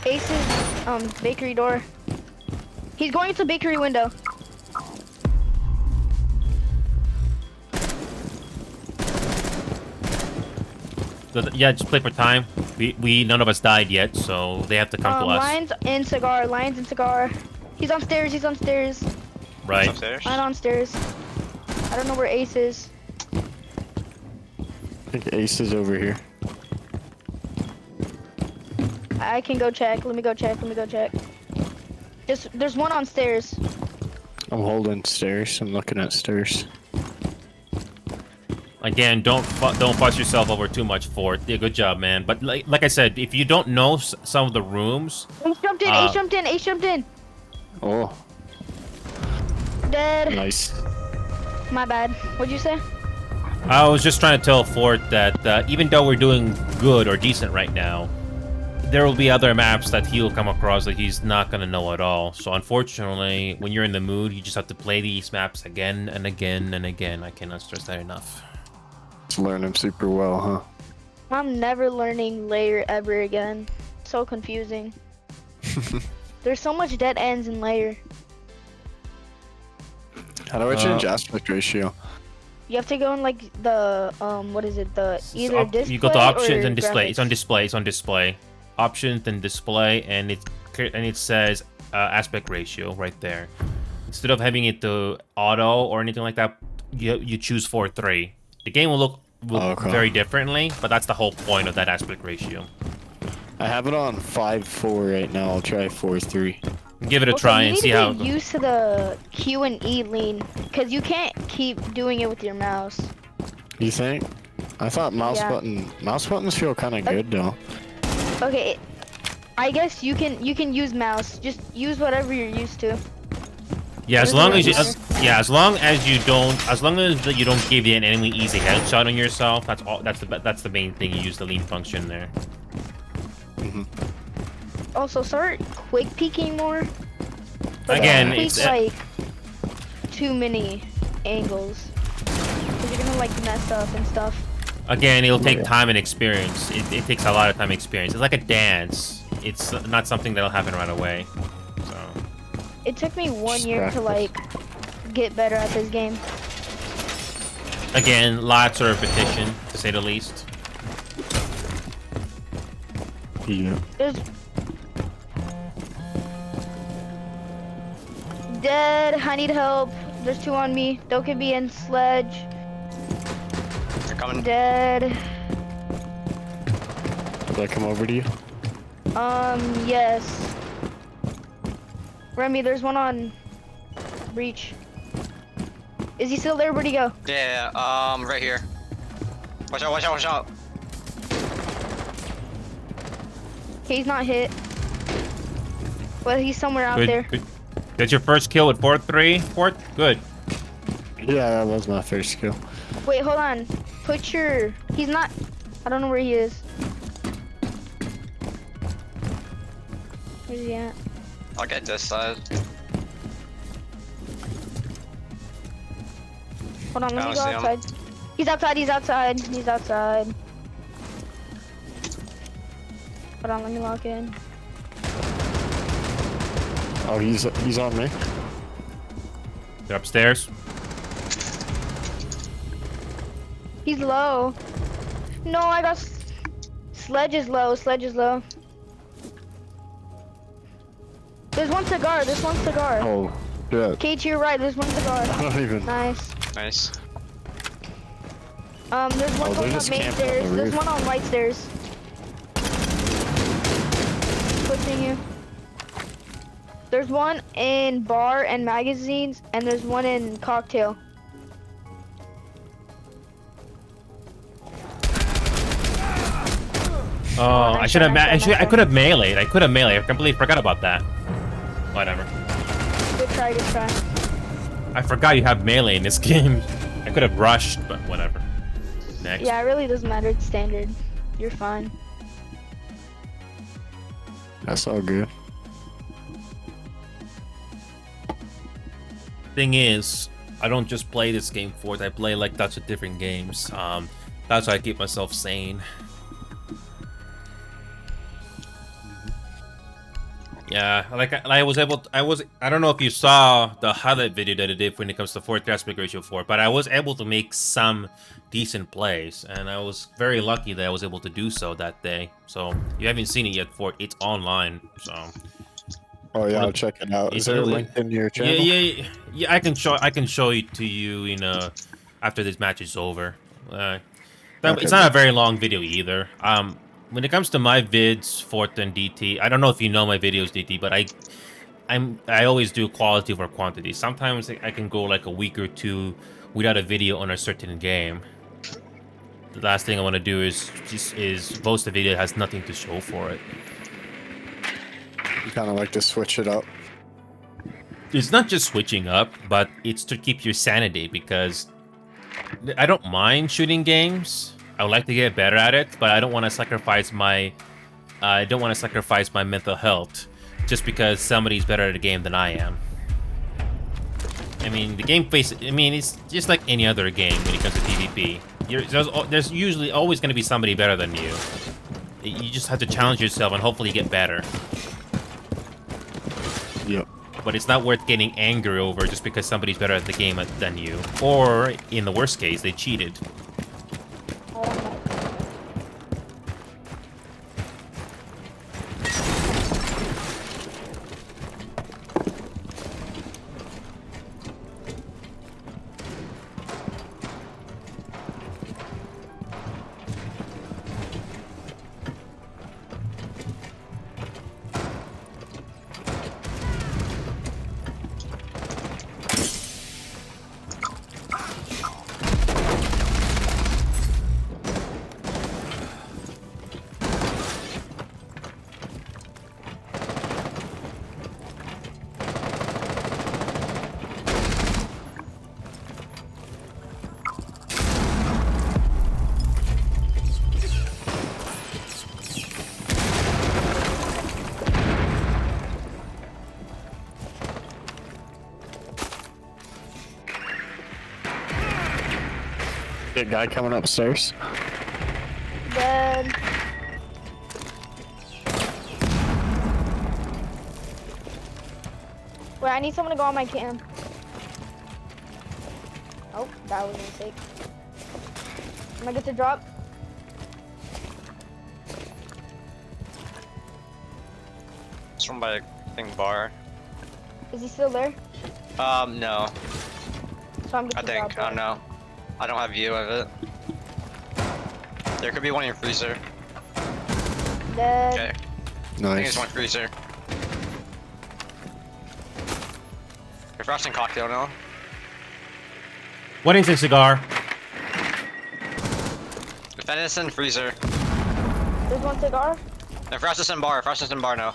Ace's bakery door. He's going to bakery window. Yeah, just play for time. We none of us died yet, so they have to come to us. Lions and cigar. Lions and cigar. He's on stairs. He's on stairs. Right. Upstairs. Line on stairs. I don't know where Ace is. I think Ace is over here. I can go check. Let me go check. There's one on stairs. I'm holding stairs. I'm looking at stairs. Again, don't fuss yourself over too much, Fort. Yeah, good job, man. But like I said, if you don't know some of the rooms, Ace jumped in, Ace jumped in, Ace jumped in. Oh, Dead. nice. My bad. What'd you say? I was just trying to tell Fort that even though we're doing good or decent right now, there will be other maps that he'll come across that he's not gonna know at all. So unfortunately, when you're in the mood, you just have to play these maps again and again and again. I cannot stress that enough. Learn him super well, huh? I'm never learning layer ever again. So confusing. There's so much dead ends in layer. How do I change aspect ratio? You have to go in like the what is it? The either display You go to options or and display. graphics. It's on display. It's on display. Options and display, and it says aspect ratio right there. Instead of having it to auto or anything like that, you choose 4:3. The game will look very differently, but that's the whole point of that aspect ratio. I have it on 5:4 right now. I'll try 4:3. Give it a try and see how. You need to get used to the Q and E lean, because you can't keep doing it with your mouse. You think? I thought mouse buttons feel kind of good though. Okay, I guess you can use mouse. Just use whatever you're used to. Yeah, as long as you don't give the enemy easy headshot on yourself. That's all. That's the main thing. You use the lean function there. Also, start quick peeking more. Again, peek it's like too many angles. Cause you're gonna like mess up and stuff. Again, it'll take time and experience. It takes a lot of time and experience. It's like a dance. It's not something that'll happen right away. So. It took me 1 year to like get better at this game. Again, lots of repetition, to say the least. Yeah. There's dead. I need help. There's 2 on me. Doka be in sledge. They're coming. Dead. Did I come over to you? Yes. Remy, there's one on breach. Is he still there? Where'd he go? Yeah, right here. Watch out, watch out, watch out. Okay, he's not hit. But he's somewhere out there. Good. That's your first kill with 4-3, Fort? Good. Yeah, that was my first kill. Wait, hold on. Put your... He's not... I don't know where he is. Where's he at? I'll get this side. Hold on, let I me don't go see him. outside. He's outside, he's outside, he's outside. Hold on, let me lock in. Oh, he's on me. They're upstairs. He's low. No, I got... Sledge is low, Sledge is low. There's one cigar, there's one cigar. Oh, yeah. Okay, to your right, there's one cigar. I don't even. Nice. Nice. There's one Oh, they're going up just main camping on stairs. the There's roof. one on right stairs. Pushing you. There's one in bar and magazines, and there's one in cocktail. Oh, nice I should have. shot, nice shot, nice I could have meleeed. I could have meleeed. I completely forgot about that. Whatever. Good try, good try. I forgot you have melee in this game. I could have rushed, but whatever. Next. Yeah, it really doesn't matter. It's standard. You're fine. That's all good. Thing is, I don't just play this game for it. I play like lots of different games. That's how I keep myself sane. Yeah, I don't know if you saw the highlight video that I did when it comes to 4th aspect ratio 4, but I was able to make some decent plays, and I was very lucky that I was able to do so that day. So you haven't seen it yet, Fort. It's online, so. Oh yeah, I'll check it out. Is there a link in your channel? Yeah. I can show it to you, after this match is over. It's not a very long video either. When it comes to my vids, Fort and DT, I don't know if you know my videos, DT, but I always do quality over quantity. Sometimes I can go like a week or two without a video on a certain game. the last thing I want to do is post a video that has nothing to show for it. You kind of like to switch it up. It's not just switching up, but it's to keep your sanity, because I don't mind shooting games. I would like to get better at it, but I don't want to sacrifice my mental health just because somebody's better at a game than I am. I mean, the game it's just like any other game when it comes to PvP. There's usually always going to be somebody better than you. You just have to challenge yourself and hopefully get better. Yep. But it's not worth getting angry over just because somebody's better at the game than you. Or, in the worst case, they cheated. A guy coming upstairs. Dead. Wait, I need someone to go on my cam. Oh, that was a mistake. Am I good to drop? It's from by, I think, bar. Is he still there? No. So I'm good I to think. drop. I don't know. I don't have view of it. There could be one in your freezer. Dead. Okay. I think Nice. there's one freezer. You're frosting cocktail now. What is a cigar? Defendant's in freezer. There's one cigar. And Frostus in bar. Frostus in bar now.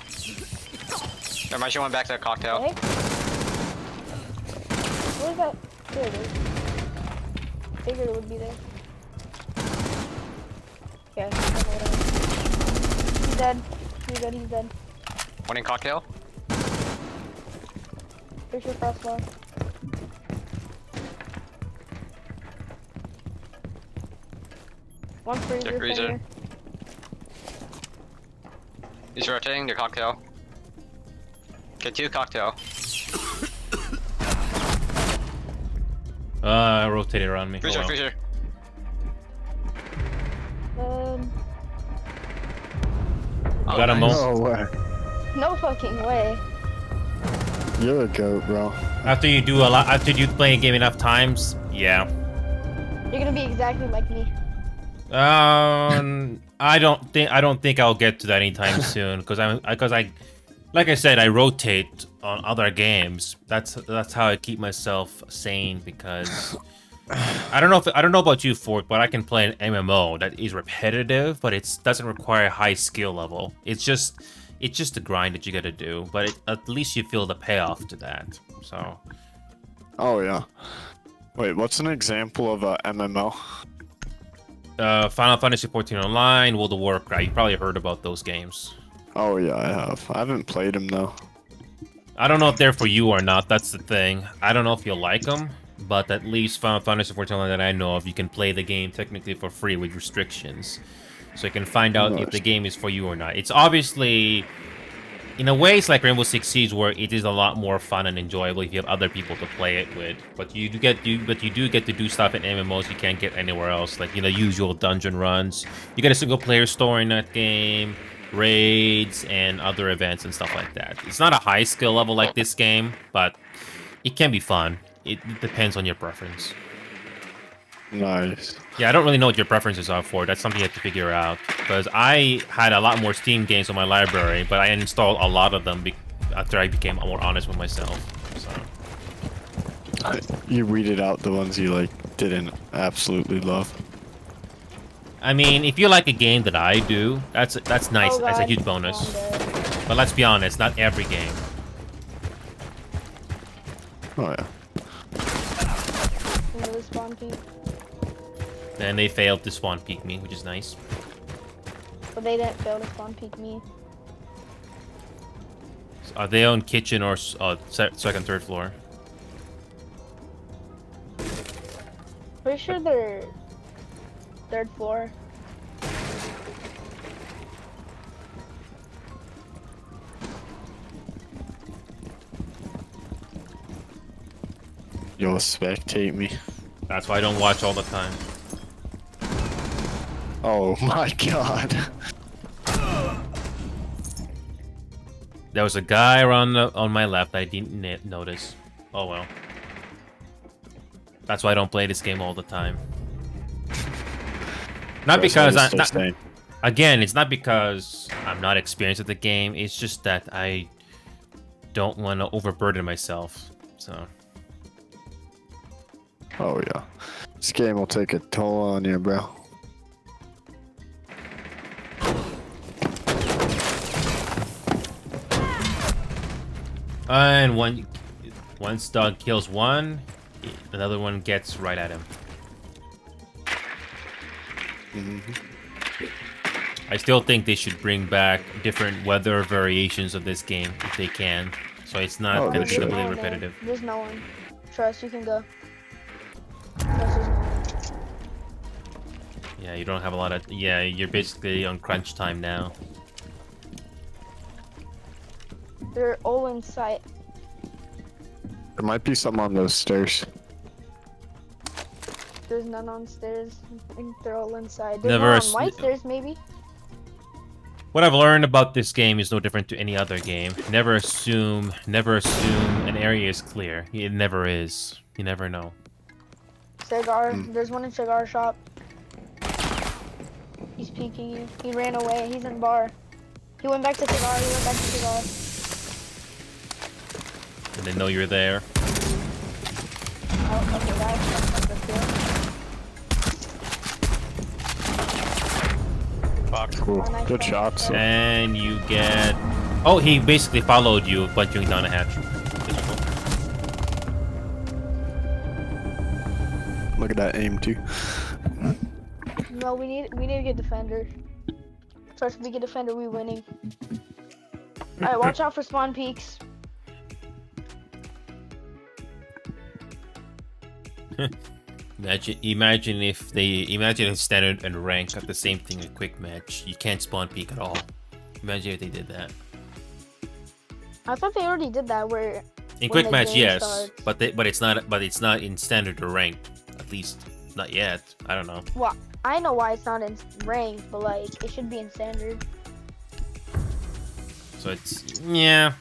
Never mind, she went back to the cocktail. Okay. Where is that? There it is. Figured it would be there. Okay. He's dead. He's dead. He's dead. One in cocktail. There's your crossbar. One freezer. Check freezer. Fender. He's rotating the cocktail. Okay, 2 cocktail. Rotated around me. Freezer, Oh, well. freezer. Oh, Got him nice. all. No way. No fucking way. You're a goat, bro. After you play a game enough times, yeah. You're gonna be exactly like me. I don't think I'll get to that anytime soon, because like I said, I rotate on other games. That's how I keep myself sane, because I don't know about you, Fort, but I can play an MMO that is repetitive, but it doesn't require a high skill level. It's just the grind that you gotta do, but at least you feel the payoff to that. So. Oh yeah. Wait, what's an example of a MMO? Final Fantasy XIV Online, World of Warcraft. You probably heard about those games. Oh yeah, I have. I haven't played them though. I don't know if they're for you or not. That's the thing. I don't know if you'll like them, but at least Final Fantasy XIV Online that I know of, you can play the game technically for free with restrictions. So you can find out if the game is for you or not. It's obviously, in a way, it's like Rainbow Six Siege, where it is a lot more fun and enjoyable if you have other people to play it with. But you do get to do stuff in MMOs you can't get anywhere else, like the usual dungeon runs. You get a single player story in that game, raids, and other events and stuff like that. It's not a high skill level like this game, but it can be fun. It depends on your preference. Nice. Yeah, I don't really know what your preferences are for. That's something you have to figure out. Because I had a lot more Steam games on my library, but I installed a lot of them after I became more honest with myself. So You weeded out the ones you didn't absolutely love. I mean, if you like a game that I do, that's nice. Oh, That's a God. huge Oh, bonus. I'm dead. But let's be honest, not every game. Oh yeah. Into the spawn peak. And they failed to spawn peek me, which is nice. But they didn't fail to spawn peek me. Are they on kitchen or second, third floor? Pretty sure they're third floor. You'll spectate me. That's why I don't watch all the time. Oh my god. There was a guy on my left I didn't notice. Oh well. That's why I don't play this game all the time. Not because again, it's not because I'm not experienced at the game. It's just that I don't want to overburden myself. So. Oh yeah. This game will take a toll on you, bro. And once dog kills one, another one gets right at him. I still think they should bring back different weather variations of this game if they can, so it's not Oh, gonna they be should. completely No one there. repetitive. There's no one. Trust, you can go. Trust, there's no one. Yeah, you don't have a lot of. Yeah, you're basically on crunch time now. They're all in sight. There might be something on those stairs. There's none on stairs. I think they're all inside. There's Never one a on s- white stairs, maybe. What I've learned about this game is no different to any other game. Never assume an area is clear. It never is. You never know. Cigar. There's one in cigar shop. He's peeking you. He ran away. He's in bar. He went back to cigar. He went back to cigar. And they know you're there. Oh, okay, that's the kill. Fuck. Cool. Oh, nice Good shot. shots. And you get. Oh, he basically followed you, bunching down a hatch. Look at that aim too. No, we need to get defender. Trust, if we get defender, we winning. Alright, watch out for spawn peaks. Imagine if standard and rank got the same thing in quick match. You can't spawn peek at all. Imagine if they did that. I thought they already did that where In when quick the match, game yes, starts. but it's not in standard or rank. At least not yet. I don't know. Well, I know why it's not in rank, but like it should be in standard. So it's yeah.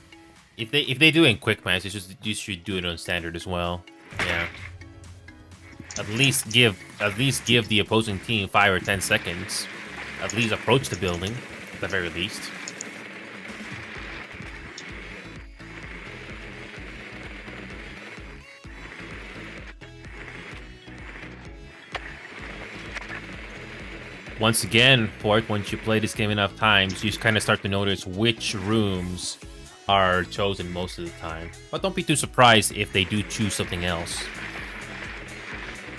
If they do it in quick match, it's just you should do it on standard as well. Yeah. At least give the opposing team 5 or 10 seconds. At least approach the building, at the very least. Once again, Port, once you play this game enough times, you kind of start to notice which rooms are chosen most of the time. But don't be too surprised if they do choose something else.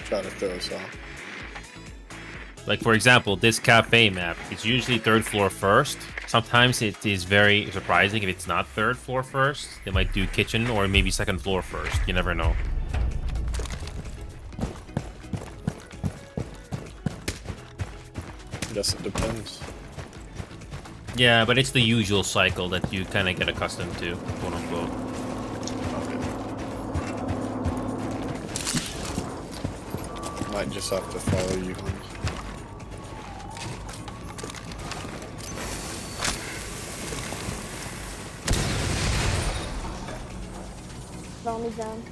Try to throw us off. Like, for example, this cafe map, it's usually third floor first. Sometimes it is very surprising if it's not third floor first. They might do kitchen or maybe second floor first. You never know. Guess it depends. Yeah, but it's the usual cycle that you kind of get accustomed to, quote unquote. Might just have to follow you, Hans. Zombie down.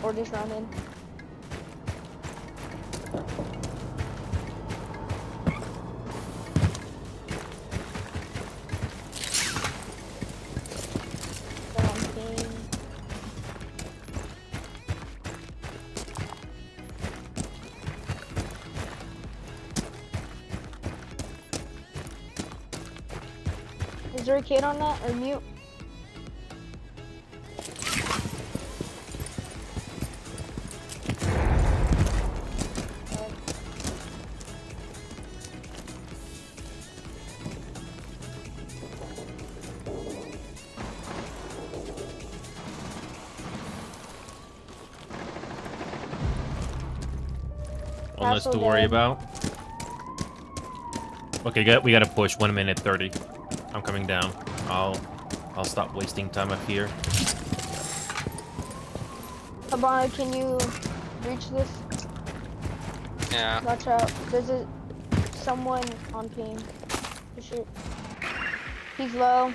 Or just run in. Is there a kid on that or mute? One less to Castle worry dead. about. Okay, we gotta push 1 minute 30. I'm coming down. I'll stop wasting time up here. Habana, can you reach this? Yeah. Watch out. There's someone on ping. For sure. He's low.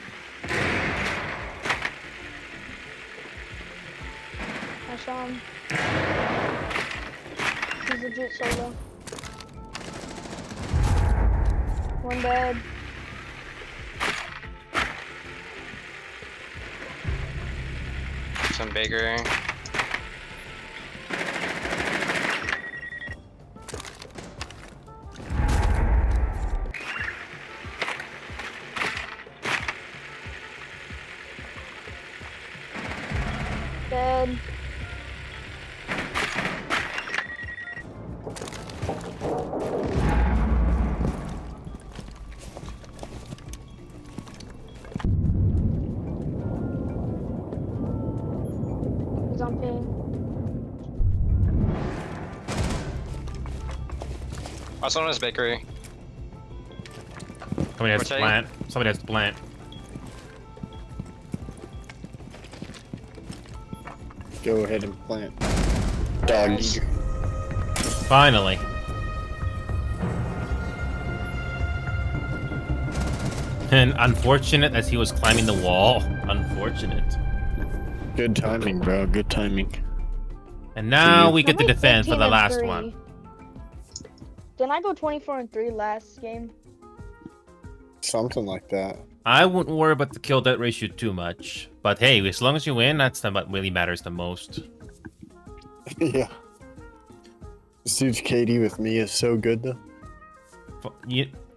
I saw him. He's legit solo. One dead. Some bigger. Dead. He's on ping. Also known as bakery. Somebody has to Rotating. plant. Somebody has to plant. Go ahead and plant. Dog Nice. eater. Finally. And unfortunate as he was climbing the wall. Unfortunate. Good timing, bro. Good timing. And now we I'm get to like defend for 15 the and last 3. one. Didn't I go 24 and 3 last game? Something like that. I wouldn't worry about the kill death ratio too much. But hey, as long as you win, that's what really matters the most. Yeah. This dude's KD with me is so good though.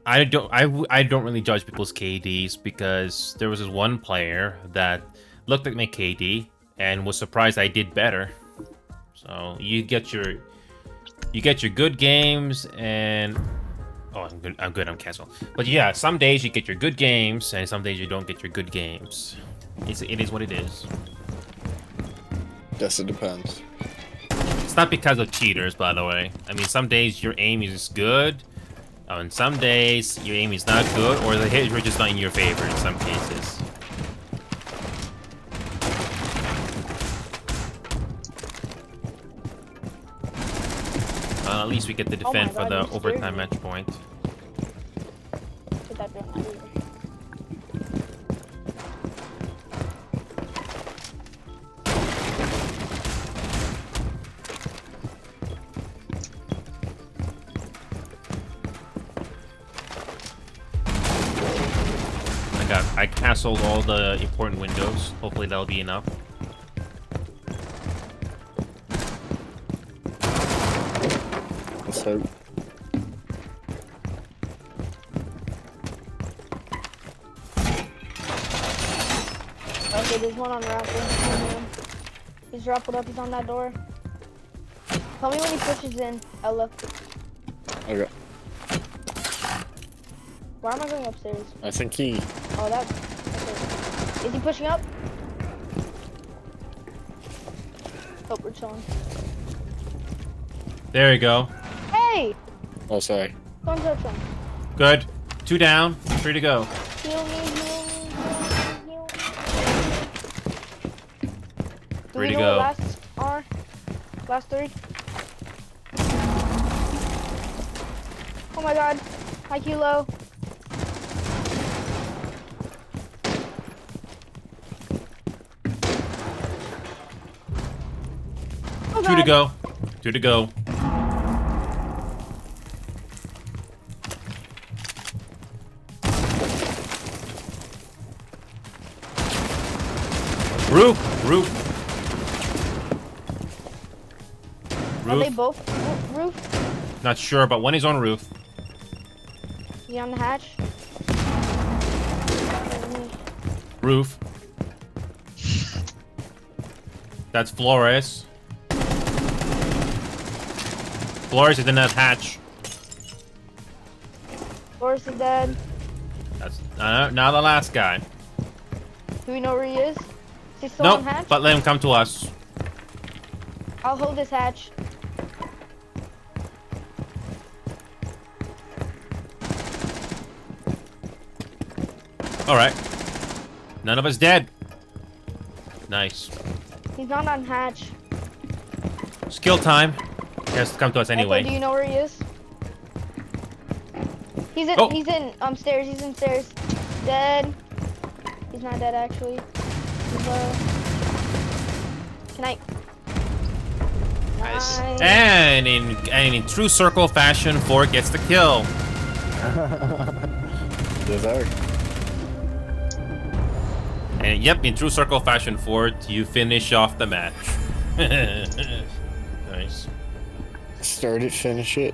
I don't really judge people's KDs because there was this one player that looked like my KD and was surprised I did better. So you get your good games and oh, I'm good. I'm canceled. But yeah, some days you get your good games and some days you don't get your good games. It is what it is. Guess it depends. It's not because of cheaters, by the way. I mean, some days your aim is good, and some days your aim is not good, or the hit is just not in your favor in some cases. At least we get to Oh my defend for God, the you scared overtime me. match point. Put that down. I canceled all the important windows. Hopefully that'll be enough. Let's hope. Okay, there's one on rappel. He's rappelled up. He's on that door. Tell me when he pushes in, Ella. Okay. Why am I going upstairs? I think he. Oh, that. Okay. Is he pushing up? Oh, we're chilling. There you go. Hey! Oh, sorry. Don't touch him. Good. 2 down. 3 to go. Heal me, heal me, heal me. 3 Do we to know go. what last are? Last 3? Oh my god. IQ low. Oh 2 to god. go. 2 to go. Roof! Roof! Are they Roof. both roof? Not sure, but one is on roof. Is he on the hatch? roof. That's Flores. Flores is in that hatch. Flores is dead. That's now the last guy. Do we know where he is? Is he still Nope, on hatch? but let him come to us. I'll hold this hatch. Alright. None of us dead. Nice. He's not on hatch. Skill time. He has to come to us anyway. Echo, do you know where he is? He's in. Oh. He's in stairs. He's in stairs. Dead. He's not dead actually. He's low. Can I? Nice. And in true circle fashion, Ford gets the kill. Yes, sir. And yep, in true circle fashion, Ford, you finish off the match. Nice. Start it, finish it.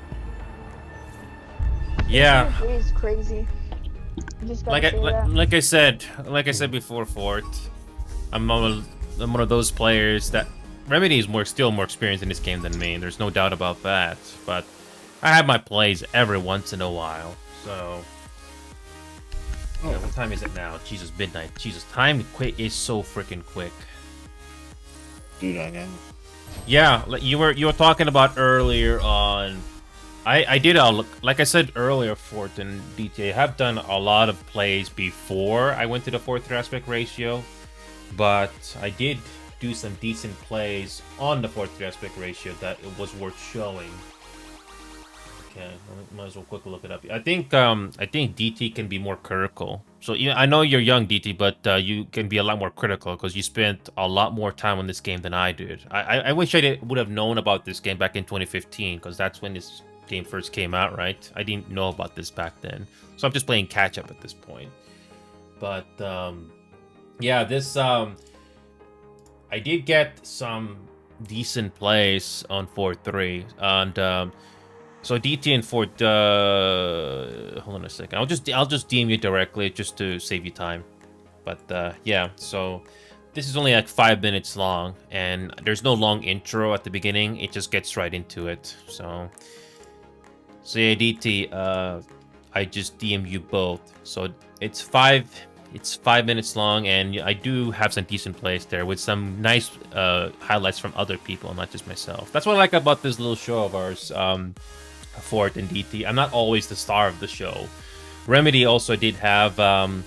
Yeah, He's crazy. I just gotta say that. like I said before, Ford, I'm one of those players that Remedy is still more experienced in this game than me. There's no doubt about that. But I have my plays every once in a while, so. Yeah, what time is it now? Jesus, midnight. Jesus, time is so freaking quick. Dude, I know. Yeah, like you were talking about earlier on. I did like I said earlier, Fort and DT, I have done a lot of plays before I went to the 4:3 aspect ratio, but I did do some decent plays on the 4:3 aspect ratio that it was worth showing. Okay, might as well quickly look it up. I think DT can be more critical. So yeah, I know you're young, DT, but you can be a lot more critical because you spent a lot more time on this game than I did. I wish I would have known about this game back in 2015 because that's when this game first came out, right? I didn't know about this back then, so I'm just playing catch up at this point. But yeah, this I did get some decent plays on 4:3 and. So DT and Fort, hold on a second. I'll just DM you directly just to save you time. But yeah, so this is only like 5 minutes long, and there's no long intro at the beginning. It just gets right into it. So yeah, DT, I just DM you both. So it's 5 minutes long, and I do have some decent plays there with some nice highlights from other people, not just myself. That's what I like about this little show of ours. Fort and DT. I'm not always the star of the show. Remedy also did have, now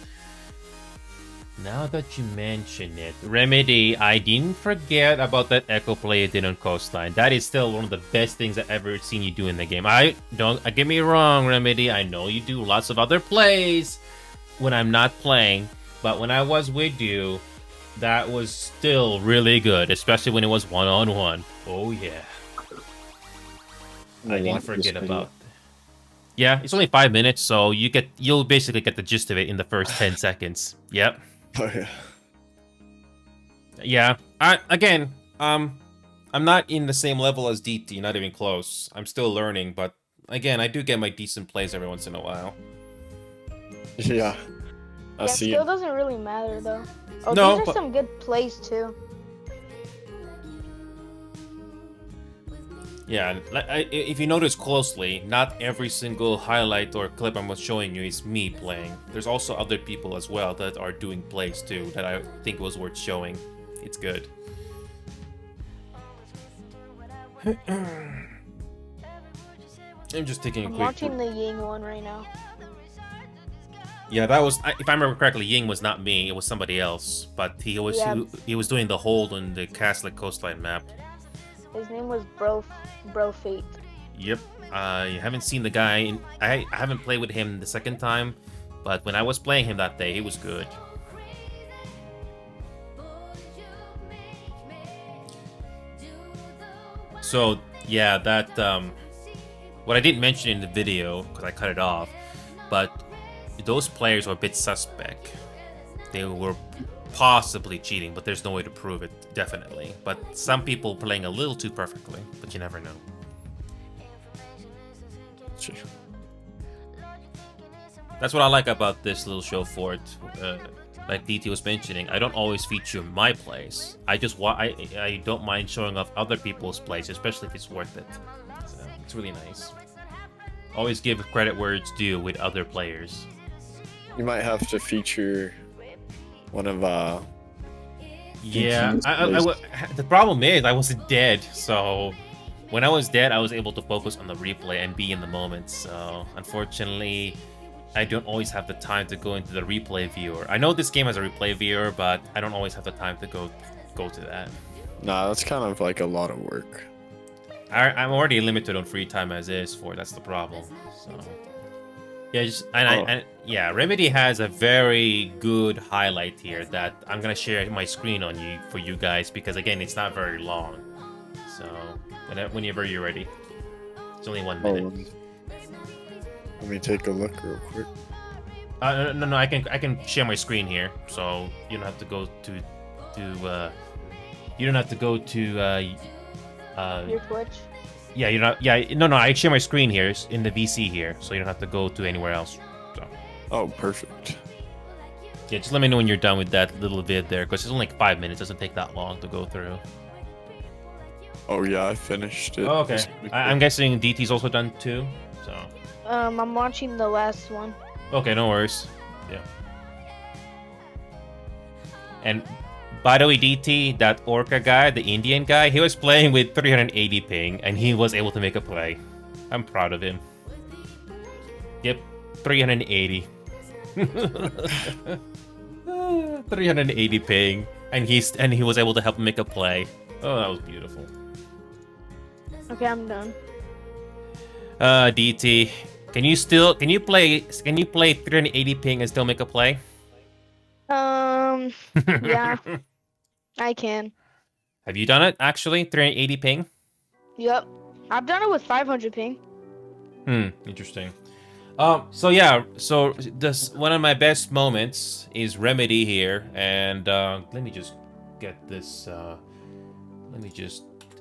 that you mention it, Remedy, I didn't forget about that Echo play you did on Coastline. That is still one of the best things I've ever seen you do in the game. Don't get me wrong, Remedy, I know you do lots of other plays when I'm not playing, but when I was with you, that was still really good, especially when it was one-on-one. Oh yeah. I didn't forget about. Yeah, it's only 5 minutes, so you'll basically get the gist of it in the first 10 seconds. Yep. Oh, yeah. Yeah. I'm not in the same level as DT, not even close. I'm still learning, but again, I do get my decent plays every once in a while. Yeah. I see skill it. doesn't really matter though. Oh, No, these are but- some good plays too. Yeah, if you notice closely, not every single highlight or clip I'm showing you is me playing. There's also other people as well that are doing plays too that I think was worth showing. It's good. I'm just taking a I'm quick. watching the Ying one right now. Yeah, that was, if I remember correctly, Ying was not me. It was somebody else, but he was he was doing the hold on the Castlic Coastline map. His name was Bro Fate. Yep. I haven't seen the guy. I haven't played with him the second time, but when I was playing him that day, he was good. So yeah, that what I didn't mention in the video because I cut it off, but those players were a bit suspect. They were possibly cheating, but there's no way to prove it, definitely. But some people playing a little too perfectly, but you never know. That's what I like about this little show for it. like DT was mentioning, I don't always feature my plays. I just I don't mind showing off other people's plays, especially if it's worth it. So it's really nice. Always give credit where it's due with other players. You might have to feature one of Yeah, DT's the problem is I wasn't dead, so when I was dead, I was able to focus on the replay and be in the moment. So unfortunately, I don't always have the time to go into the replay viewer. I know this game has a replay viewer, but I don't always have the time to go to that. Nah, that's kind of like a lot of work. I'm already limited on free time as is that's the problem. So yeah, yeah, Remedy has a very good highlight here that I'm gonna share my screen on for you guys because again, it's not very long. So whenever you're ready, it's only 1 minute. Let me take a look real quick. No, I can share my screen here, so you don't have to go to you don't have to go to Your Twitch. yeah, no, I share my screen here in the VC here, so you don't have to go to anywhere else. So Oh, perfect. yeah, just let me know when you're done with that little vid there, because it's only like 5 minutes. It doesn't take that long to go through. Oh yeah, I finished it. Oh, okay. I'm guessing DT's also done too. So I'm watching the last one. okay, no worries. Yeah. And by the way, DT, that Orca guy, the Indian guy, he was playing with 380 ping, and he was able to make a play. I'm proud of him. Yep, 380. 380 ping, and he was able to help him make a play. Oh, that was beautiful. Okay, I'm done. DT, can you play 380 ping and still make a play? Yeah, I can. Have you done it actually? 380 ping? Yep. I've done it with 500 ping. Interesting. So yeah, so this one of my best moments is Remedy here, and let me just get this.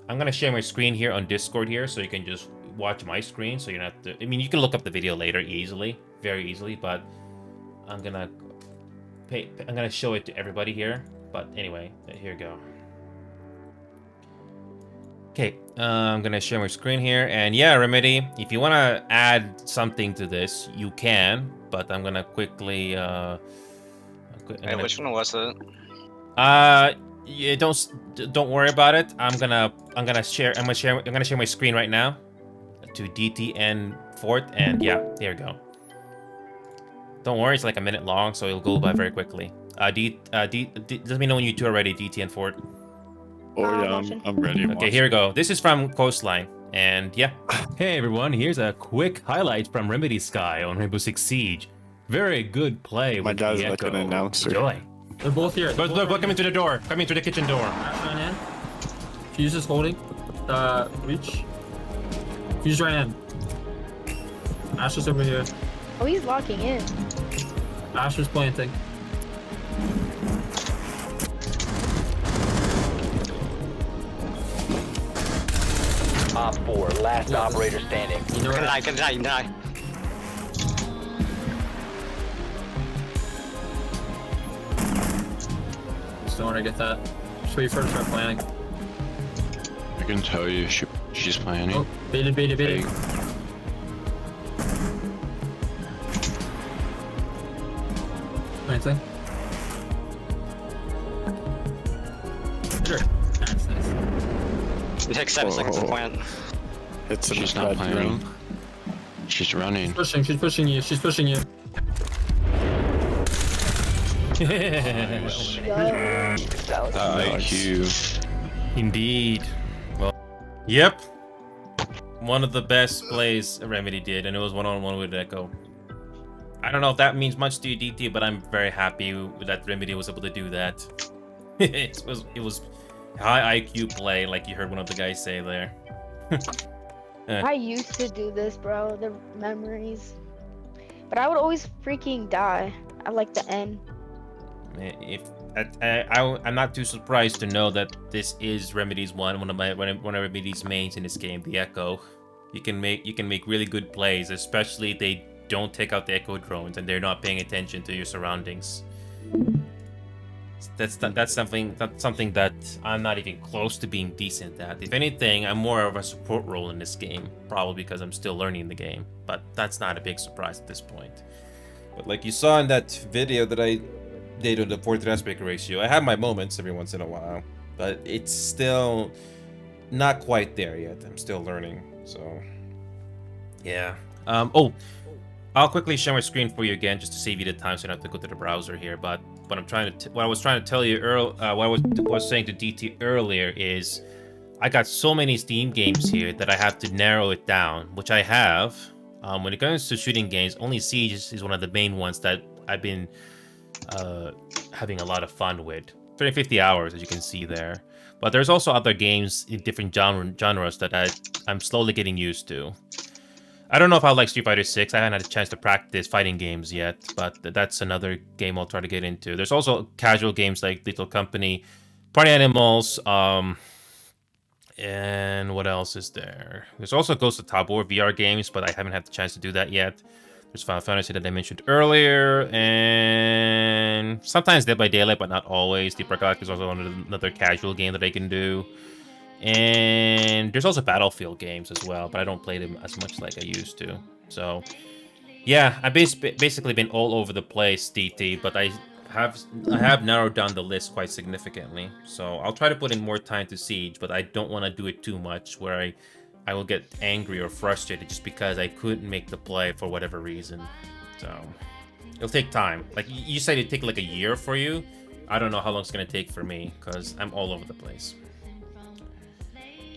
I'm gonna share my screen here on Discord here, so you can just watch my screen. So you don't have to. I mean, you can look up the video later very easily, but I'm gonna show it to everybody here. But anyway, here you go. Okay, I'm gonna share my screen here, and yeah, Remedy, if you wanna add something to this, you can. But I'm gonna quickly. Wait, which one was it? Yeah, don't worry about it. I'm gonna share my screen right now to DTN Fort, and yeah, there you go. Don't worry, it's like a minute long, so it'll go by very quickly. Let me know when you two are ready, DTN Fort. Oh yeah, watching. I'm ready. Okay, here we go. This is from Coastline, and yeah. Hey everyone, here's a quick highlight from Remedy Sky on Rainbow Six Siege. Very good play. My with dad's the like Echo. an announcer. Enjoy. They're both here. But look, coming through the door. Coming through the kitchen door. Ash ran in. Fuse is holding the reach. Fuse ran in. Ash is over here. Oh, he's locking in. Ash was planting. Op 4, last operator standing. You know what? Can die. Just don't want to get that. Just wait for her to start planning. I can tell you, she's planning. Oh, baited. Planting. Sure. That's nice. It takes 7 seconds to plant. It's an She's not planning. She's running. She's pushing you. IQ. Indeed. Well, yep. One of the best plays Remedy did, and it was one-on-one with Echo. I don't know if that means much to you, DT, but I'm very happy that Remedy was able to do that. it was high IQ play, like you heard one of the guys say there. I used to do this, bro. The memories. But I would always freaking die. I like the end. I'm not too surprised to know that this is Remedy's one of Remedy's mains in this game, the Echo. You can make really good plays, especially if they don't take out the Echo drones and they're not paying attention to your surroundings. That's something that I'm not even close to being decent at. If anything, I'm more of a support role in this game, probably because I'm still learning the game. But that's not a big surprise at this point. But like you saw in that video that I did on the portrait aspect ratio, I have my moments every once in a while, but it's still not quite there yet. I'm still learning, so yeah. Oh, I'll quickly share my screen for you again just to save you the time, so I don't have to go to the browser here. But what I was trying to tell you what I was saying to DT earlier is, I got so many Steam games here that I have to narrow it down, which I have. When it comes to shooting games, only Siege is one of the main ones that I've been having a lot of fun with. 350 hours, as you can see there. But there's also other games in different genres that I'm slowly getting used to. I don't know if I like Street Fighter 6. I haven't had a chance to practice fighting games yet, but that's another game I'll try to get into. There's also casual games like Little Company, Party Animals, and what else is there? There's also Ghost of Tabor VR games, but I haven't had the chance to do that yet. There's Final Fantasy that I mentioned earlier, and sometimes Dead by Daylight, but not always. Deep Rock Galactic is also another casual game that I can do. And there's also Battlefield games as well, but I don't play them as much like I used to. So, yeah, I've basically been all over the place, DT, but I have narrowed down the list quite significantly. So I'll try to put in more time to Siege, but I don't want to do it too much where I will get angry or frustrated just because I couldn't make the play for whatever reason. So it'll take time. Like you said, it'd take like a year for you. I don't know how long it's gonna take for me because I'm all over the place.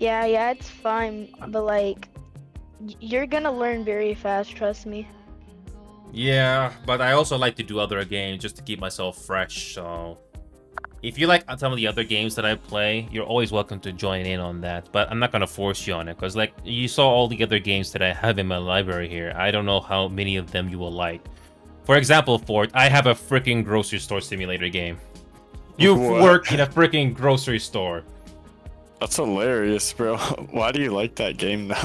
Yeah, it's fine, but like, you're gonna learn very fast, trust me. Yeah, but I also like to do other games just to keep myself fresh, so if you like some of the other games that I play, you're always welcome to join in on that, but I'm not gonna force you on it, because like, you saw all the other games that I have in my library here. I don't know how many of them you will like. For example, Fort, I have a freaking grocery store simulator game. You work in a freaking grocery store. That's hilarious, bro. Why do you like that game now?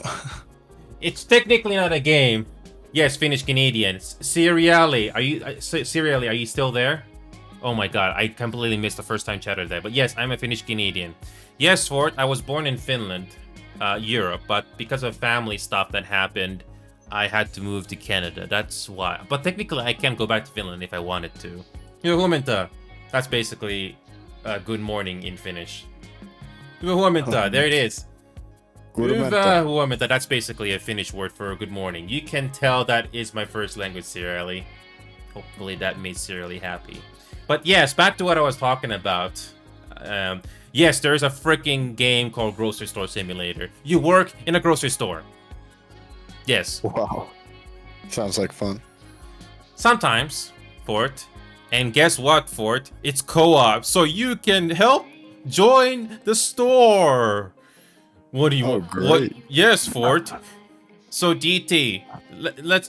It's technically not a game. Yes, Finnish Canadians. Serially, are you still there? Oh my god, I completely missed the first time chatter there. But yes, I'm a Finnish Canadian. Yes, Fort, I was born in Finland, Europe, but because of family stuff that happened, I had to move to Canada. That's why. But technically, I can go back to Finland if I wanted to. Hyvää huomenta. That's basically good morning in Finnish. Hyvää huomenta. There it is. Hyvää huomenta. That's basically a Finnish word for good morning. You can tell that is my first language, Sirali. Hopefully that made Sirali happy. But yes, back to what I was talking about. Yes, there's a freaking game called Grocery Store Simulator. You work in a grocery store. Yes. Wow. Sounds like fun. Sometimes, Fort. And guess what, Fort? It's co-op, so you can help join the store. What do you want? Great. What? Yes, Fort. So DT,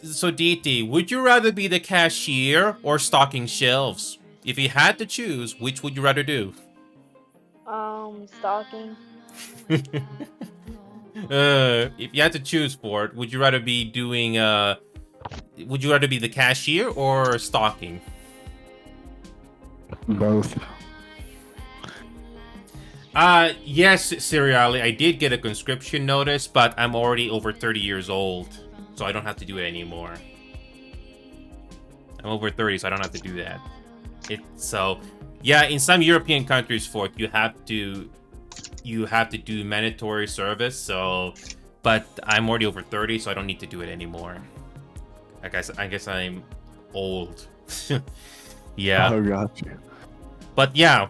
so DT, would you rather be the cashier or stocking shelves? If you had to choose, which would you rather do? Stalking. If you had to choose, Fort, would you rather be doing would you rather be the cashier or stocking? Both. Yes, Seriali, I did get a conscription notice, but I'm already over 30 years old, so I don't have to do it anymore. I'm over 30, so I don't have to do that. So, yeah, in some European countries, Fort, you have to do mandatory service. So, but I'm already over 30, so I don't need to do it anymore. I guess I'm old. Yeah. Oh, gotcha. But yeah,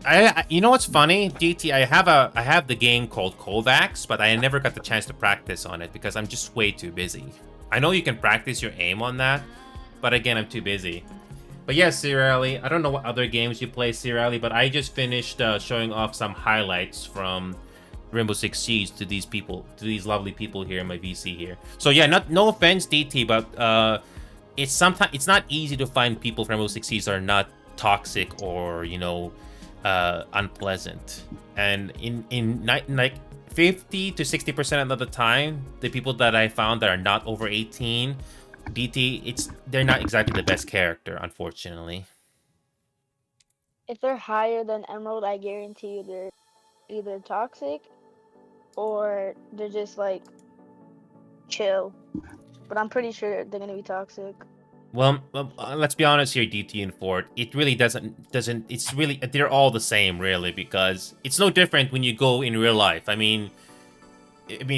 I you know what's funny, DT? I have the game called Kovacs, but I never got the chance to practice on it because I'm just way too busy. I know you can practice your aim on that, but again, I'm too busy. But yes, Sirali, I don't know what other games you play, Sirali, but I just finished showing off some highlights from Rainbow Six Siege to these people, to these lovely people here in my VC here. So yeah, no offense, DT, but it's not easy to find people from Rainbow Six Siege that are not toxic or, you know, unpleasant. And in like 50 to 60% of the time, the people that I found that are not over 18, DT, they're not exactly the best character, unfortunately. if they're higher than Emerald, I guarantee you they're either toxic or they're just like chill. But I'm pretty sure they're gonna be toxic. Well, let's be honest here, DT and Fort. It really doesn't. It's really they're all the same, really, because it's no different when you go in real life. I mean,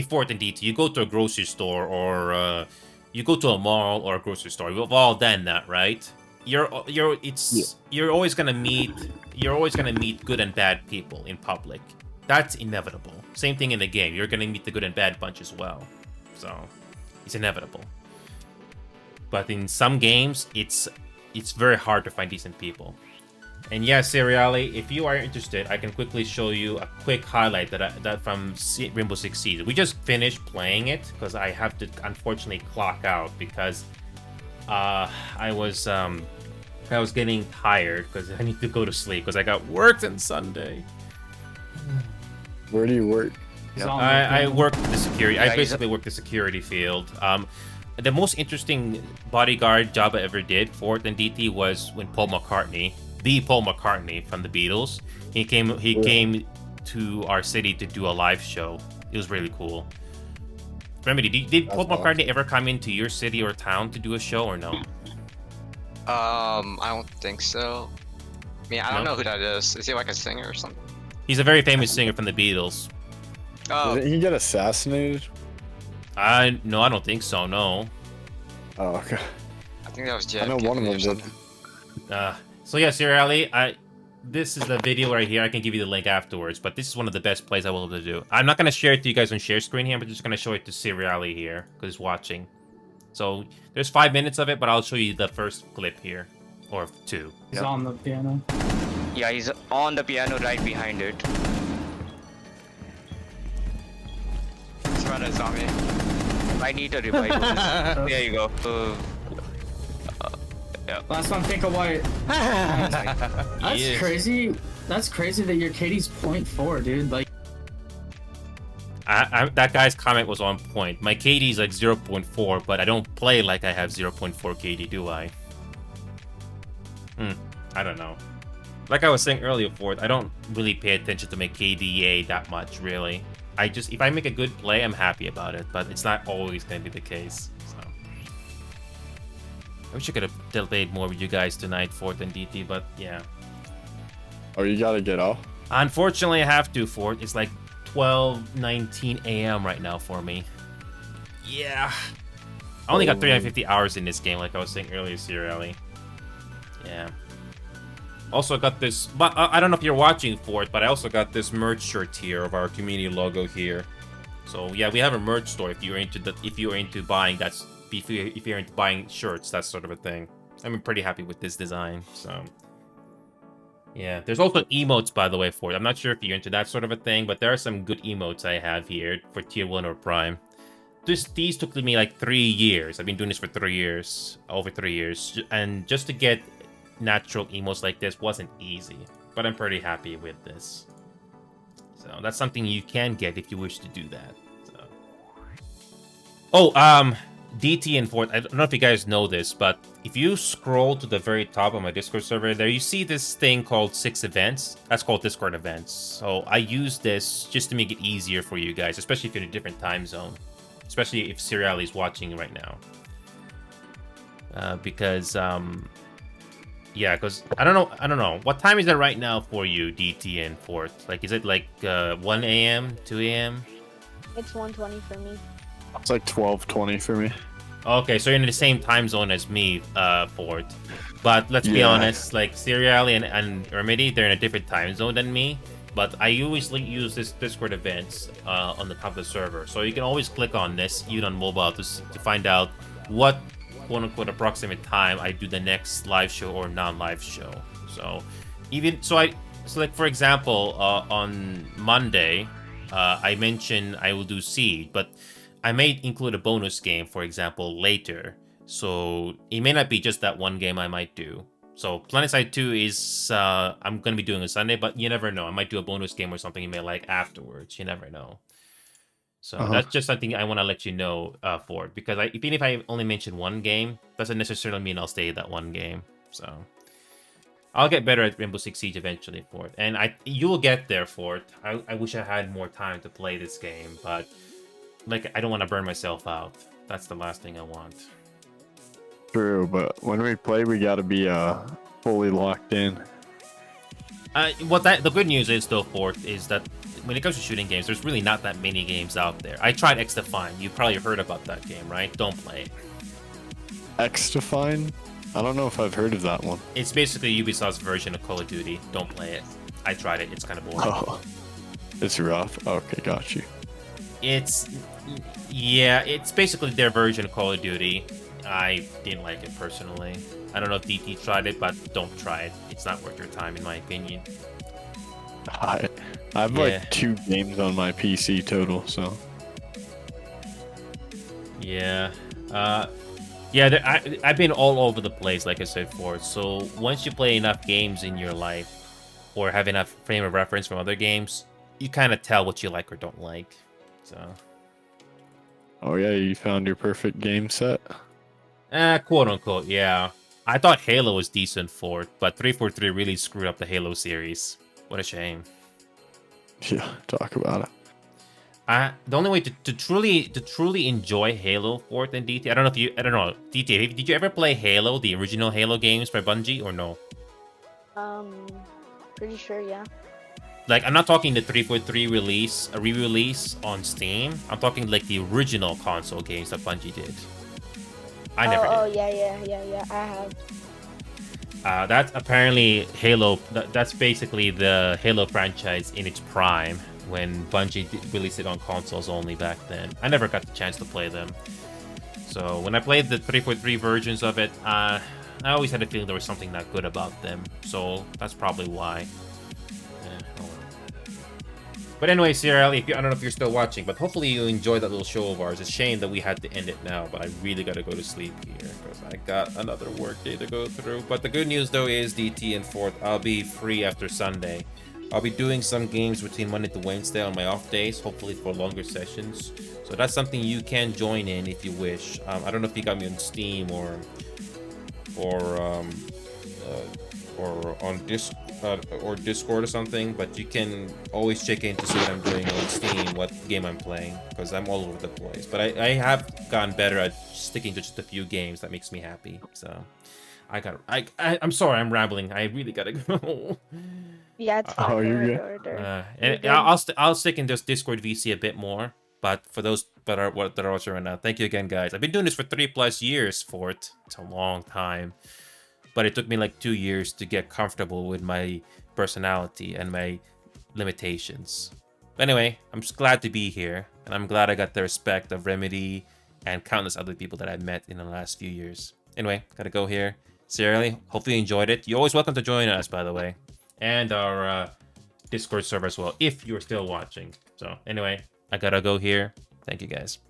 Fort and DT, you go to a grocery store or you go to a mall or a grocery store. We've all done that, right? You're always gonna meet good and bad people in public. That's inevitable. Same thing in the game. You're gonna meet the good and bad bunch as well. So it's inevitable. But in some games, it's very hard to find decent people. And yeah, Seriali, if you are interested, I can quickly show you a quick highlight that from Rainbow Six Siege. We just finished playing it because I have to unfortunately clock out because I was getting tired because I need to go to sleep because I got work on Sunday. Where do you work? I work the security. I basically work the security field. The most interesting bodyguard job I ever did, Fort and DT, was when Paul McCartney from the Beatles, he came to our city to do a live show. It was really cool. Remedy, did Paul McCartney ever come into your city or town to do a show or no? I don't think so. I mean, I don't know who that is. Is he like a singer or something? He's a very famous singer from the Beatles. Oh. Didn't he get assassinated? No, I don't think so. No. Oh, okay. I think that was Jeff. I know one of them did. So yeah, Seriali, this is the video right here. I can give you the link afterwards, but this is one of the best plays I will be able to do. I'm not gonna share it to you guys on share screen here. I'm just gonna show it to Seriali here because he's watching. So there's 5 minutes of it, but I'll show you the first clip here, or 2. He's on the piano. Yeah, he's on the piano right behind it. He's running zombie. I need a revival. There you go. Yeah. Last one, pick a white. That's crazy. That's crazy that your KD's 0.4, dude. Like, that guy's comment was on point. My KD is like 0.4, but I don't play like I have 0.4 KD, do I? I don't know. Like I was saying earlier, Ford, I don't really pay attention to my KDA that much, really. If I make a good play, I'm happy about it, but it's not always going to be the case. So I wish I could have played more with you guys tonight, Fort and DT, but yeah. Oh, you gotta get off? Unfortunately, I have to, Fort. It's like 12:19 a.m. right now for me. Yeah. I only got 350 hours in this game, like I was saying earlier, Seriali. Yeah. Also got this, but I don't know if you're watching for it, but I also got this merch shirt here of our community logo here. So yeah, we have a merch store if you're into buying if you're into buying shirts, that sort of a thing. I'm pretty happy with this design. So yeah, there's also emotes, by the way, for it. I'm not sure if you're into that sort of a thing, but there are some good emotes I have here for tier 1 or prime. These took me like 3 years. I've been doing this for 3 years, over 3 years, and just to get natural emotes like this wasn't easy, but I'm pretty happy with this. So that's something you can get if you wish to do that. So. DT and Fort, I don't know if you guys know this, but if you scroll to the very top of my Discord server there, you see this thing called 6 events. That's called Discord events. So I use this just to make it easier for you guys, especially if you're in a different time zone, especially if Seriali is watching right now. Because I don't know. What time is it right now for you, DT and Fort? Like, is it like 1 a.m., 2 a.m.? It's 1:20 for me. It's like 12:20 for me. Okay, so you're in the same time zone as me, Fort. But let's be honest, like Seriali and Remedy, they're in a different time zone than me. But I usually use this Discord events on the top of the server. So you can always click on this, even on mobile, to find out what quote-unquote approximate time I do the next live show or non-live show. So like for example, on Monday, I mentioned I will do Seed, but I may include a bonus game, for example, later. So it may not be just that one game I might do. So PlanetSide 2 is I'm going to be doing on Sunday, but you never know. I might do a bonus game or something you may like afterwards. You never know. So that's just something I want to let you know for it. Because even if I only mention one game, doesn't necessarily mean I'll stay at that one game. So I'll get better at Rainbow Six Siege eventually, Fort, and you will get there, Fort. I wish I had more time to play this game, but like I don't want to burn myself out. That's the last thing I want. True, but when we play, we gotta be fully locked in. The good news is though, Fort, is that when it comes to shooting games, there's really not that many games out there. I tried XDefiant. You probably heard about that game, right? Don't play it. XDefiant? I don't know if I've heard of that one. It's basically Ubisoft's version of Call of Duty. Don't play it. I tried it. It's kind of boring. Oh, it's rough. Okay, got you. It's basically their version of Call of Duty. I didn't like it personally. I don't know if DT tried it, but don't try it. It's not worth your time, in my opinion. I have like 2 games on my PC total, so. Yeah. I've been all over the place, like I said before. So once you play enough games in your life, or have enough frame of reference from other games, you kind of tell what you like or don't like. So. Oh yeah, you found your perfect game set? Quote unquote, yeah. I thought Halo was decent for it, but 343 really screwed up the Halo series. What a shame. Yeah, talk about it. The only way to truly enjoy Halo, Fort, and DT. I don't know, DT. Did you ever play Halo, the original Halo games by Bungie, or no? Pretty sure, yeah. Like, I'm not talking the 343 release, a re-release on Steam. I'm talking like the original console games that Bungie did. I never did. Oh yeah. I have. That's apparently Halo. That's basically the Halo franchise in its prime, when Bungie released it on consoles only back then. I never got the chance to play them. So when I played the 343 versions of it, I always had a feeling there was something not good about them. So that's probably why. But anyway, Cyril, I don't know if you're still watching, but hopefully you enjoyed that little show of ours. It's a shame that we had to end it now, but I really got to go to sleep here because I got another work day to go through. But the good news, though, is DT and Fort, I'll be free after Sunday. I'll be doing some games between Monday to Wednesday on my off days, hopefully for longer sessions. So that's something you can join in if you wish. I don't know if you got me on Steam or on Discord or something, but you can always check in to see what I'm doing on Steam, what game I'm playing, because I'm all over the place. But I have gotten better at sticking to just a few games. That makes me happy. So I'm sorry, I'm rambling. I really gotta go. Yeah, it's fine. Oh, you're good. And I'll stick in this Discord VC a bit more. But for those that are watching right now, thank you again, guys. I've been doing this for 3+ years, Fort. It's a long time. But it took me like 2 years to get comfortable with my personality and my limitations. But anyway, I'm just glad to be here. And I'm glad I got the respect of Remedy and countless other people that I've met in the last few years. Anyway, gotta go here. Seriously, hopefully you enjoyed it. You're always welcome to join us, by the way. And our Discord server as well, if you're still watching. So anyway, I gotta go here. Thank you, guys.